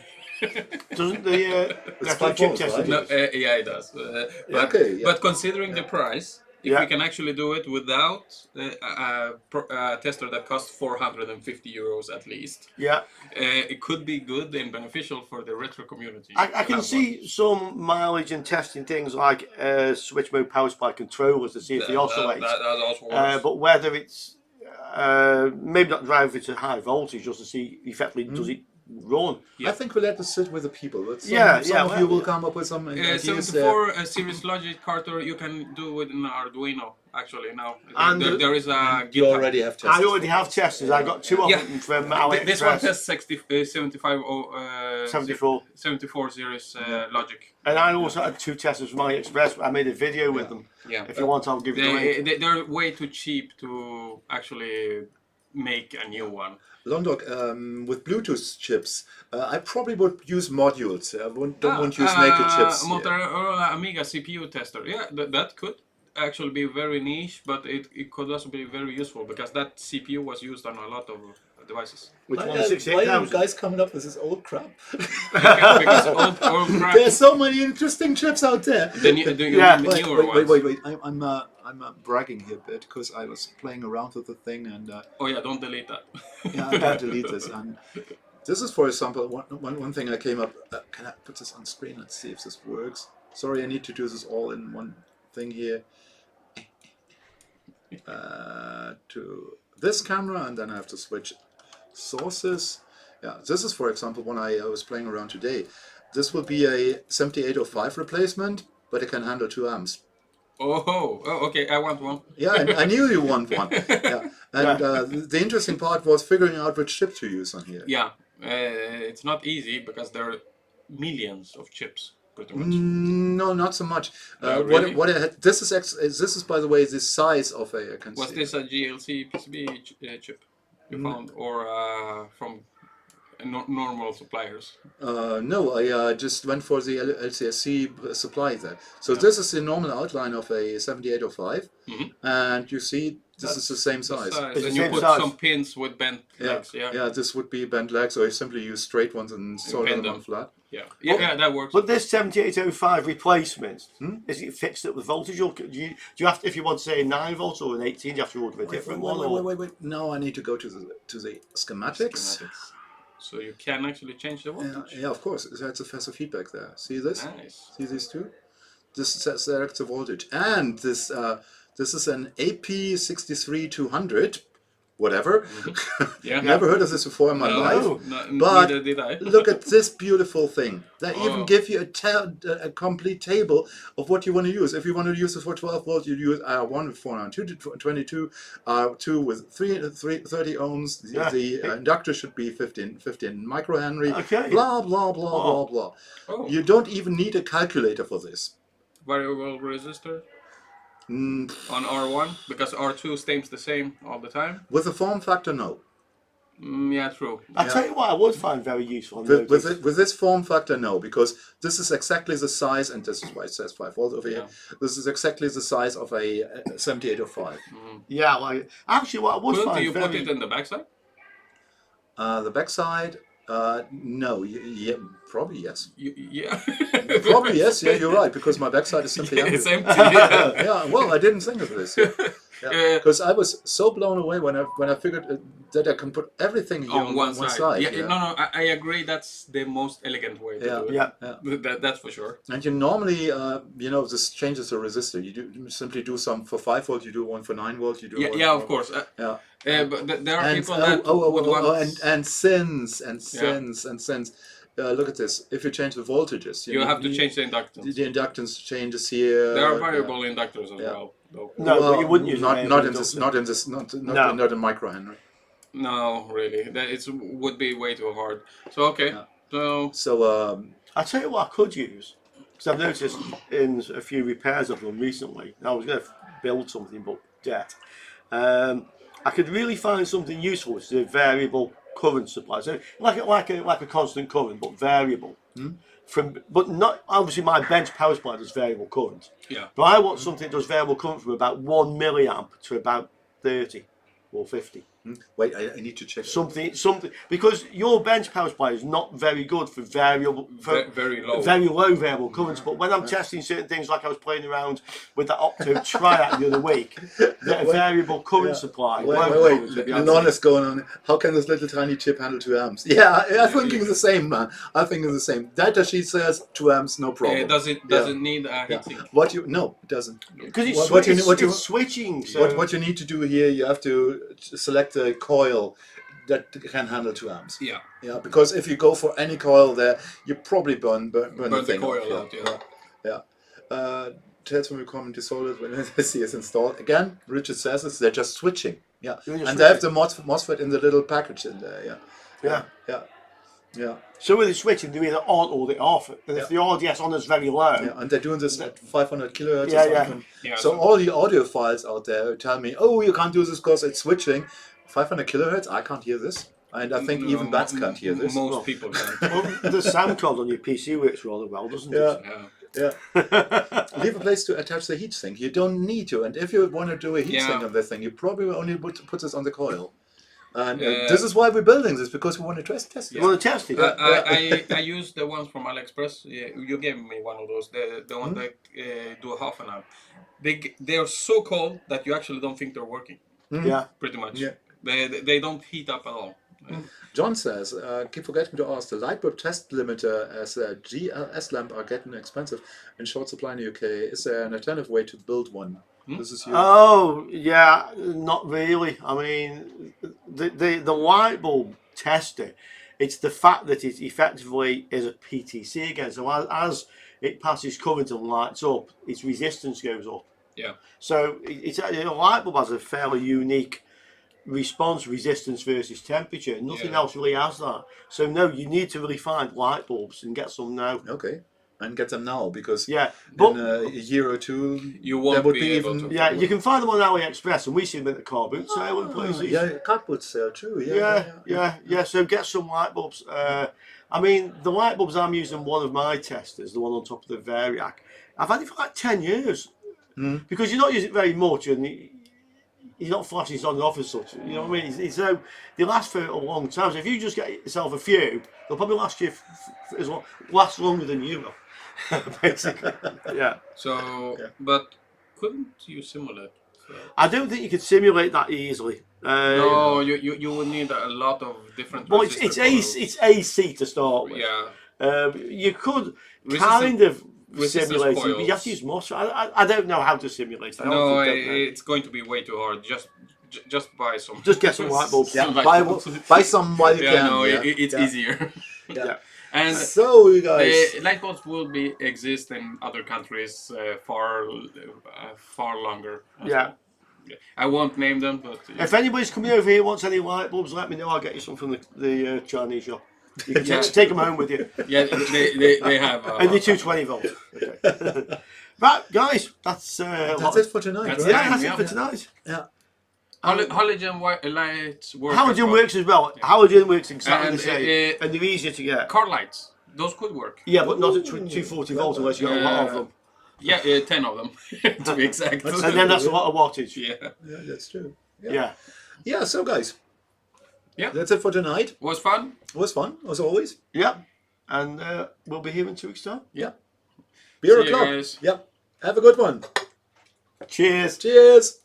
Doesn't the five chip volts, tester right? do No, it? yeah, it does. But, okay, yeah. but considering the price, if Yeah. we can actually do it without a tester that costs 450 euros at least, Yeah. it could be good and beneficial for the retro community. I can see some mileage in testing things like switch mode power supply controllers to see if they oscillate. That also works. But whether it's maybe not driving it to high voltage, just to see effectively does it run. Yeah. I think we'll let this sit with the people. But some of you will come up with some ideas. 74 series logic Carter you can do with an Arduino actually now. And there is a you GitHub. already have testers. I already have testers. I got 2 of them from AliExpress. This one tests 74 series logic. And I also had 2 testers from AliExpress. I made a video with them. Yeah. If you want, I'll give you the link. They're way too cheap to actually make a new one. Longdog, with Bluetooth chips, I probably would use modules. I don't want to use naked chips. Motorola Amiga CPU tester. Yeah, that could actually be very niche, but it could also be very useful because that CPU was used on a lot of devices. Which one? Why are 68,000. you guys coming up with this old crap? Because old crap. There's so many interesting chips out there. The newer ones. Wait. I'm bragging here a bit because I was playing around with the thing and Oh yeah, don't delete that. yeah, I can't delete this. And this is, for example, one thing I came up. Can I put this on screen? Let's see if this works. Sorry, I need to do this all in one thing here. To this camera, and then I have to switch sources. Yeah, this is, for example, one I was playing around today. This will be a 7805 replacement, but it can handle 2 amps. Oh, okay, I want one. Yeah, I knew you want one. Yeah, and the interesting part was figuring out which chip to use on here. Yeah, it's not easy because there are millions of chips. Pretty much. No, not so much. Really? What I had, this is by the way the size of a. I can Was see. this a GLC PCB chip you found, or from normal suppliers? No, I just went for the LCSC supply there. So this is the normal outline of a 7805, and you see this is the same size. And you put some pins with bent legs. Yeah, this would be bent legs, or you simply use straight ones and solder them on flat. Yeah, that works. But this 7805 replacement, is it fixed at the voltage, or do you have to, if you want to say a 9 volt or an 18, do you have to order a different one? Wait. No, I need to go to the schematics. So you can actually change the voltage. Yeah, of course. That's a faster feedback there. See this? Nice. See these two? This selects the voltage, and this is an AP63200. Whatever. Yeah. Never heard of this before in my life. But neither did I. Look at this beautiful thing. They even give you a complete table of what you want to use. If you want to use this for 12 volts, you use R1 with 422, R2 with 30 ohms. The inductor should be 15 microhenry. Okay. Blah, blah, blah, blah, blah. Oh. You don't even need a calculator for this. Variable resistor on R1, because R2 stays the same all the time. With the form factor, no. Yeah, true. I'll tell you what I would find very useful. With this form factor, no, because this is exactly the size, and this is why it says 5 volts over here. This is exactly the size of a 7805. Yeah, like actually, what I would find. Do you put it in the backside? The backside, no. Yeah, probably yes. Yeah. Probably yes. Yeah, you're right, because my backside is simply empty. It's empty. Yeah. Yeah. Well, I didn't think of this. Because I was so blown away when I figured that I can put everything here on one side. No, I agree. That's the most elegant way to do it. Yeah. That's for sure. And you normally, this changes the resistor. You simply do some for 5 volts. You do one for 9 volts. You do one Yeah, for, of course. But there are people that would want... and since look at this. If you change the voltages, you have to change the inductance. The inductance changes here. There are variable inductors as well. No, but you wouldn't use not in microhenry. No, really. It would be way too hard. So okay. So I'll tell you what I could use, because I've noticed in a few repairs I've done recently. I was going to build something, but debt. I could really find something useful, which is a variable current supply. So like a constant current, but variable. But not obviously my bench power supply does variable current. Yeah. But I want something that does variable current from about 1 milliamp to about 30 or 50. Wait, I need to check something because your bench power supply is not very good for very low variable currents. But when I'm testing certain things, like I was playing around with that Octo Triac the other week, the variable current supply. Wait, enormous going on. How can this little tiny chip handle 2 amps? Yeah, I'm thinking the same, man. I'm thinking the same. Data sheet says 2 amps, no problem. Does it need a heatsink? No, it doesn't. Because it's switching. So. What you need to do here, you have to select the coil that can handle 2 amps. Yeah. Yeah, because if you go for any coil there, you probably burn the thing coil off. out, yeah. Yeah. That's when we come to solid when SC is installed. Again, Richard says it's they're just switching. Yeah. And they have the MOSFET in the little package in there. Yeah. Yeah. Yeah. Yeah. So with the switching, they're either on or they're off. And if the RDS on is very low. Yeah, and they're doing this at 500 kilohertz Yeah, or something. Yeah, so all the audio files out there tell me, oh, you can't do this because it's switching. 500 kilohertz, I can't hear this. And I think even bats can't hear this. Most people can't. Well, the sound card on your PC works rather well, doesn't it? Yeah. Leave a place to attach the heatsink. You don't need to. And if you want to do a heatsink on this thing, you probably will only put this on the coil. And this is why we're building this, because we want to test it. You want to test it? I used the ones from AliExpress. You gave me one of those. The one that do a half an amp. They are so cold that you actually don't think they're working. Yeah. Pretty much. Yeah. They don't heat up at all. John says, keep forgetting to ask, the lightbulb test limiter as a GLS lamp are getting expensive in short supply in the UK. Is there an alternative way to build one? This is you. Oh, yeah, not really. I mean, the light bulb tester, it's the fact that it effectively is a PTC again. So as it passes current and lights up, its resistance goes up. Yeah. So it's a light bulb has a fairly unique response, resistance versus temperature. Nothing else really has that. So no, you need to really find light bulbs and get some now. Okay. And get them now, because but in a year or two, you won't be able even... to. Yeah, you can find them on AliExpress, and we see them at the car boot sale and places. Yeah, cardboard sale, true. Yeah. So get some light bulbs. I mean, the light bulbs I'm using, one of my testers, the one on top of the Variac, I've had it for like 10 years. Because you're not using it very much, and you're not flashing it on and off as such. You know what I mean? So they last for a long time. So if you just get yourself a few, they'll probably last you last longer than you will. Basically. Yeah. So, but couldn't you simulate? I don't think you could simulate that easily. No, you would need a lot of different. Well, it's AC to start with. Yeah. You could kind of simulate it, but you have to use MOSFET. I don't know how to simulate it. No, it's going to be way too hard. Just buy some. Just get some light bulbs. Yeah, buy some while you can. No, it's easier. Yeah. And so, you guys, the light bulbs will exist in other countries far longer. Yeah. I won't name them, but if anybody's coming over here wants any light bulbs, let me know. I'll get you some from the Chinese shop. You can take them home with you. Yeah, they have. And the 220 volt. Okay. Right, guys, that's it for tonight. That's it for tonight. Yeah. Halogen lights work. Halogen works as well. Halogen works exactly And, the same, and they're easier to get. Car lights, those could work. Yeah, but not at 240 volt unless you got a lot of them. Yeah, 10 of them to be exact. And then that's a lot of wattage. Yeah, that's true. Yeah. So guys, yeah, that's it for tonight. Was fun. Was fun as always. Yeah, and we'll be here in 2 weeks' time. Yeah. Beer See you o'clock. guys. Yeah. Have a good one. Cheers. Cheers.